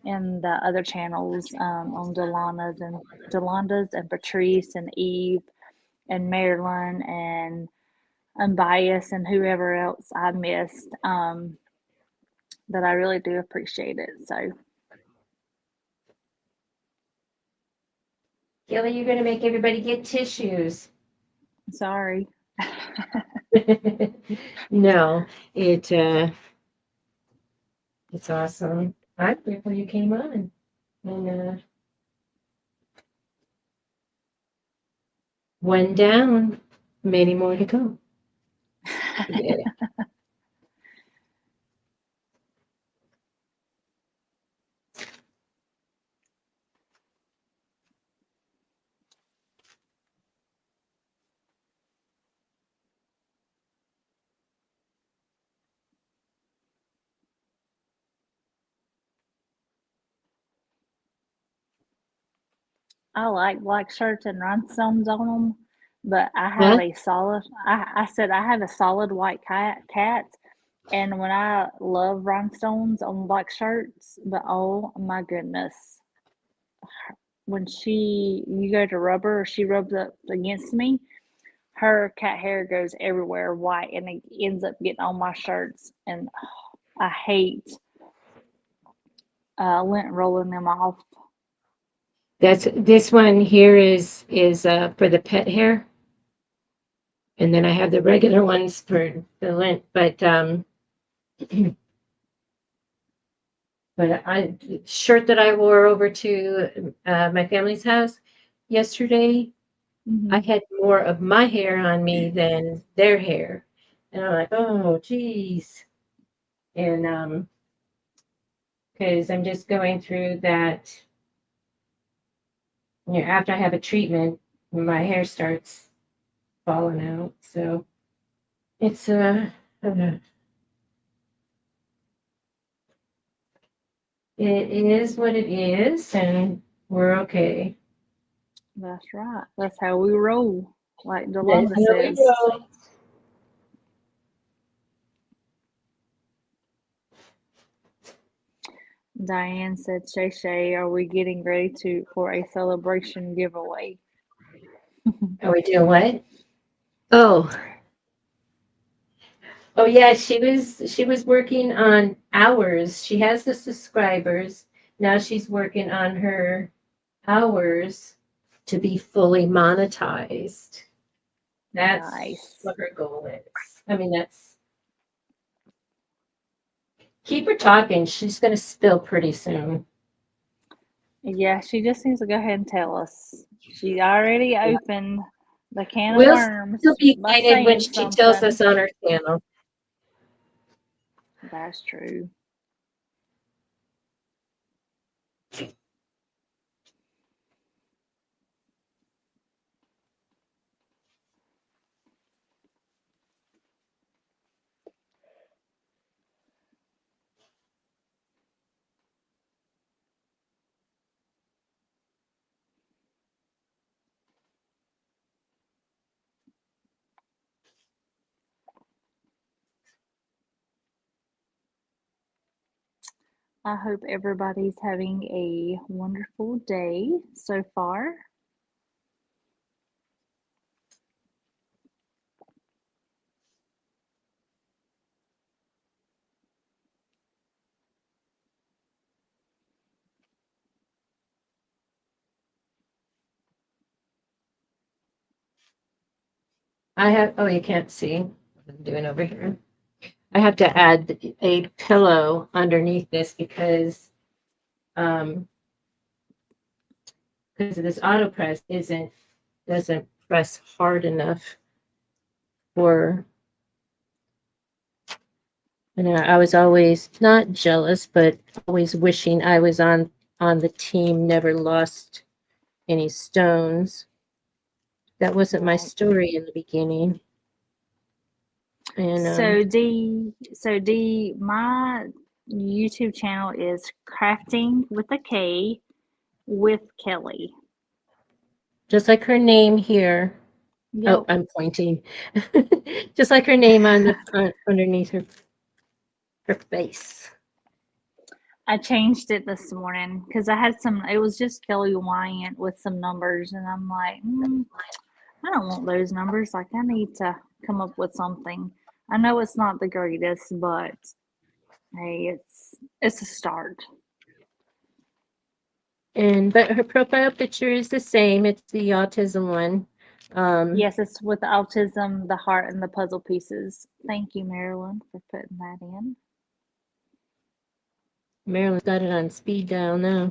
in the other channels on Delonda's and Patrice and Eve and Marilyn and Unbiased and whoever else I missed. That I really do appreciate it. So Gilly, you're going to make everybody get tissues. sorry. No, it's awesome. I'm grateful you came on, and one down, many more to go. Yeah. I like black shirts and rhinestones on them, but I have Huh? a solid. I said I have a solid white cat, and when I love rhinestones on black shirts, but oh my goodness, when you go to rub her or she rubs up against me, her cat hair goes everywhere white, and it ends up getting on my shirts, and I hate lint rolling them off. This one here is for the pet hair, and then I have the regular ones for the lint. But I shirt that I wore over to my family's house yesterday, I Mm-hmm. had more of my hair on me than their hair, and I'm like, oh, geez, and because I'm just going through that. After I have a treatment, my hair starts falling out. So it's it is what it is, and we're okay. That's right. That's how we roll, like That's Delonda how we says. roll. Diane said, Shay Shay, are we getting ready for a celebration giveaway? Are we doing what? Oh, oh yeah, she was working on hours. She has the subscribers. Now she's working on her hours to be fully monetized. That's Nice. what her goal is. I mean, that's keep her talking. She's going to spill pretty soon. Yeah, she just needs to go ahead and tell us. She already Yeah. opened the can of We'll still worms be by excited when saying she tells something. us on her channel. That's true. I hope everybody's having a wonderful day so far. I have, oh, you can't see what I'm doing over here. I have to add a pillow underneath this um, because this auto press doesn't press hard enough for, you know, I was always not jealous, but always wishing I was on the team, never lost any stones. That wasn't my Right. story in the beginning. And So D, my YouTube channel is Crafting with a K with Kelly. just like her name here. Oh, Yep. I'm pointing. Just like her name on the underneath her face. I changed it this morning because I had some. It was just Kelly Wyant with some numbers, and I'm like, I don't want those numbers. Like, I need to come up with something. I know it's not the greatest, but hey, it's a start. But her profile picture is the same. It's the autism one. Yes, it's with the autism, the heart, and the puzzle pieces. Thank you, Marilyn, for putting that in. Marilyn's got it on speed dial now.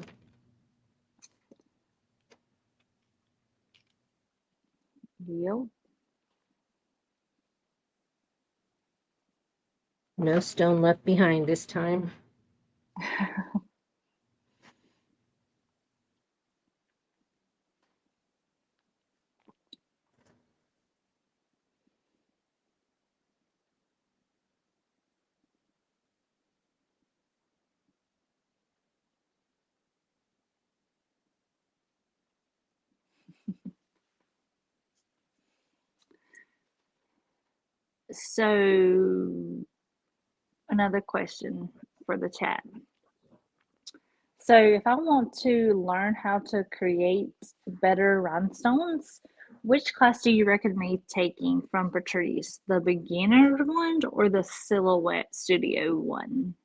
Yep. No stone left behind this time. So, another question for the chat. So, if I want to learn how to create better rhinestones, which class do you recommend me taking from Patrice? The beginner one or the silhouette studio one?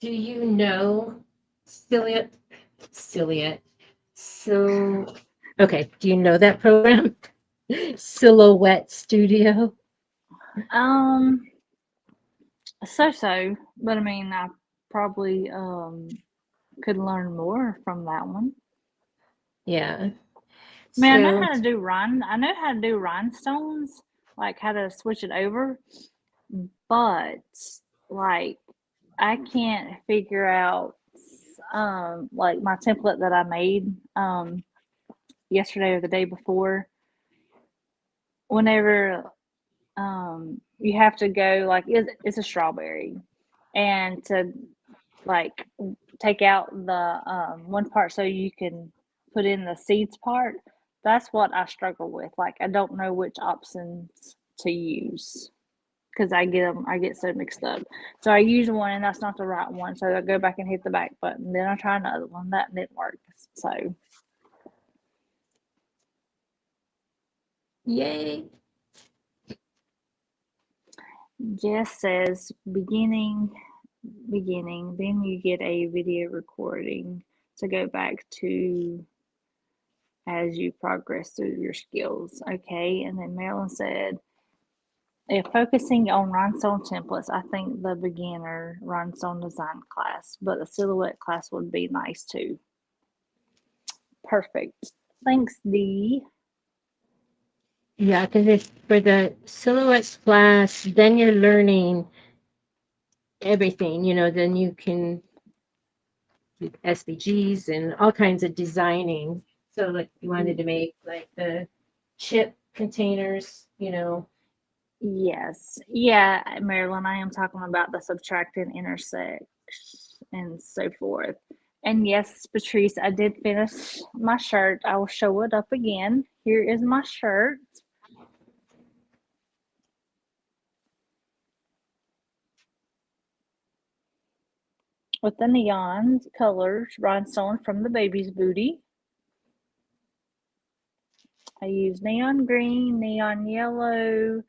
Do you know Ciliate? Ciliate. So, okay. Do you know that program? Silhouette Studio. Um, so, but I mean, I probably could learn more from that one. Yeah. I mean, So, I know how to do rhinestones, like how to switch it over, but like I can't figure out like my template that I made yesterday or the day before. Whenever you have to go like it's a strawberry, and to like take out the one part so you can put in the seeds part. That's what I struggle with. Like I don't know which options to use because I get so mixed up. So I use one and that's not the right one. So I go back and hit the back button. Then I try another one that didn't work. So yay. Jess says beginning, then you get a video recording to go back to as you progress through your skills. Okay. And then Marilyn said, if focusing on rhinestone templates, I think the beginner rhinestone design class, but the silhouette class would be nice too. Perfect. Thanks, Dee. Yeah, because it's for the silhouettes class, then you're learning everything, then you can do SVGs and all kinds of designing. So like you wanted to make like the chip containers. Yes. Yeah, Marilyn, I am talking about the subtract and intersect and so forth. And yes, Patrice, I did finish my shirt. I will show it up again. Here is my shirt. with the neon colors, rhinestone from the baby's booty. I use neon green, neon yellow,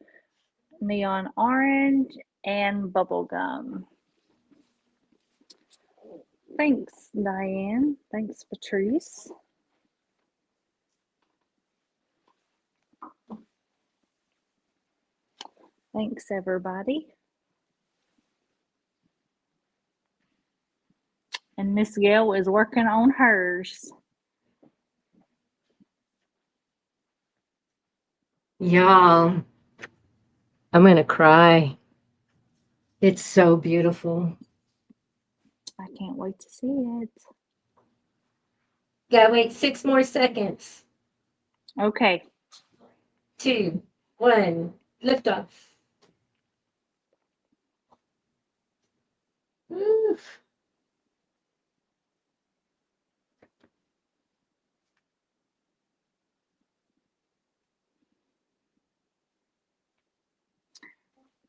neon orange, and bubble gum. Thanks, Diane. Thanks, Patrice. Thanks, everybody. And Miss Gail is working on hers. Y'all, I'm gonna cry. It's so beautiful. I can't wait to see it. Gotta wait 6 more seconds. Okay. 2, 1, lift off. Oof.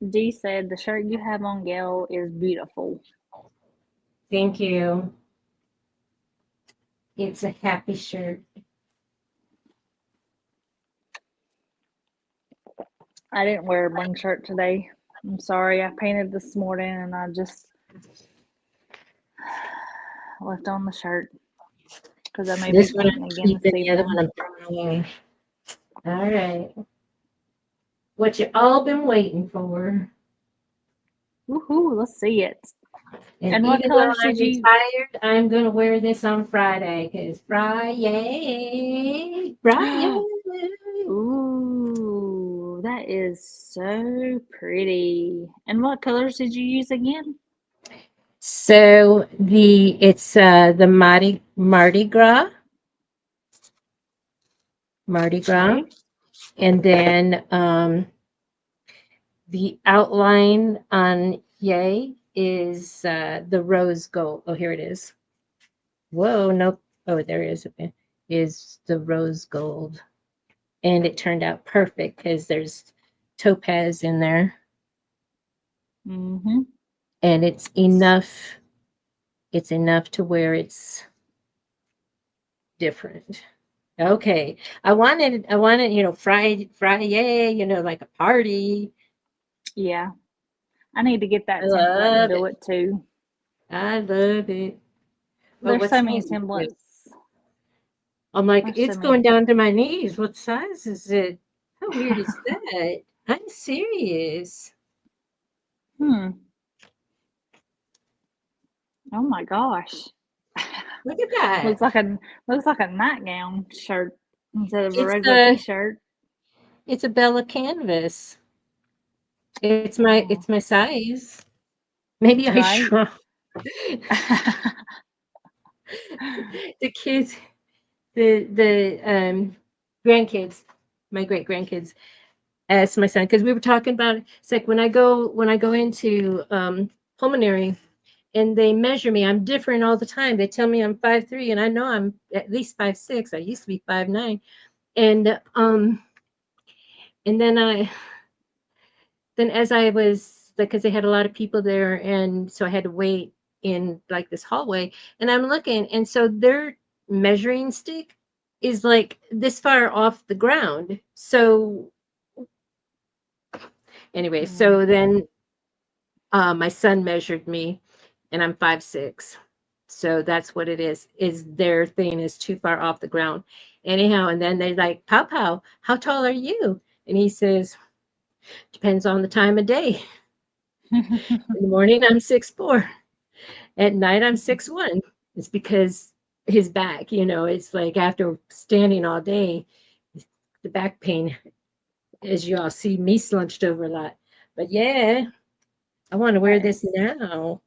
Dee said the shirt you have on, Gail, is beautiful. Thank you. It's a happy shirt. I didn't wear one shirt today. I'm sorry. I painted this morning and I just left on the shirt because I may be This one painting I'm again this keeping, the other evening. one I'm throwing away. All right. What you all been waiting for. Woohoo! Let's see it. And And what even though colors I'm did you? retired, I'm going to wear this on Friday because Friday, Friday. Ooh, that is so pretty. And what colors did you use again? So it's the Mardi Gras, Okay. and then the outline on Yay is the rose gold. Oh, here it is. Whoa, nope. Oh, there it is. Is the rose gold. And it turned out perfect because there's topaz in there. Mm-hmm. And it's enough to where it's different. Okay. I wanted, Friday, like a party. Yeah. I need to get I that template and love do it. it too. I love it. Well, There's what so many size is it? templates. I'm like, There's so it's going many. down to my knees. What size is it? How weird is that? I'm serious. Hmm. Oh my gosh. Look at that. Looks like a nightgown shirt instead of a It's regular a t-shirt. it's a Bella canvas. It's my Oh, size. Maybe I right. shrunk. The kids, the grandkids, my great grandkids, asked my son because we were talking about it. It's like when I go into pulmonary and they measure me, I'm different all the time. They tell me I'm 5'3", and I know I'm at least 5'6". I used to be 5'9", and and then as I was like, because they had a lot of people there, and so I had to wait in like this hallway, and I'm looking, and so their measuring stick is like this far off the ground. So anyway, Hmm. so then my son measured me, and I'm 5'6". So that's what it is their thing is too far off the ground. Anyhow, and then they like, Pow Pow, how tall are you? And he says, depends on the time of day. In the morning, I'm 6'4". At night, I'm 6'1". It's because his back, it's like after standing all day, the back pain, as you all see me slunched over a lot. But yeah, I want to wear That this is now.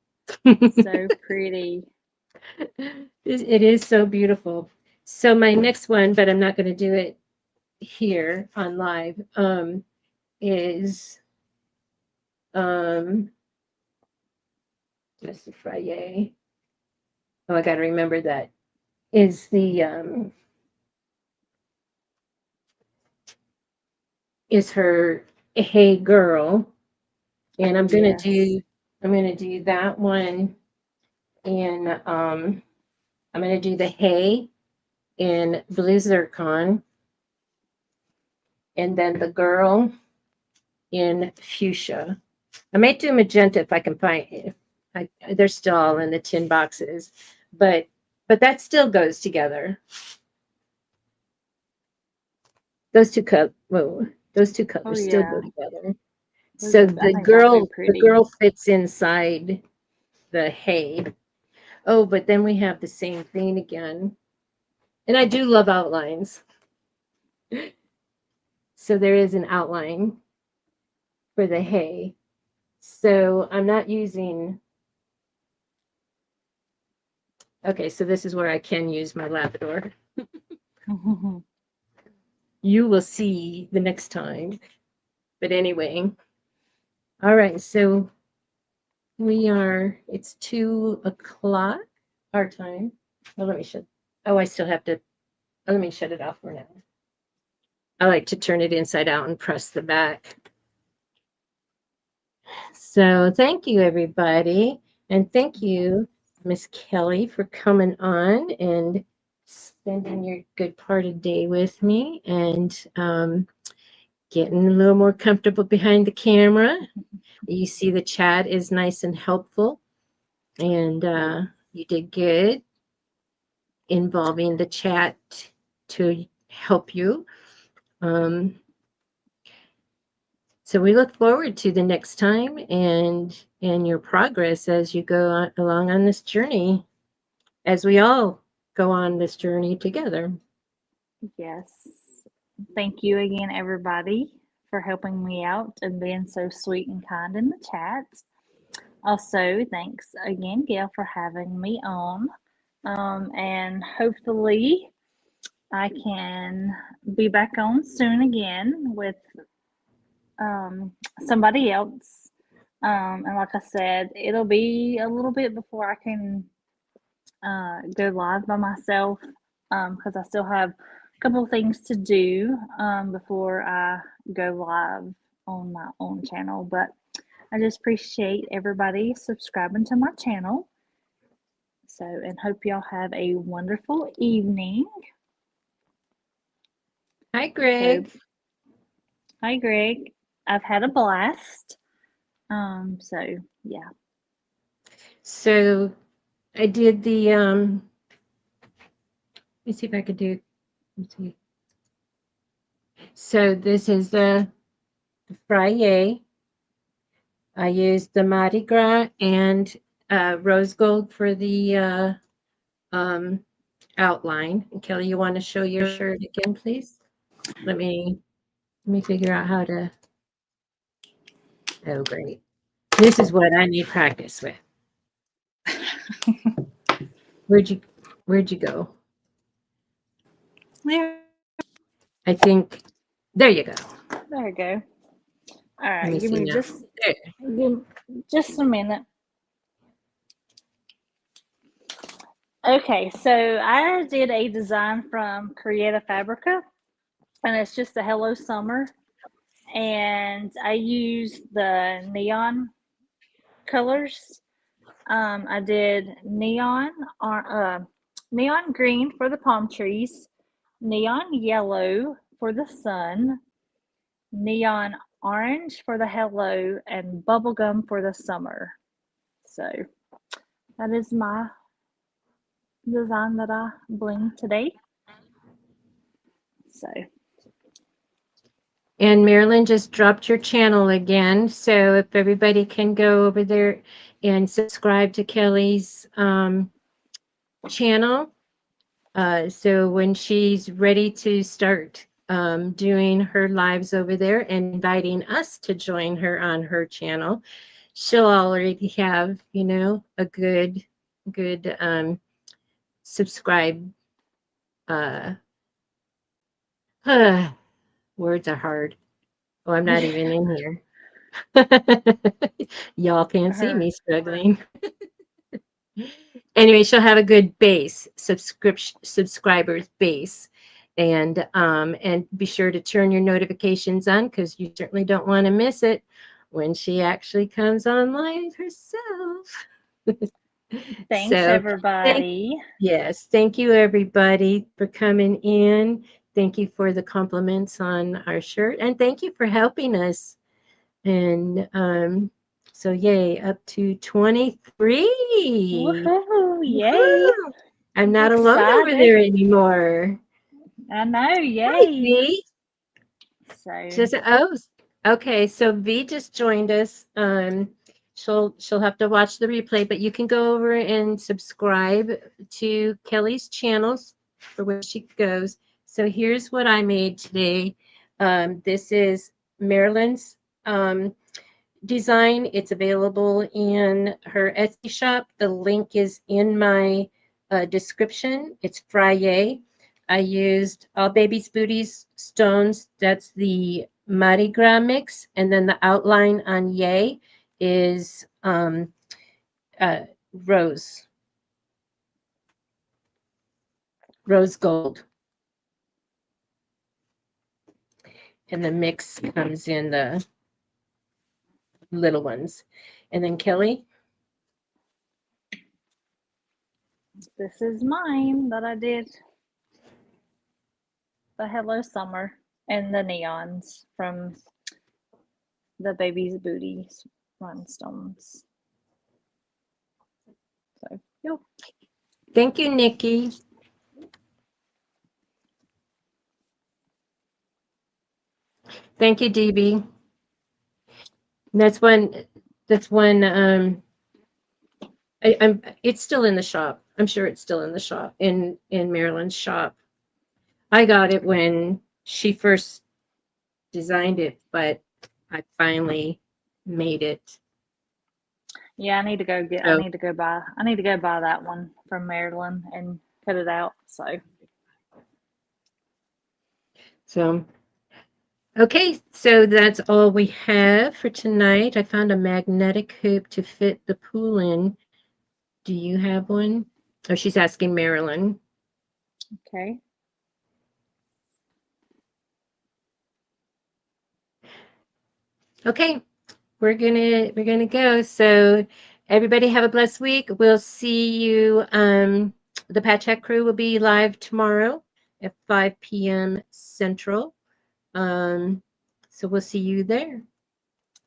so pretty. It is so beautiful. So my next one, but I'm not going to do it here on live, is um, Mr. Friday. Oh, I got to remember that. Is the is her Hey Girl, and I'm gonna Yes. do I'm gonna do that one in, I'm going to do the hay in blue zircon, and then the girl in fuchsia. I might do magenta if I can find it. They're still all in the tin boxes, but that still goes together. Those two Oh colors still go yeah, together. those So are. I think that'll be the pretty. girl fits inside the hay. Oh, but then we have the same thing again. And I do love outlines. So there is an outline for the hay. So I'm not using, okay, so this is where I can use my Labrador. You will see the next time. But anyway, all right, so it's 2 o'clock our time. Oh, I still have to, let me shut it off for now. I like to turn it inside out and press the back. So thank you, everybody. And thank you, Miss Kelly, for coming on and spending your good part of the day with me and getting a little more comfortable behind the camera. You see the chat is nice and helpful. And you did good involving the chat to help you. So we look forward to the next time and your progress as you go along on this journey, as we all go on this journey together. Yes. Thank you again, everybody, for helping me out and being so sweet and kind in the chat. Also, thanks again, Gail, for having me on. And hopefully, I can be back on soon again with somebody else. And like I said, it'll be a little bit before I can go live by myself because I still have a couple of things to do before I go live on my own channel. But I just appreciate everybody subscribing to my channel. So, and hope y'all have a wonderful evening. Hi, Greg. So, hi, Greg. I've had a blast. So yeah. So I did the let me see if I could do, let's see. So this is the Friar. I used the Mardi Gras and rose gold for the outline. And Kelly, you want to show your shirt again, please? Let me figure out how to. Oh, great. This is what I need practice with. Where'd you go? There, I think there you go. there we go. All Let right, me give see me now. There. just a minute. Okay, so I did a design from Creative Fabrica, and it's just a Hello Summer, and I used the neon colors. I did neon green for the palm trees, neon yellow for the sun, neon orange for the hello, and bubblegum for the summer. So that is my design that I bling today. So And Marilyn just dropped your channel again. So if everybody can go over there and subscribe to Kelly's channel. So when she's ready to start doing her lives over there and inviting us to join her on her channel, she'll already have, a good subscribe. Uh, words are hard. Oh, I'm not even in here. Y'all can't see her me struggling. Anyway, she'll have a good base, subscribers base. And be sure to turn your notifications on because you certainly don't want to miss it when she actually comes online herself. Thanks, So thank everybody. yes, thank you everybody for coming in. Thank you for the compliments on our shirt, and thank you for helping us. And so yay, up to 23. Woohoo! Yay! Woohoo! I'm not alone over Excited. there anymore. I know. Hi, Yay! V. So Just okay. So V just joined us. She'll have to watch the replay, but you can go over and subscribe to Kelly's channels for where she goes. So here's what I made today. This is Marilyn's design. It's available in her Etsy shop. The link is in my description. It's Friday. I used All Baby's Booties stones. That's the Mardi Gras mix. And then the outline on Yay is uh, rose, rose gold. And the mix comes in the little ones. And then Kelly, this is mine that I did. The Hello Summer and the neons from the Baby's Booties Rhinestones. So, yep. thank you, Nikki. Thank you, DB. That's when I'm it's still in the shop. I'm sure it's still in the shop in Maryland's shop. I got it when she first designed it, but I finally made it. Yeah, I need to go get. I So need to go buy. I need to go buy that one from Marilyn and cut it out. so okay, so that's all we have for tonight. I found a magnetic hoop to fit the pool in. Do you have one? Oh, she's asking Marilyn. Okay. Okay, we're gonna go. So everybody have a blessed week. We'll see you. The Patch Hack crew will be live tomorrow at 5 p.m. Central. Um, so we'll see you there.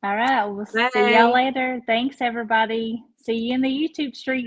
All right. We'll see y'all Bye. later. Thanks, everybody. See you in the YouTube street.